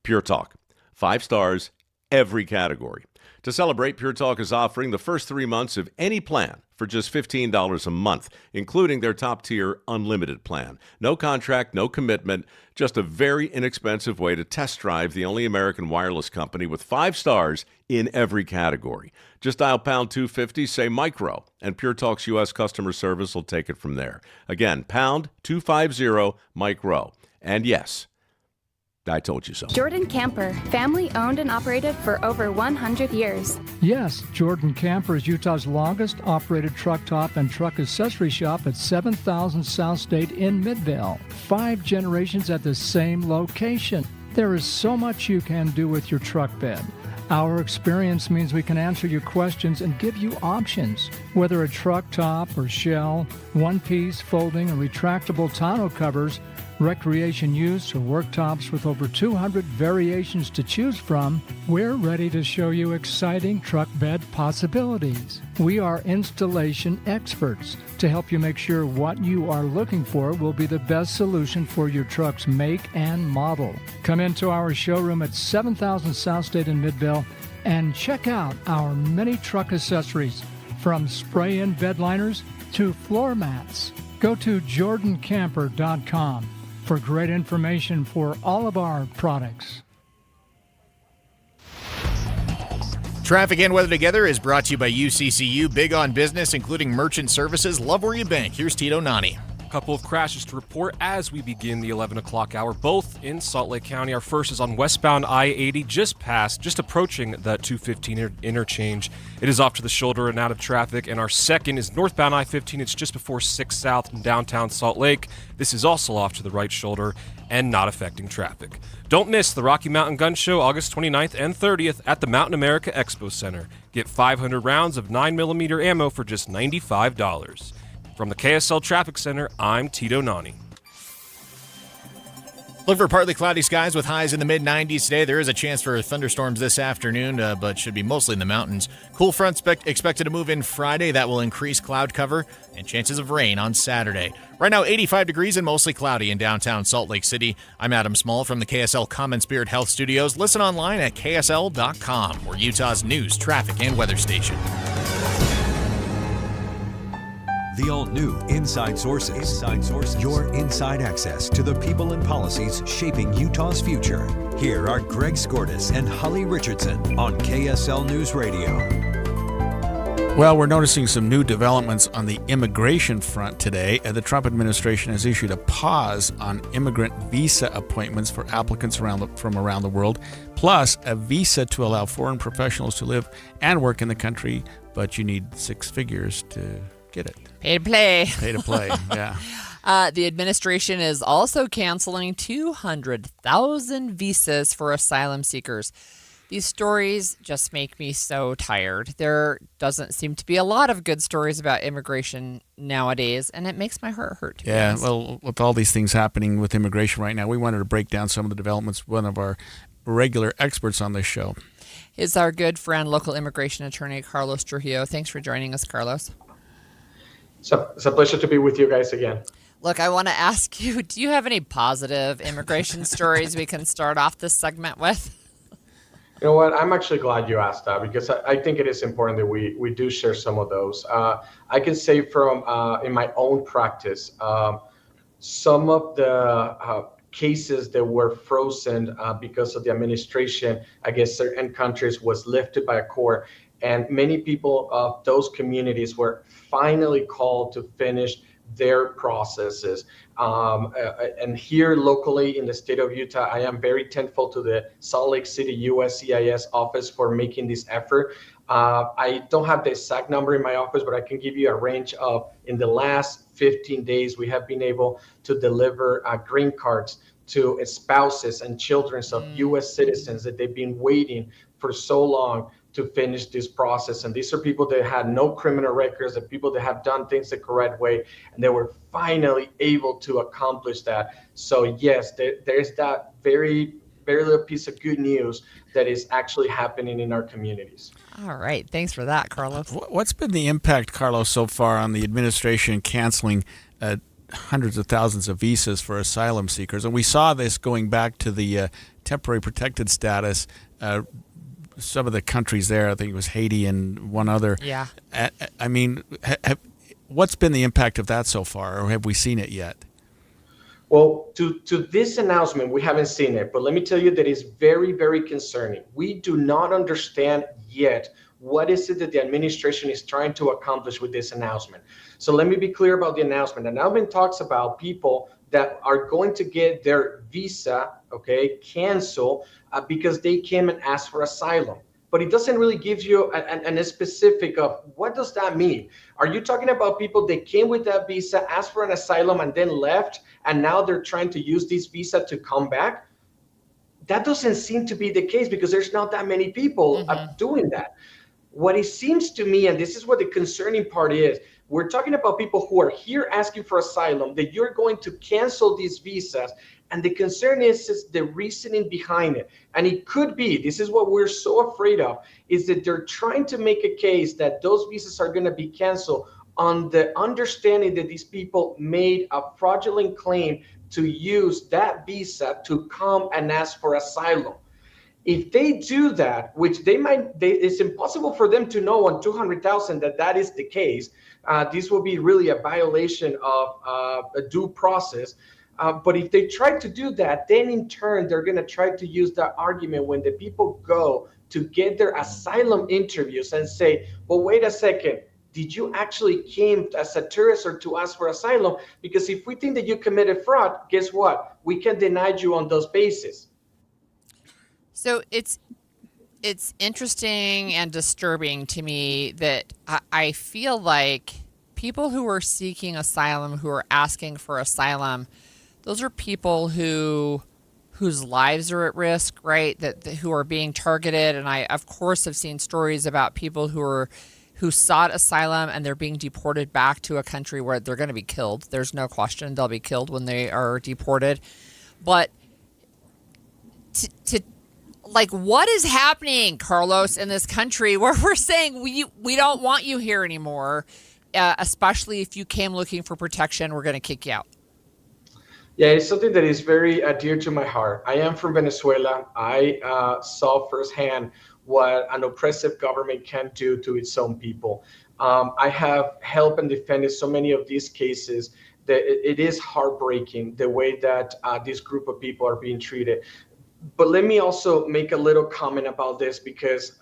Pure Talk. 5 stars, every category. To celebrate, Pure Talk is offering the first 3 months of any plan for just $15 a month, including their top-tier unlimited plan. No contract, no commitment, just a very inexpensive way to test drive the only American wireless company with 5 stars in every category. Just dial pound 250, say micro, and Pure Talk's U.S. customer service will take it from there. Again, pound 250 micro. And yes, I told you so. Jordan Camper, family owned and operated for over 100 years. Yes, Jordan Camper is Utah's longest operated truck top and truck accessory shop at 7000 South State in Midvale. 5 generations at the same location. There is so much you can do with your truck bed. Our experience means we can answer your questions and give you options. Whether a truck top or shell, one-piece, folding, or retractable tonneau covers, recreation use, or worktops with over 200 variations to choose from, we're ready to show you exciting truck bed possibilities. We are installation experts to help you make sure what you are looking for will be the best solution for your truck's make and model. Come into our showroom at 7000 South State in Midvale and check out our many truck accessories, from spray-in bed liners to floor mats. Go to jordancamper.com for great information for all of our products. Traffic and weather together is brought to you by UCCU, big on business, including merchant services. Love where you bank. Here's Tito Nani. Couple of crashes to report as we begin the 11 o'clock hour, both in Salt Lake County. Our first is on westbound I-80, just approaching the 215 interchange. It is off to the shoulder and out of traffic. And our second is northbound I-15. It's just before 6 South in downtown Salt Lake. This is also off to the right shoulder and not affecting traffic. Don't miss the Rocky Mountain Gun Show August 29th and 30th at the Mountain America Expo Center. Get 500 rounds of 9mm ammo for just $95. From the KSL Traffic Center, I'm Tito Nani. Look for partly cloudy skies with highs in the mid-90s today. There is a chance for thunderstorms this afternoon, but should be mostly in the mountains. Cool front expected to move in Friday. That will increase cloud cover and chances of rain on Saturday. Right now, 85 degrees and mostly cloudy in downtown Salt Lake City. I'm Adam Small from the KSL Common Spirit Health Studios. Listen online at ksl.com. We're Utah's news, traffic, and weather station. The all-new Inside Sources. Your inside access to the people and policies shaping Utah's future. Here are Greg Skordas and Holly Richardson on KSL News Radio. Well, we're noticing some new developments on the immigration front today. The Trump administration has issued a pause on immigrant visa appointments for applicants from around the world, plus a visa to allow foreign professionals to live and work in the country, but you need 6 figures to get it. Pay to play. Pay to play, yeah. The administration is also canceling 200,000 visas for asylum seekers. These stories just make me so tired. There doesn't seem to be a lot of good stories about immigration nowadays, and it makes my heart hurt. Yeah, well, with all these things happening with immigration right now, we wanted to break down some of the developments. One of our regular experts on this show is our good friend, local immigration attorney, Carlos Trujillo. Thanks for joining us, Carlos. It's a pleasure to be with you guys again. Look, I want to ask you, do you have any positive immigration stories we can start off this segment with? You know what? I'm actually glad you asked that, because I think it is important that we do share some of those. I can say from in my own practice, some of the cases that were frozen because of the administration against certain countries was lifted by a court, and many people of those communities were finally called to finish their processes. And here locally in the state of Utah, I am very thankful to the Salt Lake City USCIS office for making this effort. I don't have the exact number in my office, but I can give you a range of, in the last 15 days, we have been able to deliver green cards to spouses and children of U.S. citizens that they've been waiting for so long to finish this process. And these are people that had no criminal records, the people that have done things the correct way, and they were finally able to accomplish that. So yes, there's that very, very little piece of good news that is actually happening in our communities. All right. Thanks for that, Carlos. What's been the impact, Carlos, so far on the administration canceling hundreds of thousands of visas for asylum seekers? And we saw this going back to the temporary protected status. Some of the countries there, I think it was Haiti and one other. Yeah. I mean, what's been the impact of that so far, or have we seen it yet? Well, to this announcement, we haven't seen it, but let me tell you that it's very, very concerning. We do not understand yet what is it that the administration is trying to accomplish with this announcement. So let me be clear about the announcement. The announcement talks about people that are going to get their visa, canceled because they came and asked for asylum. But it doesn't really give you a specific of what does that mean. Are you talking about people that came with that visa, asked for an asylum, and then left, and now they're trying to use this visa to come back? That doesn't seem to be the case, because there's not that many people doing that. What it seems to me, and this is what the concerning part is, we're talking about people who are here asking for asylum, that you're going to cancel these visas. And the concern is the reasoning behind it. And it could be, this is what we're so afraid of, is that they're trying to make a case that those visas are going to be canceled on the understanding that these people made a fraudulent claim to use that visa to come and ask for asylum. If they do that, which it's impossible for them to know on 200,000 that is the case. This will be really a violation of a due process. But if they try to do that, then in turn, they're going to try to use that argument when the people go to get their asylum interviews and say, well, wait a second, did you actually came as a tourist or to ask for asylum? Because if we think that you committed fraud, guess what? We can deny you on those bases. So it's interesting and disturbing to me that I feel like people who are seeking asylum, who are asking for asylum, those are people whose lives are at risk, right? Who are being targeted. And I, of course, have seen stories about people who sought asylum and they're being deported back to a country where they're going to be killed. There's no question they'll be killed when they are deported. But what is happening, Carlos, in this country where we're saying we don't want you here anymore, especially if you came looking for protection, we're going to kick you out? Yeah, it's something that is very dear to my heart. I am from Venezuela. I saw firsthand what an oppressive government can do to its own people. I have helped and defended so many of these cases that it is heartbreaking the way that this group of people are being treated. But let me also make a little comment about this, because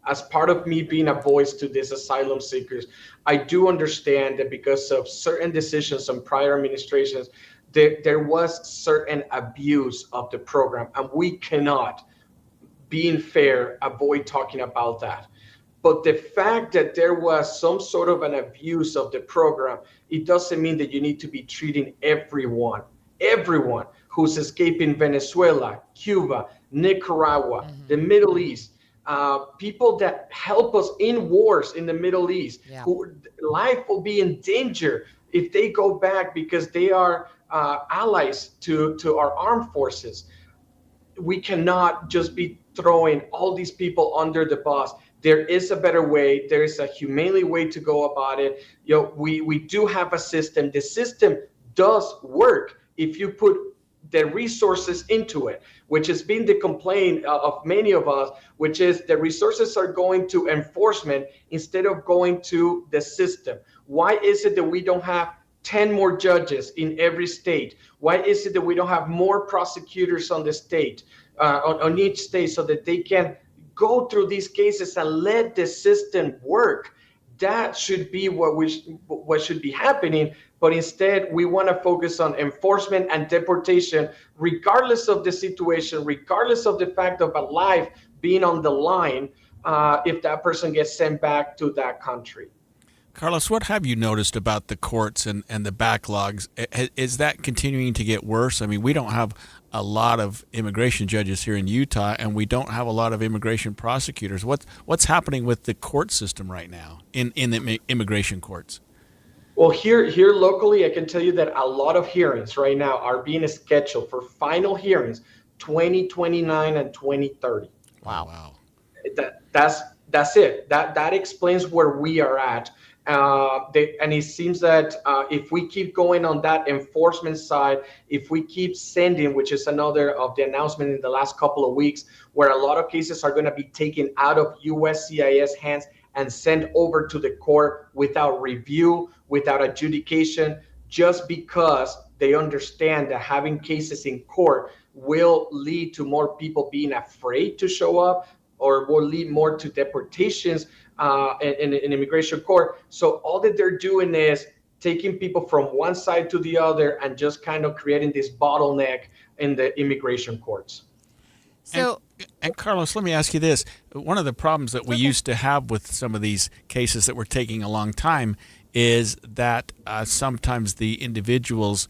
as part of me being a voice to these asylum seekers, I do understand that because of certain decisions on prior administrations, there was certain abuse of the program, and we cannot, being fair, avoid talking about that. But the fact that there was some sort of an abuse of the program, it doesn't mean that you need to be treating everyone who's escaping Venezuela, Cuba, Nicaragua, the Middle East, people that help us in wars in the Middle East, who life will be in danger if they go back because they are allies to our armed forces. We cannot just be throwing all these people under the bus. There is a better way. There is a humanely way to go about it. We do have a system. The system does work if you put the resources into it, which has been the complaint of many of us, which is the resources are going to enforcement instead of going to the system. Why is it that we don't have 10 more judges in every state? Why is it that we don't have more prosecutors on the state, on each state, so that they can go through these cases and let the system work? That should be what should be happening. But instead, we want to focus on enforcement and deportation, regardless of the situation, regardless of the fact of a life being on the line, if that person gets sent back to that country. Carlos, what have you noticed about the courts and the backlogs? Is that continuing to get worse? I mean, we don't have a lot of immigration judges here in Utah, and we don't have a lot of immigration prosecutors. What's happening with the court system right now in the immigration courts? Well, here locally, I can tell you that a lot of hearings right now are being scheduled for final hearings 2029 and 2030. Wow. That's it. That explains where we are at. And it seems that if we keep going on that enforcement side, if we keep sending, which is another of the announcement in the last couple of weeks, where a lot of cases are going to be taken out of USCIS hands and sent over to the court without review, without adjudication, just because they understand that having cases in court will lead to more people being afraid to show up, or will lead more to deportations in immigration court. So all that they're doing is taking people from one side to the other and just kind of creating this bottleneck in the immigration courts. So, and Carlos, let me ask you this. One of the problems that we used to have with some of these cases that were taking a long time is that sometimes the individuals,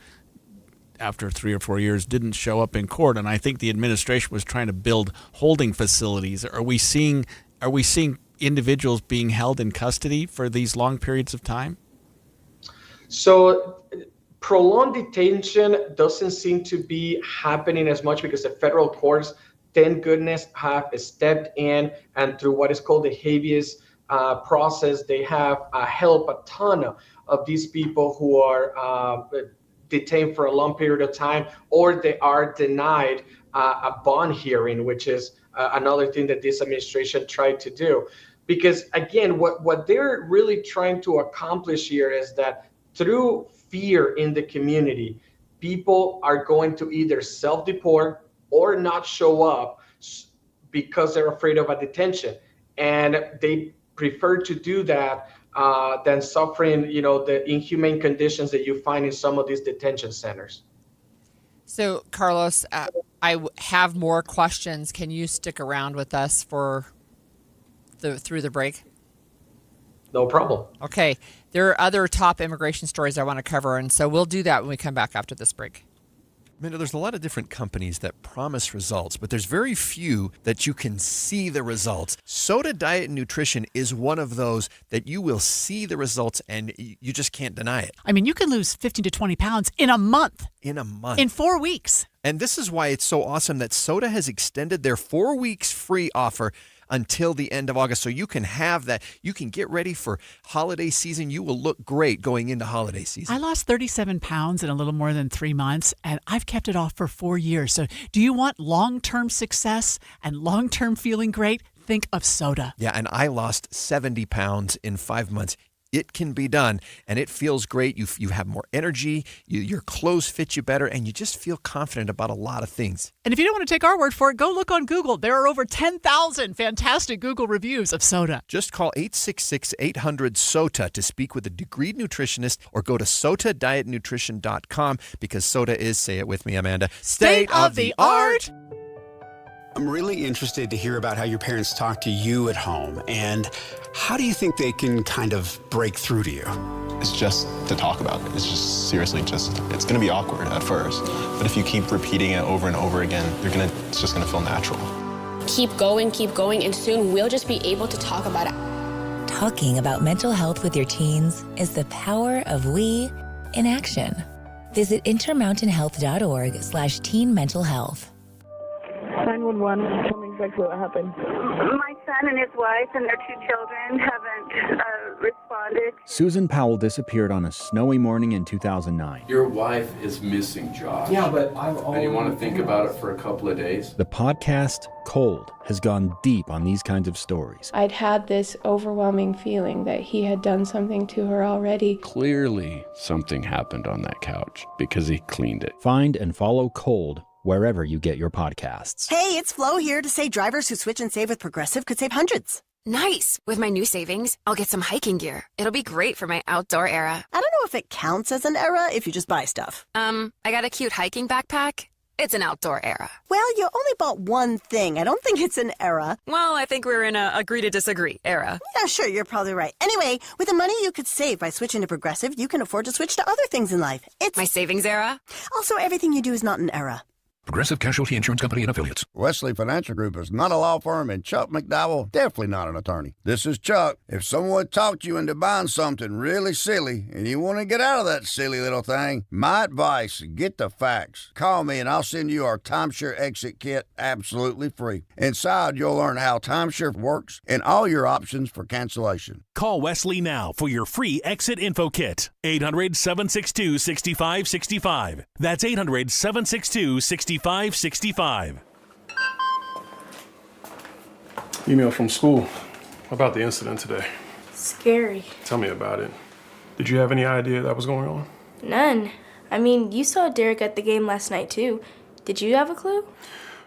after 3 or 4 years, didn't show up in court. And I think the administration was trying to build holding facilities. Are we seeing individuals being held in custody for these long periods of time? So prolonged detention doesn't seem to be happening as much because the federal courts, thank goodness, have stepped in, and through what is called the habeas process, they have helped a ton of these people who are detained for a long period of time, or they are denied a bond hearing, which is another thing that this administration tried to do. Because again, what they're really trying to accomplish here is that through fear in the community, people are going to either self-deport or not show up because they're afraid of a detention. And they prefer to do that than suffering, the inhumane conditions that you find in some of these detention centers. So, Carlos, I have more questions. Can you stick around with us through the break? No problem. Okay. There are other top immigration stories I want to cover, and so we'll do that when we come back after this break. Amanda, there's a lot of different companies that promise results, but there's very few that you can see the results. Soda Diet and Nutrition is one of those that you will see the results and you just can't deny it. I mean, you can lose 15 to 20 pounds in a month. In a month. In 4 weeks. And this is why it's so awesome that Soda has extended their 4 weeks free offer until the end of August. So you can have that. You can get ready for holiday season. You will look great going into holiday season. I lost 37 pounds in a little more than 3 months, and I've kept it off for 4 years. So do you want long-term success and long-term feeling great? Think of Soda. Yeah, and I lost 70 pounds in 5 months. It can be done, and it feels great. You have more energy, your clothes fit you better, and you just feel confident about a lot of things. And if you don't want to take our word for it, go look on Google. There are over 10,000 fantastic Google reviews of Soda. Just call 866-800-SOTA to speak with a degreed nutritionist, or go to SOTADietNutrition.com, because Soda is, say it with me, Amanda, state of the art. I'm really interested to hear about how your parents talk to you at home, and how do you think they can kind of break through to you? is just to talk about. It's just seriously it's going to be awkward at first. But if you keep repeating it over and over again, it's just going to feel natural. Keep going, and soon we'll just be able to talk about it. Talking about mental health with your teens is the power of we in action. Visit intermountainhealth.org/teen mental health. 911, tell me exactly what happened. My son and his wife and their 2 children haven't responded. Susan Powell disappeared on a snowy morning in 2009. Your wife is missing, Josh. Yeah, but and you want to think about it for a couple of days? The podcast, Cold, has gone deep on these kinds of stories. I'd had this overwhelming feeling that he had done something to her already. Clearly, something happened on that couch because he cleaned it. Find and follow Cold wherever you get your podcasts. Hey, it's Flo here to say drivers who switch and save with Progressive could save hundreds. Nice! With my new savings, I'll get some hiking gear. It'll be great for my outdoor era. I don't know if it counts as an era if you just buy stuff. I got a cute hiking backpack. It's an outdoor era. Well, you only bought one thing. I don't think it's an era. Well, I think we're in a agree to disagree era. Yeah, sure, you're probably right. Anyway, with the money you could save by switching to Progressive, you can afford to switch to other things in life. It's my savings era. Also, everything you do is not an era. Progressive Casualty Insurance Company and Affiliates. Wesley Financial Group is not a law firm, and Chuck McDowell definitely not an attorney. This is Chuck. If someone talked you into buying something really silly and you want to get out of that silly little thing, my advice, get the facts. Call me and I'll send you our timeshare exit kit absolutely free. Inside, you'll learn how timeshare works and all your options for cancellation. Call Wesley now for your free exit info kit. 800-762-6565. That's 800-762-6565. Email from school about the incident today. Scary. Tell me about it. Did you have any idea that was going on? None. I mean, you saw Derek at the game last night, too. Did you have a clue?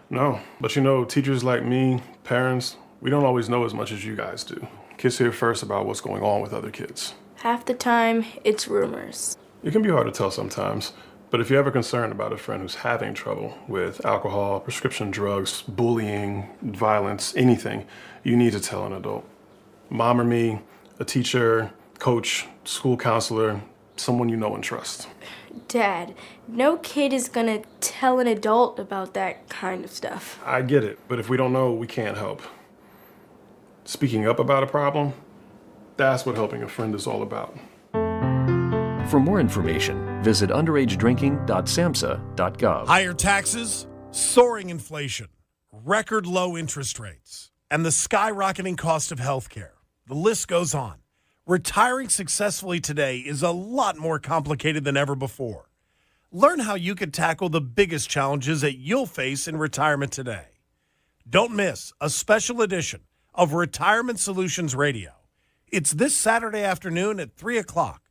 No, but teachers like me, parents, we don't always know as much as you guys do. Kids hear first about what's going on with other kids. Half the time, it's rumors. It can be hard to tell sometimes, but if you're ever concerned about a friend who's having trouble with alcohol, prescription drugs, bullying, violence, anything, you need to tell an adult. Mom or me, a teacher, coach, school counselor, someone you know and trust. Dad, no kid is gonna tell an adult about that kind of stuff. I get it, but if we don't know, we can't help. Speaking up about a problem, that's what helping a friend is all about. For more information, visit underagedrinking.samhsa.gov. Higher taxes, soaring inflation, record low interest rates, and the skyrocketing cost of healthcare. The list goes on. Retiring successfully today is a lot more complicated than ever before. Learn how you can tackle the biggest challenges that you'll face in retirement today. Don't miss a special edition of Retirement Solutions Radio. It's this Saturday afternoon at 3 o'clock,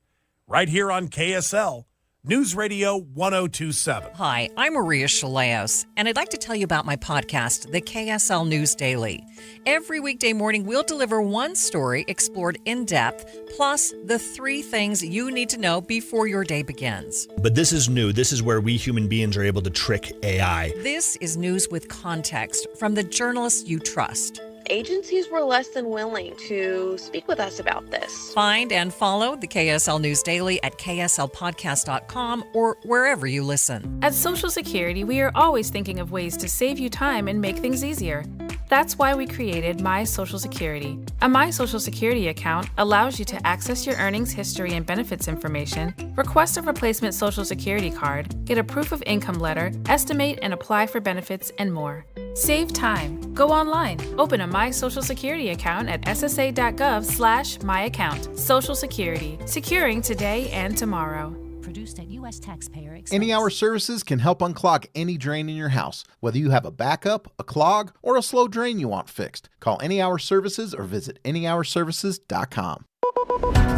right here on KSL, News Radio 1027. Hi, I'm Maria Chaleos, and I'd like to tell you about my podcast, the KSL News Daily. Every weekday morning, we'll deliver one story explored in depth, plus the 3 things you need to know before your day begins. But this is new. This is where we human beings are able to trick AI. This is news with context from the journalists you trust. Agencies were less than willing to speak with us about this. Find and follow the KSL News Daily at kslpodcast.com or wherever you listen. At Social Security, we are always thinking of ways to save you time and make things easier. That's why we created My Social Security. A My Social Security account allows you to access your earnings history and benefits information, request a replacement Social Security card, get a proof of income letter, estimate and apply for benefits, and more. Save time. Go online. Open a My Social Security account at ssa.gov/myaccount. Social Security. Securing today and tomorrow. Produced at U.S. taxpayer. Any Hour Services can help unclog any drain in your house, whether you have a backup, a clog, or a slow drain you want fixed. Call Any Hour Services or visit anyhourservices.com.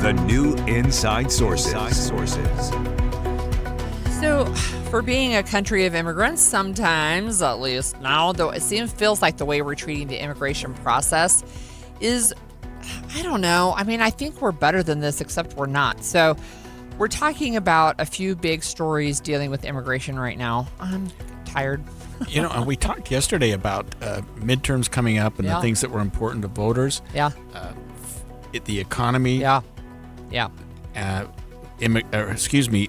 The new Inside Sources. So, for being a country of immigrants, sometimes, at least now, though it feels like the way we're treating the immigration process is, I don't know. I mean, I think we're better than this, except we're not. So, we're talking about a few big stories dealing with immigration right now. I'm tired. We talked yesterday about midterms coming up and the things that were important to voters. Yeah. The economy. Yeah. inflation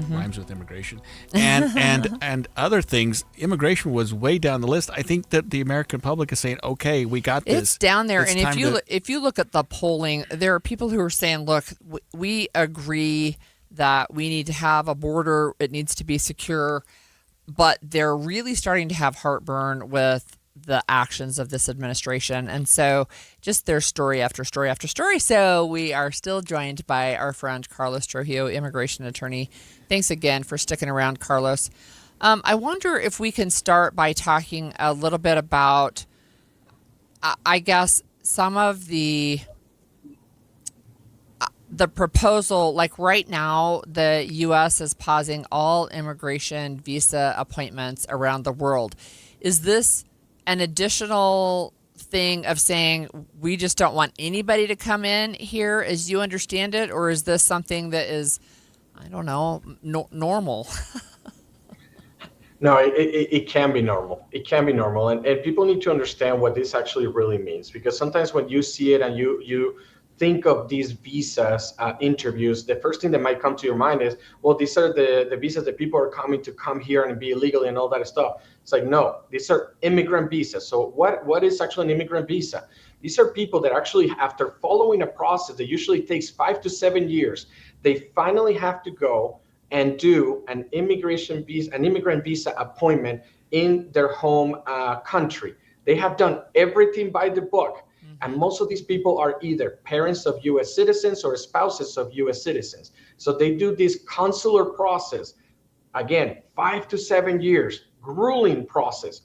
rhymes with immigration, and other things. Immigration was way down the list. I think that the American public is saying, "Okay, we got this." It's down there, and if you look at the polling, there are people who are saying, "Look, we agree that we need to have a border. It needs to be secure," but they're really starting to have heartburn with the actions of this administration. And so just there's story after story after story. So we are still joined by our friend Carlos Trujillo, immigration attorney. Thanks again for sticking around, Carlos. I wonder if we can start by talking a little bit about, I guess, some of the proposal. Like right now, the U.S. is pausing all immigration visa appointments around the world. Is this an additional thing of saying we just don't want anybody to come in here as you understand it? Or is this something that is, I don't know, normal? No, it can be normal. It can be normal. And people need to understand what this actually really means, because sometimes when you see it and you think of these visas interviews, the first thing that might come to your mind is, well, these are the visas that people are coming to come here and be illegally and all that stuff. It's like, no, these are immigrant visas. So what is actually an immigrant visa? These are people that actually, after following a process that usually takes 5 to 7 years, they finally have to go and do an immigrant visa appointment in their home country. They have done everything by the book. And most of these people are either parents of U.S. citizens or spouses of U.S. citizens. So they do this consular process. Again, 5 to 7 years, grueling process,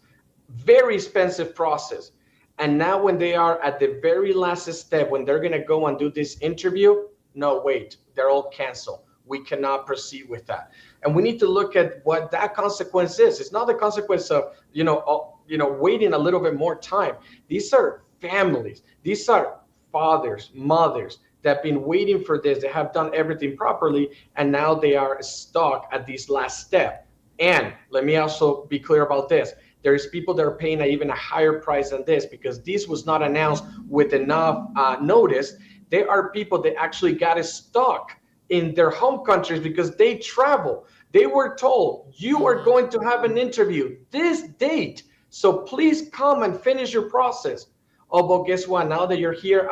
very expensive process. And now when they are at the very last step, when they're going to go and do this interview, no, wait, they're all canceled. We cannot proceed with that. And we need to look at what that consequence is. It's not the consequence of, waiting a little bit more time. These are families. These are fathers, mothers that have been waiting for this. They have done everything properly, and now they are stuck at this last step. And let me also be clear about this. There's people that are paying even a higher price than this, because this was not announced with enough notice. There are people that actually got stuck in their home countries because they travel. They were told, you are going to have an interview this date, so please come and finish your process. Oh, but guess what? Now that you're here,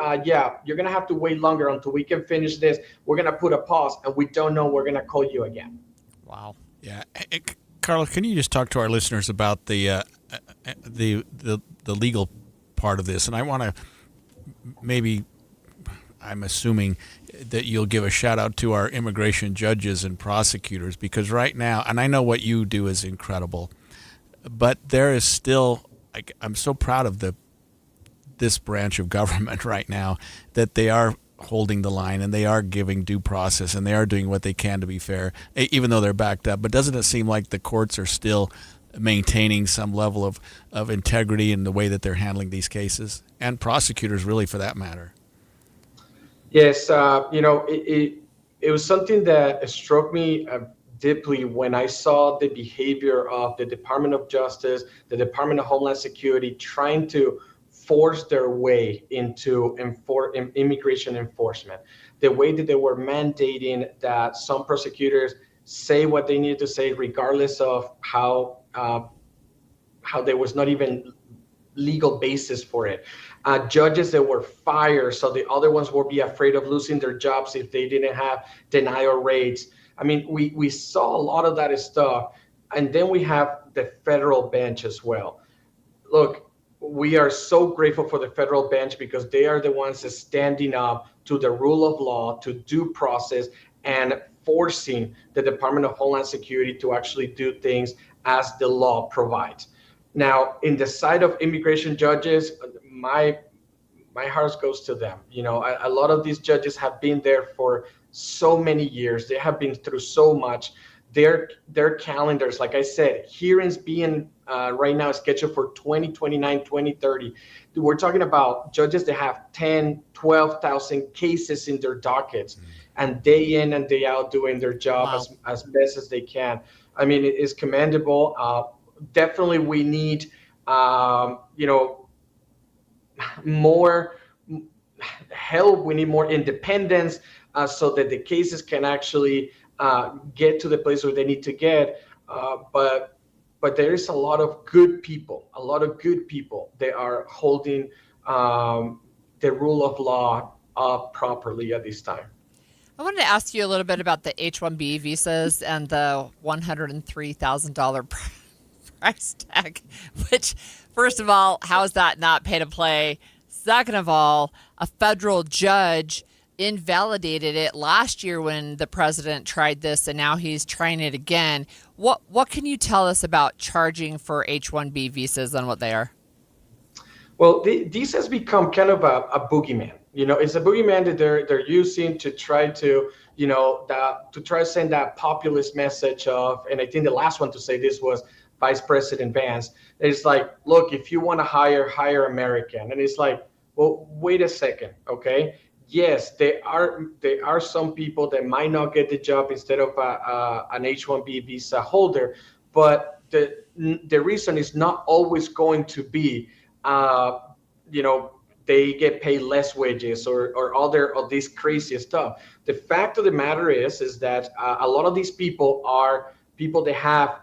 you're going to have to wait longer until we can finish this. We're going to put a pause, and we don't know we're going to call you again. Wow. Yeah. Carlos, can you just talk to our listeners about the legal part of this? And I want to I'm assuming that you'll give a shout out to our immigration judges and prosecutors, because right now, and I know what you do is incredible, but there is still, I'm so proud of this branch of government right now, that they are holding the line and they are giving due process and they are doing what they can to be fair, even though they're backed up. But doesn't it seem like the courts are still maintaining some level of integrity in the way that they're handling these cases, and prosecutors really, for that matter? Yes, it was something that struck me deeply when I saw the behavior of the Department of Justice, the Department of Homeland Security, trying to force their way into immigration enforcement. The way that they were mandating that some prosecutors say what they needed to say, regardless of how there was not even legal basis for it. Judges that were fired, so the other ones would be afraid of losing their jobs if they didn't have denial rates. I mean, we saw a lot of that stuff. And then we have the federal bench as well. Look, we are so grateful for the federal bench, because they are the ones standing up to the rule of law, to due process, and forcing the Department of Homeland Security to actually do things as the law provides. Now, in the side of immigration judges, my heart goes to them. A lot of these judges have been there for so many years. They have been through so much. Their calendars, like I said, hearings being right now scheduled for 2029, 2030. We're talking about judges that have 10, 12,000 cases in their dockets, and day in and day out doing their job as best as they can. I mean, it is commendable. Definitely we need, more help. We need more independence. so that the cases can actually get to the place where they need to get. But there is a lot of good people that are holding the rule of law up properly at this time. I wanted to ask you a little bit about the H-1B visas and the $103,000 price tag, which, first of all, how is that not pay to play? Second of all, a federal judge invalidated it last year when the president tried this, and now he's trying it again. What can you tell us about charging for H-1B visas and what they are? Well, this has become kind of a boogeyman. It's a boogeyman that they're using to try to, to send that populist message of, and I think the last one to say this was Vice President Vance. It's like, look, if you want to hire American. And it's like, well, wait a second, okay? Yes, there are some people that might not get the job instead of an H-1B visa holder, but the reason is not always going to be, they get paid less wages or all this crazy stuff. The fact of the matter is that a lot of these people are people that have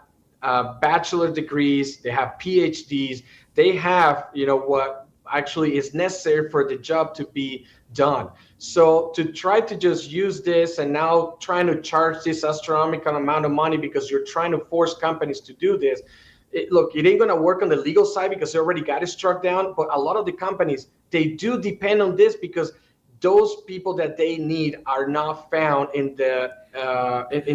bachelor degrees, they have PhDs, they have, what actually is necessary for the job to be done. So to try to just use this and now trying to charge this astronomical amount of money because you're trying to force companies to do this, it ain't going to work on the legal side because they already got it struck down. But a lot of the companies, they do depend on this because those people that they need are not found in the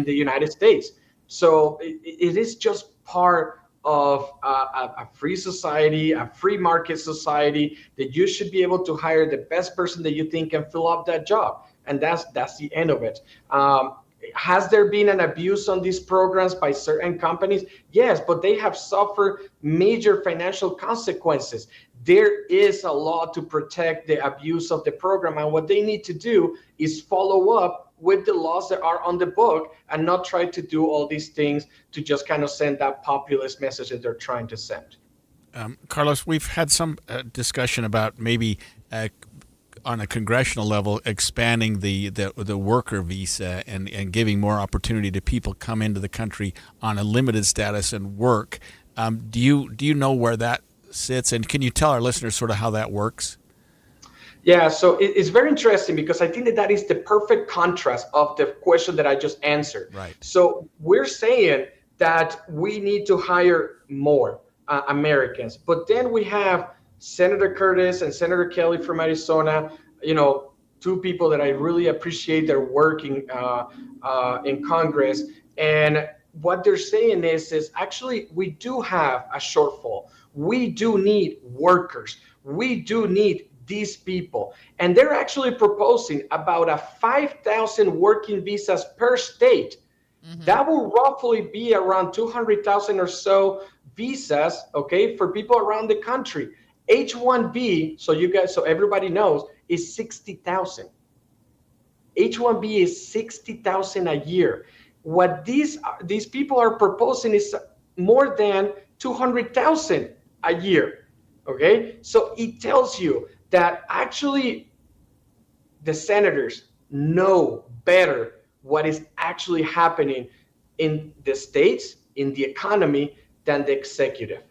United States. So it is just part of a free society, a free market society, that you should be able to hire the best person that you think can fill up that job. And that's the end of it. Has there been an abuse on these programs by certain companies? Yes, but they have suffered major financial consequences. There is a law to protect the abuse of the program, and what they need to do is follow up with the laws that are on the book and not try to do all these things to just kind of send that populist message that they're trying to send. Carlos, we've had some discussion about maybe on a congressional level expanding the worker visa and giving more opportunity to people come into the country on a limited status and work. Do you know where that sits, and can you tell our listeners sort of how that works? Yeah, so it's very interesting because I think that is the perfect contrast of the question that I just answered. Right. So we're saying that we need to hire more Americans, but then we have Senator Curtis and Senator Kelly from Arizona, two people that I really appreciate their work in Congress. And what they're saying is actually we do have a shortfall. We do need workers. We do need these people. And they're actually proposing about 5,000 working visas per state. Mm-hmm. That will roughly be around 200,000 or so visas, okay, for people around the country. H-1B, so everybody knows, is 60,000. H-1B is 60,000 a year. What these people are proposing is more than 200,000 a year. Okay, so it tells you that actually the senators know better what is actually happening in the states, in the economy, than the executive.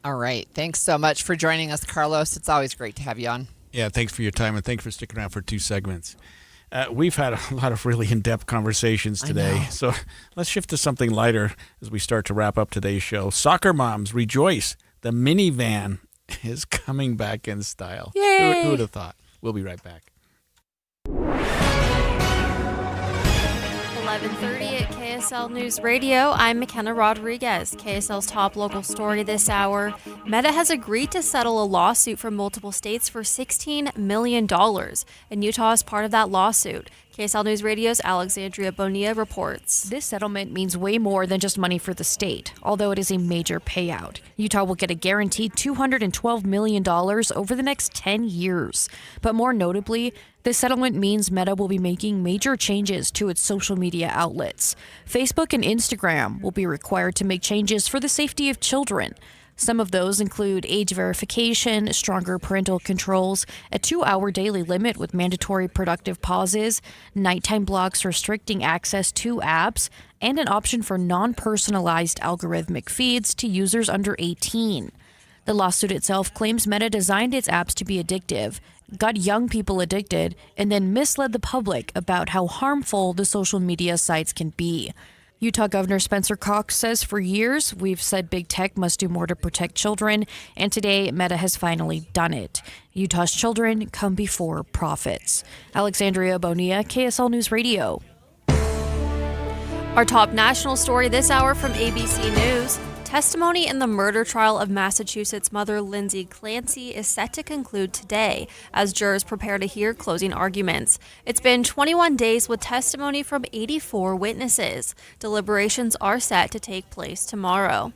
All right. Thanks so much for joining us, Carlos. It's always great to have you on. Yeah, thanks for your time, and thanks for sticking around for 2 segments. We've had a lot of really in-depth conversations today, so let's shift to something lighter as we start to wrap up today's show. Soccer moms, rejoice. The minivan is coming back in style. Yay! Who would have thought? We'll be right back. 11:30 at KSL News Radio. I'm McKenna Rodriguez. KSL's top local story this hour. Meta has agreed to settle a lawsuit from multiple states for $16 million, and Utah is part of that lawsuit. KSL News Radio's Alexandria Bonilla reports. This settlement means way more than just money for the state, although it is a major payout. Utah will get a guaranteed $212 million over the next 10 years. But more notably, this settlement means Meta will be making major changes to its social media outlets. Facebook and Instagram will be required to make changes for the safety of children. Some of those include age verification, stronger parental controls, a 2-hour daily limit with mandatory productive pauses, nighttime blocks restricting access to apps, and an option for non-personalized algorithmic feeds to users under 18. The lawsuit itself claims Meta designed its apps to be addictive, got young people addicted, and then misled the public about how harmful the social media sites can be. Utah Governor Spencer Cox says for years we've said big tech must do more to protect children, and today Meta has finally done it. Utah's children come before profits. Alexandria Bonilla, KSL News Radio. Our top national story this hour from ABC News. Testimony in the murder trial of Massachusetts mother Lindsay Clancy is set to conclude today as jurors prepare to hear closing arguments. It's been 21 days with testimony from 84 witnesses. Deliberations are set to take place tomorrow.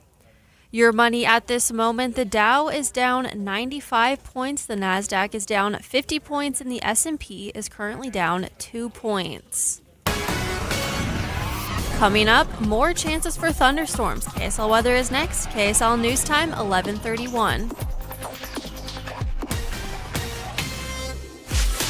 Your money at this moment, the Dow is down 95 points, the Nasdaq is down 50 points, and the S&P is currently down 2 points. Coming up, more chances for thunderstorms. KSL weather is next. KSL News Time, 11:31.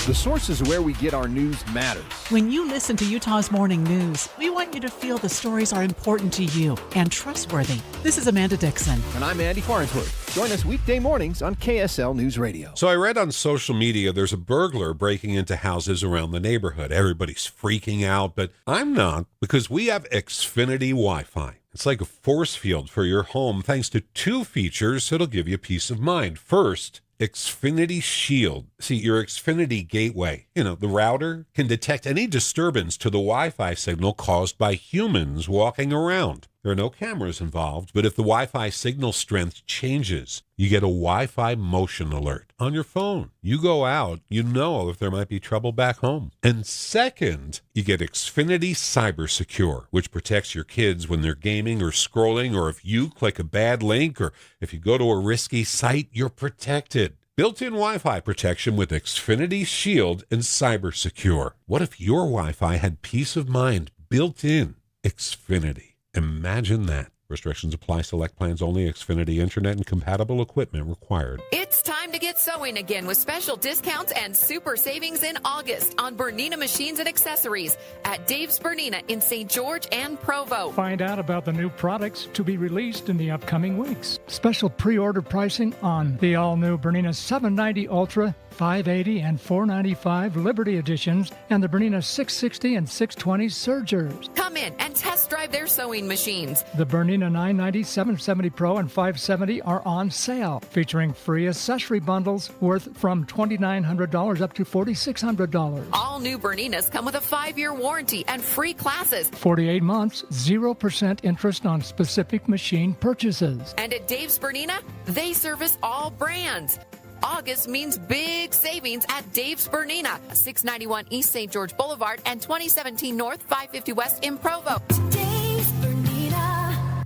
The sources where we get our news matters. When you listen to Utah's Morning News, we want you to feel the stories are important to you and trustworthy. This is Amanda Dixon. And I'm Andy Farnsworth. Join us weekday mornings on KSL News Radio. So I read on social media there's a burglar breaking into houses around the neighborhood. Everybody's freaking out, but I'm not, because we have Xfinity Wi-Fi. It's like a force field for your home thanks to 2 features that'll give you peace of mind. First, Xfinity Shield. See, your Xfinity gateway, the router, can detect any disturbance to the Wi-Fi signal caused by humans walking around. There are no cameras involved, but if the Wi-Fi signal strength changes, you get a Wi-Fi motion alert on your phone. You go out, you know if there might be trouble back home. And second, you get Xfinity Cyber Secure, which protects your kids when they're gaming or scrolling, or if you click a bad link, or if you go to a risky site, you're protected. Built-in Wi-Fi protection with Xfinity Shield and Cyber Secure. What if your Wi-Fi had peace of mind built in? Xfinity. Imagine that. Restrictions apply. Select plans only. Xfinity Internet and compatible equipment required. It's time to get sewing again with special discounts and super savings in August on Bernina machines and accessories at Dave's Bernina in St. George and Provo. Find out about the new products to be released in the upcoming weeks. Special pre-order pricing on the all-new Bernina 790 Ultra, 580 and 495 Liberty editions, and the Bernina 660 and 620 Surgers. Come in and test drive their sewing machines. The Bernina 990, 770 Pro, and 570 are on sale, featuring free accessory bundles worth from $2,900 up to $4,600. All new Berninas come with a 5-year warranty and free classes. 48 months, 0% interest on specific machine purchases. And at Dave's Bernina, they service all brands. August means big savings at Dave's Bernina, 691 East St. George Boulevard and 2017 North, 550 West in Provo. Dave's Bernina.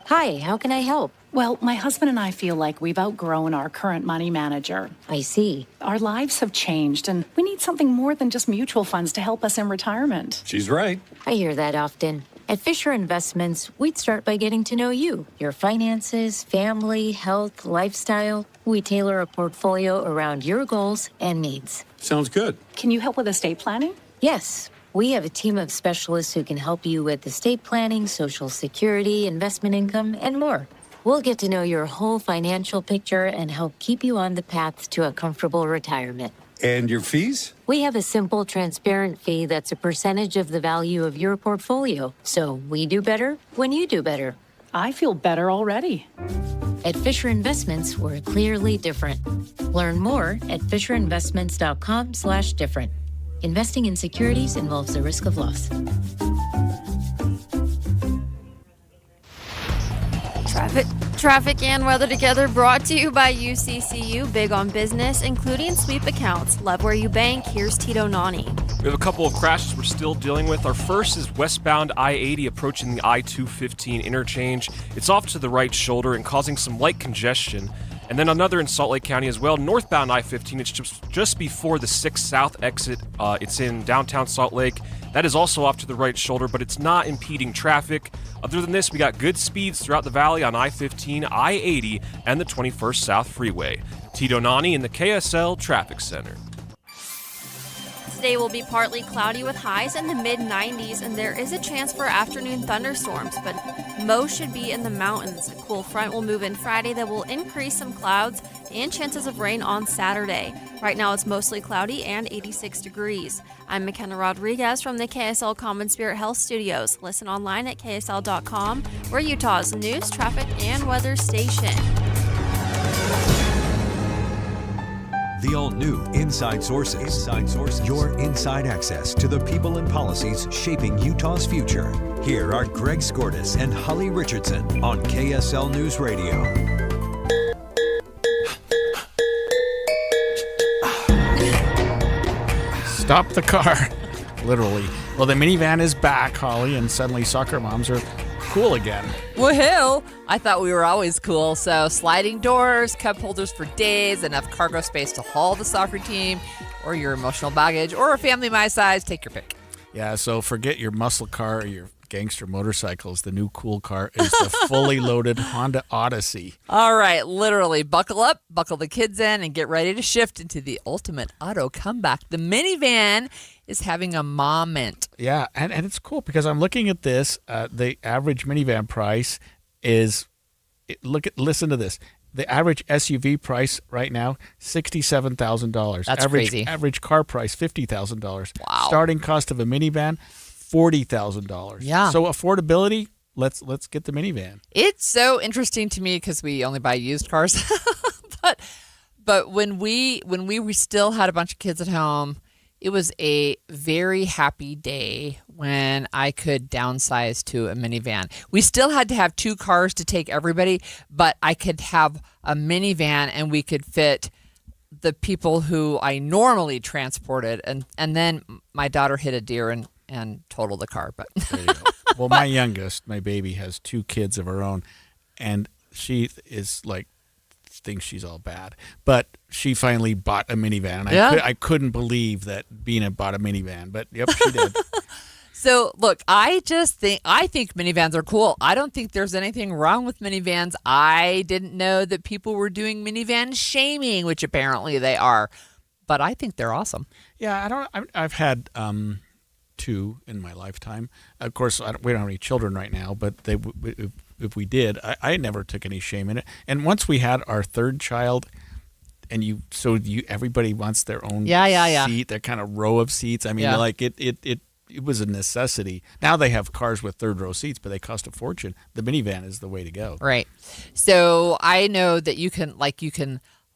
Hi, how can I help? Well, my husband and I feel like we've outgrown our current money manager. I see. Our lives have changed, and we need something more than just mutual funds to help us in retirement. She's right. I hear that often. At Fisher Investments, we'd start by getting to know you, your finances, family, health, lifestyle. We tailor a portfolio around your goals and needs. Sounds good. Can you help with estate planning? Yes. We have a team of specialists who can help you with estate planning, Social Security, investment income, and more. We'll get to know your whole financial picture and help keep you on the path to a comfortable retirement. And your fees? We have a simple, transparent fee that's a percentage of the value of your portfolio. So we do better when you do better. I feel better already. At Fisher Investments, we're clearly different. Learn more at FisherInvestments.com/different. Investing in securities involves the risk of loss. Traffic and weather together brought to you by UCCU, big on business, including sweep accounts. Love where you bank. Here's Tito Nani. We have a couple of crashes we're still dealing with. Our first is westbound I-80 approaching the I-215 interchange. It's off to the right shoulder and causing some light congestion. And then another in Salt Lake County as well, northbound I-15. It's just before the 6 South exit. It's in downtown Salt Lake. That is also off to the right shoulder, but it's not impeding traffic. Other than this, we got good speeds throughout the valley on I-15, I-80, and the 21st South Freeway. Tito Nani in the KSL Traffic Center. Today will be partly cloudy with highs in the mid-90s, and there is a chance for afternoon thunderstorms, but most should be in the mountains. A cool front will move in Friday that will increase some clouds and chances of rain on Saturday. Right now it's mostly cloudy and 86 degrees. I'm McKenna Rodriguez from the KSL Common Spirit Health Studios. Listen online at ksl.com. We're Utah's news, traffic, and weather station. The all-new Inside Sources. Inside Sources. Your inside access to the people and policies shaping Utah's future. Here are Greg Skordas and Holly Richardson on KSL News Radio. Stop the car. Literally. Well, the minivan is back, Holly, and suddenly soccer moms are cool again. Woohoo! I thought we were always cool. So sliding doors, cup holders for days, enough cargo space to haul the soccer team, or your emotional baggage, or a family my size. Take your pick. Yeah, so forget your muscle car or your gangster motorcycles. The new cool car is the fully loaded Honda Odyssey. All right, literally buckle up, buckle the kids in, and get ready to shift into the ultimate auto comeback. The minivan is having a moment. Yeah, and it's cool because I'm looking at this. The average minivan price is, listen to this. The average SUV price right now, $67,000. That's crazy. Average car price, $50,000. Wow. Starting cost of a minivan, $40,000. Yeah. So affordability, let's get the minivan. It's so interesting to me because we only buy used cars. but when we still had a bunch of kids at home, it was a very happy day when I could downsize to a minivan. We still had to have 2 cars to take everybody, but I could have a minivan and we could fit the people who I normally transported. And then my daughter hit a deer and totaled the car. But there you go. Well, my youngest, my baby, has 2 kids of her own, and she is like, thinks she's all bad, but she finally bought a minivan. And I couldn't believe that Bina bought a minivan, but yep, she did. So look, I think minivans are cool. I don't think there's anything wrong with minivans. I didn't know that people were doing minivan shaming, which apparently they are, but I think they're awesome. Yeah, I've had 2 in my lifetime. Of course, we don't have any children right now, but if we did, I never took any shame in it. And once we had our 3rd child, and everybody wants their own seat, their kind of row of seats. I mean, like it was a necessity. Now they have cars with 3rd row seats, but they cost a fortune. The minivan is the way to go. Right. So I know that you can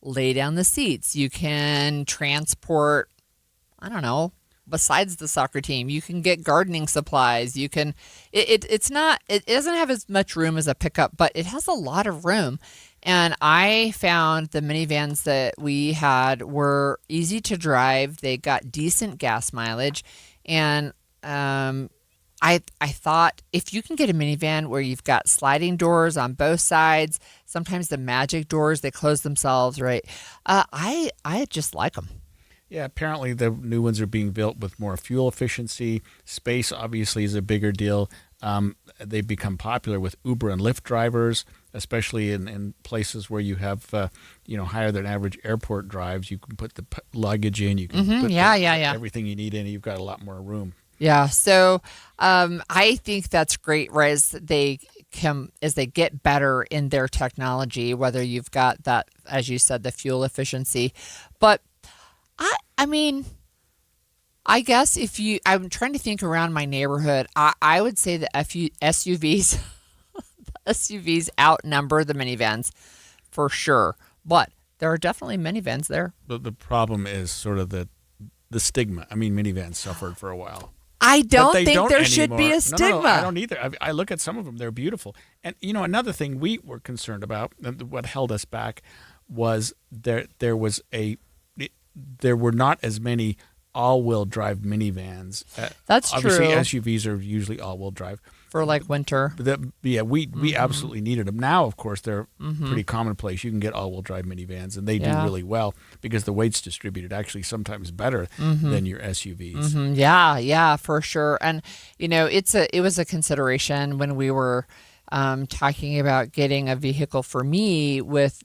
lay down the seats. You can transport, I don't know, besides the soccer team. You can get gardening supplies. You can it doesn't have as much room as a pickup, but it has a lot of room. And I found the minivans that we had were easy to drive. They got decent gas mileage. And I thought if you can get a minivan where you've got sliding doors on both sides, sometimes the magic doors, they close themselves, right? I just like them. Yeah, apparently the new ones are being built with more fuel efficiency. Space obviously is a bigger deal. They've become popular with Uber and Lyft drivers, especially in places where you have higher than average airport drives. You can put the luggage in. You can put everything you need in. You've got a lot more room. Yeah, so I think that's great, right? As they get better in their technology, whether you've got that, as you said, the fuel efficiency, but I mean, I guess I'm trying to think around my neighborhood. I would say that SUVs outnumber the minivans for sure. But there are definitely minivans there. But the problem is sort of the stigma. I mean, minivans suffered for a while. I don't think there should be a stigma. No, I don't either. I look at some of them; they're beautiful. And another thing we were concerned about, what held us back, was there were not as many all-wheel drive minivans. That's Obviously, true. SUVs are usually all-wheel drive. for like winter. We absolutely needed them. Now, of course, they're pretty commonplace. You can get all-wheel drive minivans, and they do really well because the weight's distributed actually sometimes better than your SUVs. Yeah, for sure. And it was a consideration when we were talking about getting a vehicle for me with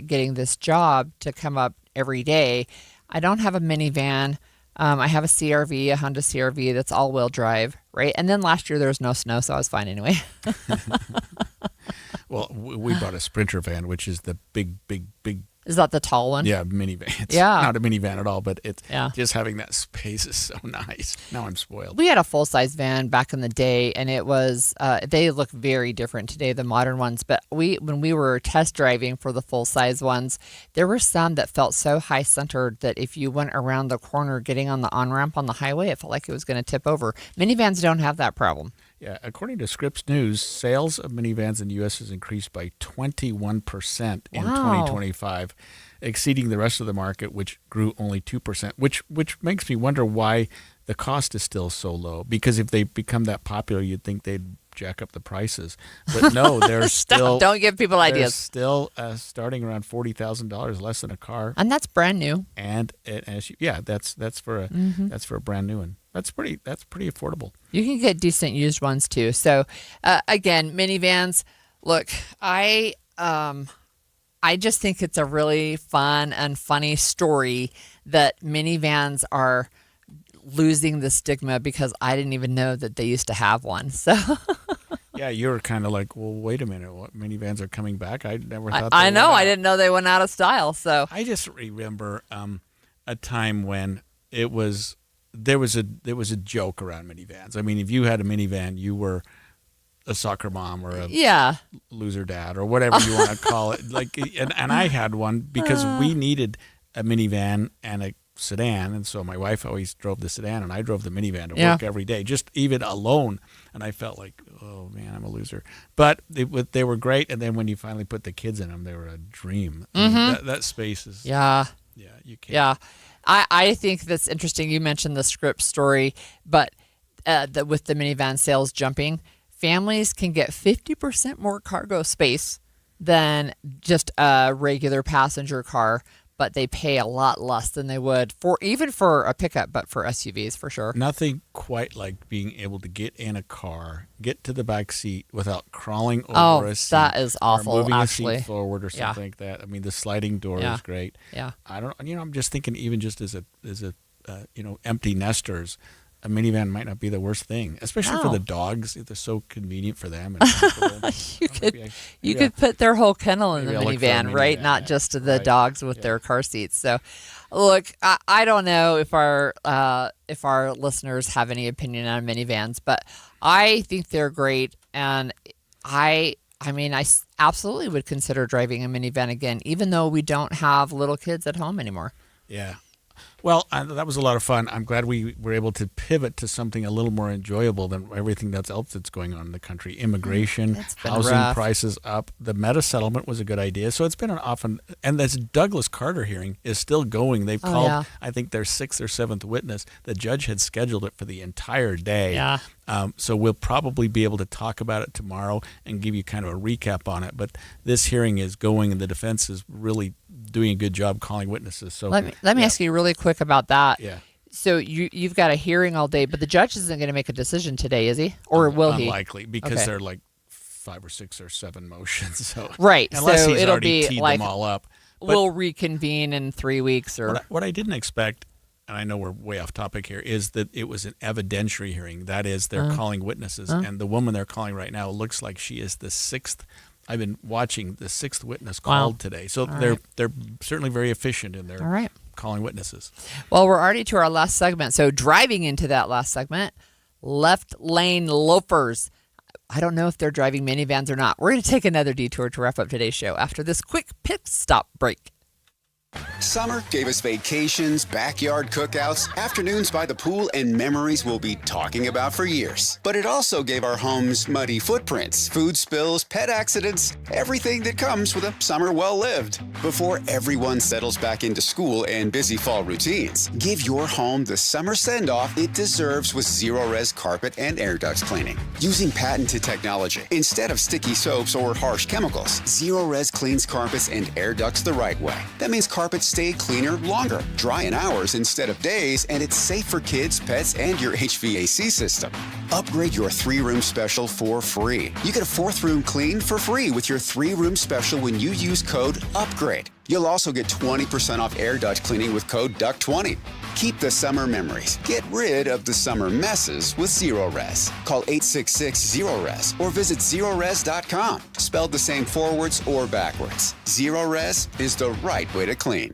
getting this job to come up every day. I don't have a minivan. I have a CRV, a Honda CRV that's all-wheel drive, right? And then last year there was no snow, so I was fine anyway. Well, we bought a Sprinter van, which is the big. Is that the tall one? Yeah, minivan. It's Yeah. not a minivan at all, but it's just having that space is so nice. Now I'm spoiled. We had a full-size van back in the day, and it was they look very different today, the modern ones. But when we were test driving for the full-size ones, there were some that felt so high-centered that if you went around the corner getting on the on-ramp on the highway, it felt like it was going to tip over. Minivans don't have that problem. Yeah, according to Scripps News, sales of minivans in the U.S. has increased by 21% in 2025, exceeding the rest of the market, which grew only 2%, which makes me wonder why the cost is still so low. Because if they become that popular, you'd think they'd jack up the prices. But no, they're still... Don't give people ideas. Still starting around $40,000 less than a car. And that's brand new. And that's for a brand new one. That's pretty affordable. You can get decent used ones too. So again, minivans. Look, I just think it's a really fun and funny story that minivans are losing the stigma because I didn't even know that they used to have one. So yeah, you were kind of like, well, wait a minute, what minivans are coming back? I never thought. I know. I didn't know they went out of style. So I just remember a time when there was a joke around minivans. I mean, if you had a minivan, you were a soccer mom or a loser dad or whatever you want to call it. Like, and I had one because we needed a minivan and a sedan, and so my wife always drove the sedan and I drove the minivan to work every day, just even alone. And I felt like, oh man, I'm a loser. But they were great. And then when you finally put the kids in them, they were a dream. That space is you can't. Yeah. I think that's interesting. You mentioned the Scripps story, but with the minivan sales jumping, families can get 50% more cargo space than just a regular passenger car, but they pay a lot less than they would for a pickup, but for SUVs for sure. Nothing quite like being able to get in a car, get to the back seat without crawling over a seat. That is awful. Or moving actually. a seat forward or something like that. I mean, the sliding door is great. Yeah. I'm just thinking, even just as a empty nesters, a minivan might not be the worst thing, especially for the dogs. They're so convenient for them. And you could put their whole kennel in the minivan, right? Not just the dogs with their car seats. So, look, I don't know if our listeners have any opinion on minivans, but I think they're great, and I mean, I absolutely would consider driving a minivan again, even though we don't have little kids at home anymore. Yeah. Well, that was a lot of fun. I'm glad we were able to pivot to something a little more enjoyable than everything else that's going on in the country. Immigration, housing prices up. The Meta settlement was a good idea. So it's been and this Douglas Carter hearing is still going. They've called, I think, their 6th or 7th witness. The judge had scheduled it for the entire day. Yeah. So we'll probably be able to talk about it tomorrow and give you kind of a recap on it. But this hearing is going, and the defense is really doing a good job calling witnesses. So let me ask you really quick about that. Yeah. So you've got a hearing all day, but the judge isn't going to make a decision today, is he? Or will he? Unlikely, because they're like 5 or 6 or 7 motions. So right. Unless so he's it'll already be teed like them all up. But we'll reconvene in 3 weeks or what I didn't expect, and I know we're way off topic here, is that it was an evidentiary hearing. That is, they're calling witnesses, and the woman they're calling right now looks like she is the 6th. I've been watching the 6th witness called today. So they're certainly very efficient in their calling witnesses. Well, we're already to our last segment. So driving into that last segment, left lane loafers. I don't know if they're driving minivans or not. We're going to take another detour to wrap up today's show after this quick pit stop break. Summer gave us vacations, backyard cookouts, afternoons by the pool, and memories we'll be talking about for years. But it also gave our homes muddy footprints, food spills, pet accidents, everything that comes with a summer well lived. Before everyone settles back into school and busy fall routines, give your home the summer send-off it deserves with Zero-Res carpet and air ducts cleaning. Using patented technology instead of sticky soaps or harsh chemicals, Zero-Res cleans carpets and air ducts the right way. That means carpets stay cleaner longer, dry in hours instead of days, and it's safe for kids, pets, and your HVAC system. Upgrade your 3-room special for free. You get a 4th room cleaned for free with your 3-room special when you use code UPGRADE. You'll also get 20% off air duct cleaning with code DUCT20. Keep the summer memories. Get rid of the summer messes with Zero-Res. Call 866-ZERO-RES or visit ZeroRes.com. Spelled the same forwards or backwards. Zero-Res is the right way to clean.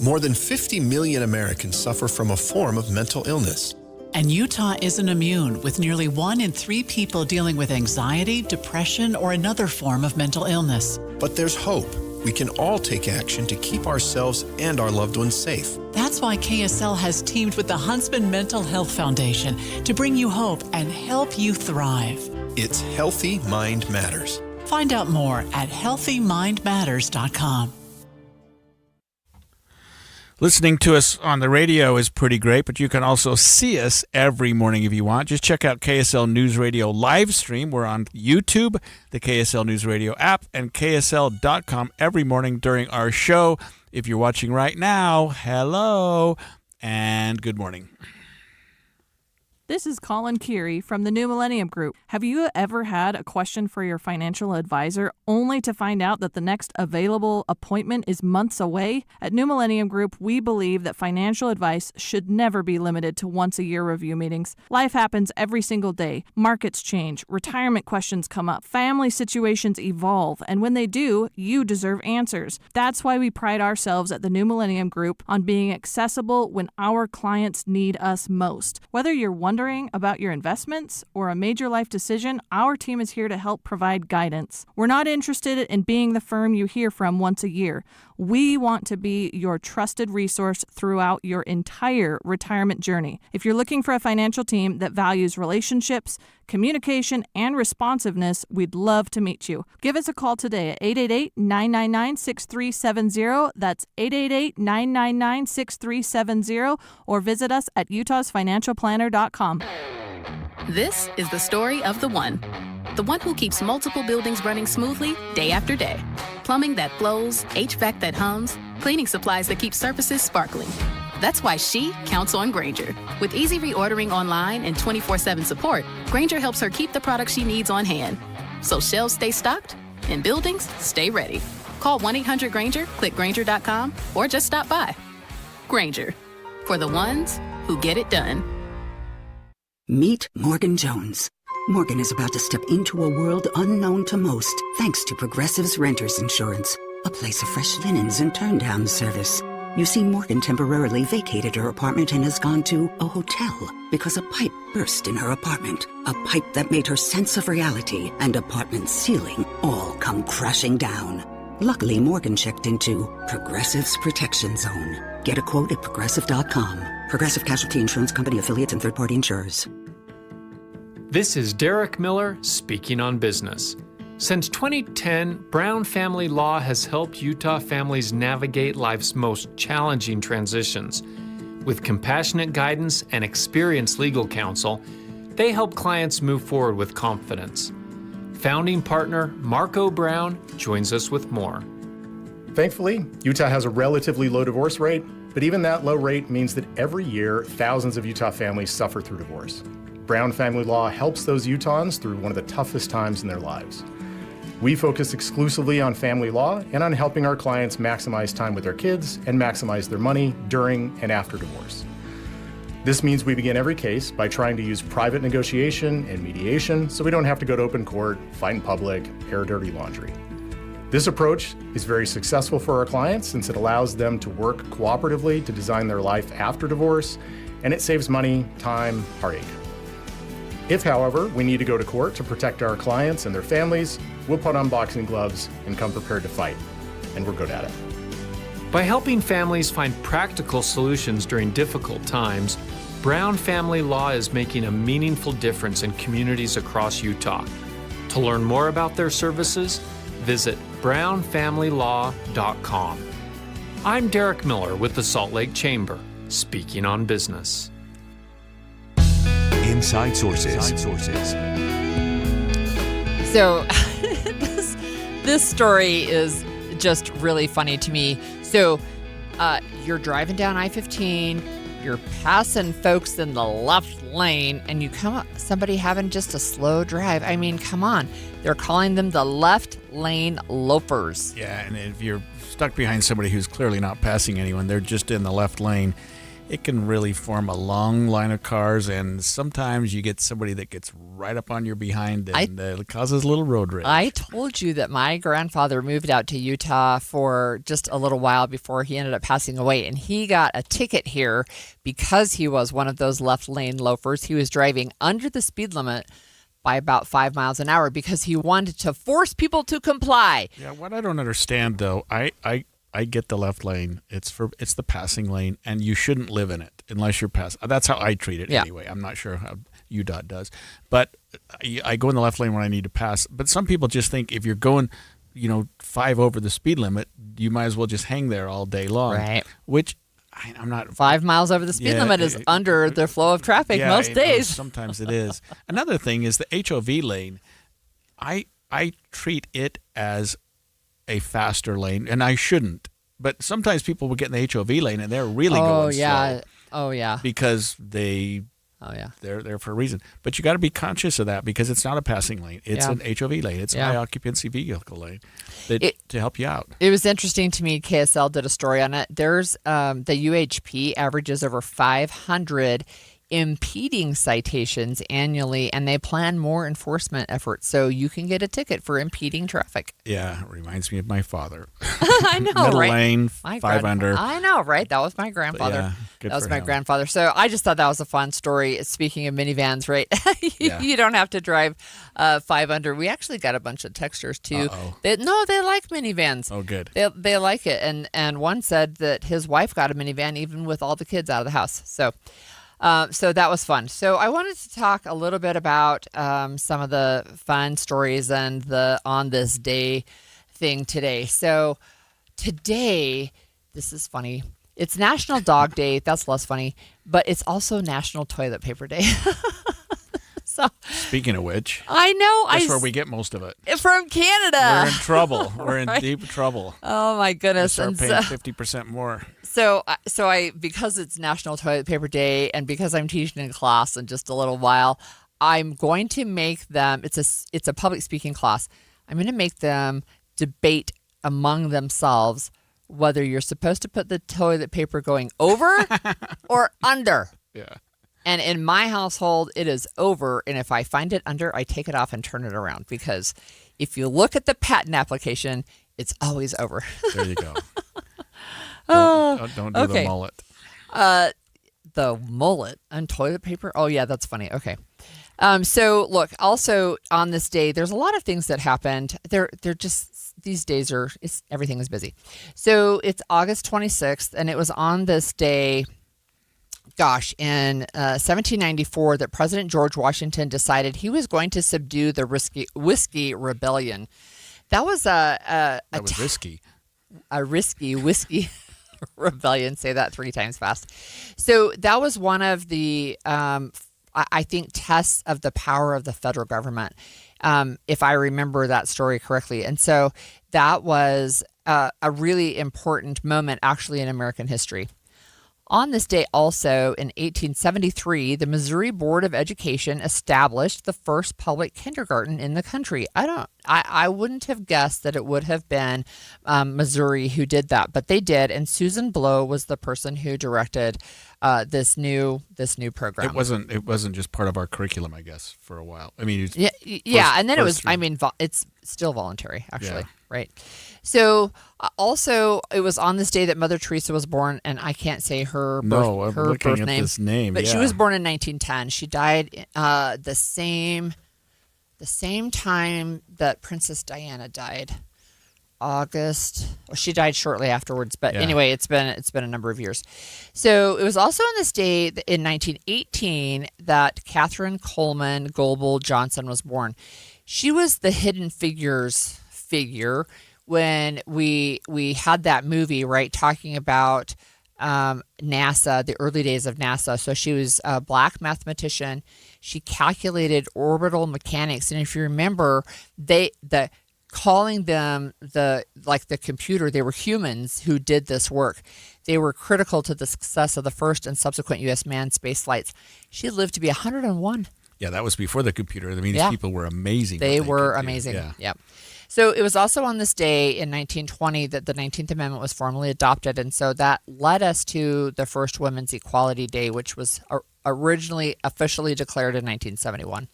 More than 50 million Americans suffer from a form of mental illness. And Utah isn't immune, with nearly 1 in 3 people dealing with anxiety, depression, or another form of mental illness. But there's hope. We can all take action to keep ourselves and our loved ones safe. That's why KSL has teamed with the Huntsman Mental Health Foundation to bring you hope and help you thrive. It's Healthy Mind Matters. Find out more at healthymindmatters.com. Listening to us on the radio is pretty great, but you can also see us every morning if you want. Just check out KSL News Radio live stream. We're on YouTube, the KSL News Radio app, and KSL.com every morning during our show. If you're watching right now, hello and good morning. This is Colin Keary from the New Millennium Group. Have you ever had a question for your financial advisor only to find out that the next available appointment is months away? At New Millennium Group, we believe that financial advice should never be limited to once-a-year review meetings. Life happens every single day. Markets change, retirement questions come up, family situations evolve, and when they do, you deserve answers. That's why we pride ourselves at the New Millennium Group on being accessible when our clients need us most. Whether you're wondering about your investments or a major life decision, our team is here to help provide guidance. We're not interested in being the firm you hear from once a year. We want to be your trusted resource throughout your entire retirement journey. If you're looking for a financial team that values relationships, communication, and responsiveness, we'd love to meet you. Give us a call today at 888-999-6370. That's 888-999-6370, or visit us at utahsfinancialplanner.com. This is the story of the one who keeps multiple buildings running smoothly day after day. Plumbing that flows, HVAC that hums, cleaning supplies that keep surfaces sparkling. That's why she counts on Grainger. With easy reordering online and 24/7 support, Grainger helps her keep the products she needs on hand. So shelves stay stocked and buildings stay ready. Call 1-800-GRAINGER, click Grainger.com, or just stop by. Grainger, for the ones who get it done. Meet Morgan Jones. Morgan is about to step into a world unknown to most, thanks to Progressive's Renters Insurance, a place of fresh linens and turn-down service. You see, Morgan temporarily vacated her apartment and has gone to a hotel because a pipe burst in her apartment. A pipe that made her sense of reality and apartment ceiling all come crashing down. Luckily, Morgan checked into Progressive's Protection Zone. Get a quote at Progressive.com. Progressive Casualty Insurance Company, affiliates, and third-party insurers. This is Derek Miller speaking on business. Since 2010, Brown Family Law has helped Utah families navigate life's most challenging transitions. With compassionate guidance and experienced legal counsel, they help clients move forward with confidence. Founding partner Marco Brown joins us with more. Thankfully, Utah has a relatively low divorce rate, but even that low rate means that every year, thousands of Utah families suffer through divorce. Brown Family Law helps those Utahns through one of the toughest times in their lives. We focus exclusively on family law and on helping our clients maximize time with their kids and maximize their money during and after divorce. This means we begin every case by trying to use private negotiation and mediation so we don't have to go to open court, fight in public, air dirty laundry. This approach is very successful for our clients since it allows them to work cooperatively to design their life after divorce, and it saves money, time, heartache. If, however, we need to go to court to protect our clients and their families, we'll put on boxing gloves and come prepared to fight, and we're good at it. By helping families find practical solutions during difficult times, Brown Family Law is making a meaningful difference in communities across Utah. To learn more about their services, visit brownfamilylaw.com. I'm Derek Miller with the Salt Lake Chamber, speaking on business. Inside Sources. So this story is just really funny to me. So you're driving down I-15, you're passing folks in the left lane, and you come up somebody having just a slow drive. I mean, come on. They're calling them the left lane loafers. Yeah, and if you're stuck behind somebody who's clearly not passing anyone, they're just in the left lane, it can really form a long line of cars, and sometimes you get somebody that gets right up on your behind, and it causes a little road rage. I told you that my grandfather moved out to Utah for just a little while before he ended up passing away, and he got a ticket here because he was one of those left lane loafers. He was driving under the speed limit by about 5 miles an hour because he wanted to force people to comply. Yeah, what I don't understand, though, I get the left lane. It's the passing lane, and you shouldn't live in it unless you're passing. That's how I treat it anyway. I'm not sure how UDOT does, but I go in the left lane when I need to pass. But some people just think if you're going, 5 over the speed limit, you might as well just hang there all day long. Right. Which I'm not. 5 miles over the speed limit is under the flow of traffic most days. Sometimes it is. Another thing is the HOV lane. I treat it as a faster lane, and I shouldn't. But sometimes people will get in the HOV lane and they're really going slow. Oh yeah. Because they're there for a reason. But you got to be conscious of that because it's not a passing lane. It's an HOV lane. It's a high occupancy vehicle lane to help you out. It was interesting to me. KSL did a story on it. There's the UHP averages over 500 impeding citations annually, and they plan more enforcement efforts, so you can get a ticket for impeding traffic. Yeah, it reminds me of my father. I know, Middle right? lane, 5 under. I know, right? That was my grandfather. Good that was for my him. grandfather. So I just thought that was a fun story. Speaking of minivans, right? You don't have to drive 5 under. We actually got a bunch of texters too. They like minivans. Oh, good. They like it, and one said that his wife got a minivan even with all the kids out of the house. So that was fun. So I wanted to talk a little bit about some of the fun stories and the on this day thing today. So today, this is funny. It's National Dog Day. That's less funny, but it's also National Toilet Paper Day. So speaking of which, I know that's where we get most of it. From Canada. We're in trouble. We're in Right? deep trouble. Oh my goodness! We start paying 50% more. So I because it's National Toilet Paper Day and because I'm teaching in class in just a little while, I'm going to make them. It's a public speaking class. I'm going to make them debate among themselves whether you're supposed to put the toilet paper going over or under. Yeah. And in my household, it is over. And if I find it under, I take it off and turn it around. Because if you look at the patent application, it's always over. There you go. Don't do okay. the mullet. The mullet and toilet paper? Oh, yeah, that's funny. Okay. So, look, also on this day, there's a lot of things that happened. They're just, these days everything is busy. So it's August 26th, and it was on this day, in 1794, that President George Washington decided he was going to subdue the whiskey rebellion. That was risky. A risky whiskey rebellion. Say that 3 times fast. So that was one of the, I think, tests of the power of the federal government, if I remember that story correctly. And so that was a really important moment, actually, in American history. On this day also, in 1873, the Missouri Board of Education established the first public kindergarten in the country. I wouldn't have guessed that it would have been Missouri who did that, but they did. And Susan Blow was the person who directed this new program. It wasn't just part of our curriculum, I guess, for a while. I mean, and then it was. I mean, it's still voluntary, actually, right? So also, it was on this day that Mother Teresa was born, and I can't say her birth name. This name, but she was born in 1910. She died the same time that Princess Diana died, August. Well, she died shortly afterwards, but anyway, it's been a number of years. So it was also on this day in 1918 that Catherine Coleman Goebel Johnson was born. She was the Hidden Figures figure when we had that movie, right, talking about NASA, the early days of NASA. So she was a black mathematician. She calculated orbital mechanics, and if you remember, calling them the computer, they were humans who did this work. They were critical to the success of the first and subsequent U.S. manned space flights. She lived to be 101. Yeah, that was before the computer. I mean, these people were amazing. They were amazing. Yeah. So it was also on this day in 1920 that the 19th Amendment was formally adopted, and so that led us to the first Women's Equality Day, which was originally officially declared in 1971.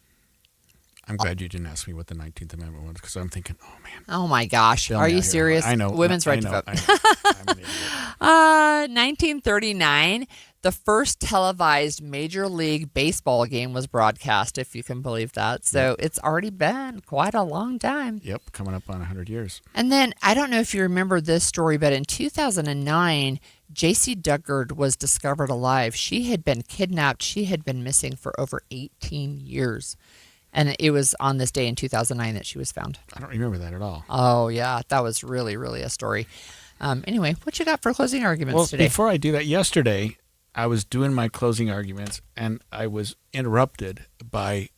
I'm glad you didn't ask me what the 19th Amendment was, because I'm thinking, oh, man. Oh, my gosh. Are you serious? I know. Women's right to vote. 1939, the first televised Major League Baseball game was broadcast, if you can believe that. So it's already been quite a long time. Yep, coming up on 100 years. And then, I don't know if you remember this story, but in 2009, J.C. Dugard was discovered alive. She had been kidnapped. She had been missing for over 18 years. And it was on this day in 2009 that she was found. I don't remember that at all. Oh, yeah. That was really, really a story. Anyway, what you got for closing arguments today? Before I do that, yesterday I was doing my closing arguments, and I was interrupted by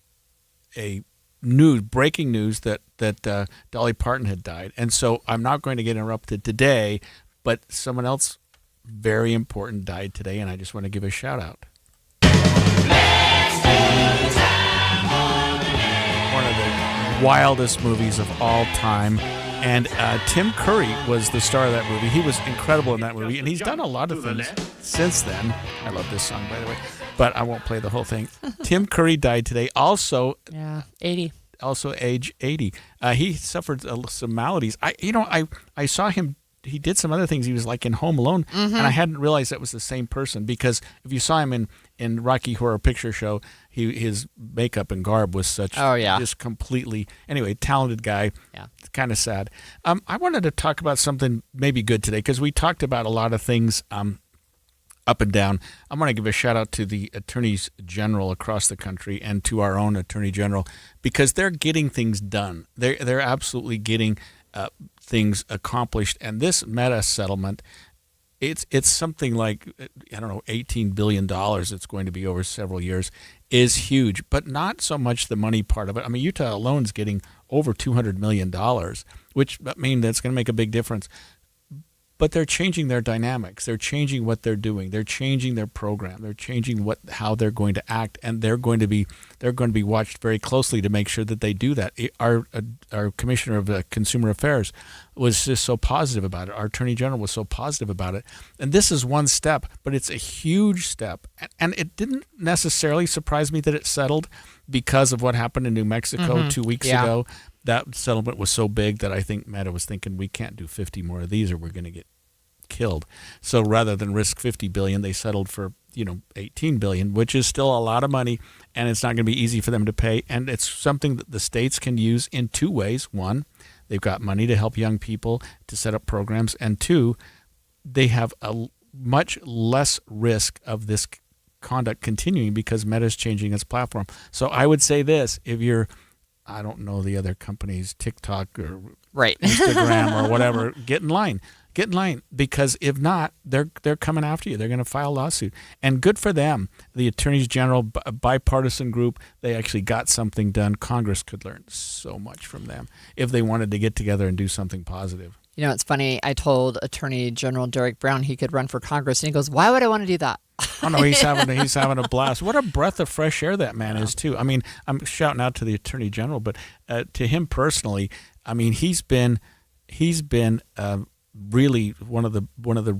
breaking news that Dolly Parton had died. And so I'm not going to get interrupted today, but someone else very important died today, and I just want to give a shout out. One of the wildest movies of all time. And Tim Curry was the star of that movie. He was incredible in that movie, and he's done a lot of things since then. I love this song, by the way, but I won't play the whole thing. Tim Curry died today. Also, 80. Also, age 80. He suffered some maladies. I saw him. He did some other things. He was like in Home Alone, and I hadn't realized that was the same person, because if you saw him in Rocky Horror Picture Show, his makeup and garb was such just completely, anyway, talented guy. Yeah. It's kind of sad. I wanted to talk about something maybe good today, because we talked about a lot of things up and down. I want to give a shout out to the attorneys general across the country and to our own attorney general, because they're getting things done. They're absolutely getting things accomplished. And this Meta settlement, it's something like, I don't know, $18 billion it's going to be over several years, is huge, but not so much the money part of it. I mean, Utah alone is getting over $200 million, which means that's going to make a big difference. But they're changing their dynamics. They're changing what they're doing. They're changing their program. They're changing how they're going to act, and they're going to be watched very closely to make sure that they do that. Our Commissioner of Consumer Affairs was just so positive about it. Our Attorney General was so positive about it. And this is one step, but it's a huge step. And it didn't necessarily surprise me that it settled because of what happened in New Mexico 2 weeks ago. That settlement was so big that I think Meta was thinking, we can't do 50 more of these or we're going to get killed. So rather than risk $50 billion, they settled for $18 billion, which is still a lot of money, and it's not going to be easy for them to pay. And it's something that the states can use in two ways. One, they've got money to help young people to set up programs, and two, they have a much less risk of this conduct continuing because Meta is changing its platform. So I would say this: if you're, I don't know the other companies, TikTok or Instagram or whatever, get in line. Get in line, because if not, they're coming after you. They're going to file a lawsuit. And good for them. The Attorneys General, a bipartisan group, they actually got something done. Congress could learn so much from them if they wanted to get together and do something positive. You know, it's funny. I told Attorney General Derek Brown he could run for Congress, and he goes, "Why would I want to do that?" Oh no, he's having a blast. What a breath of fresh air that man is too. I mean, I'm shouting out to the Attorney General, but to him personally, I mean, he's been really one of the really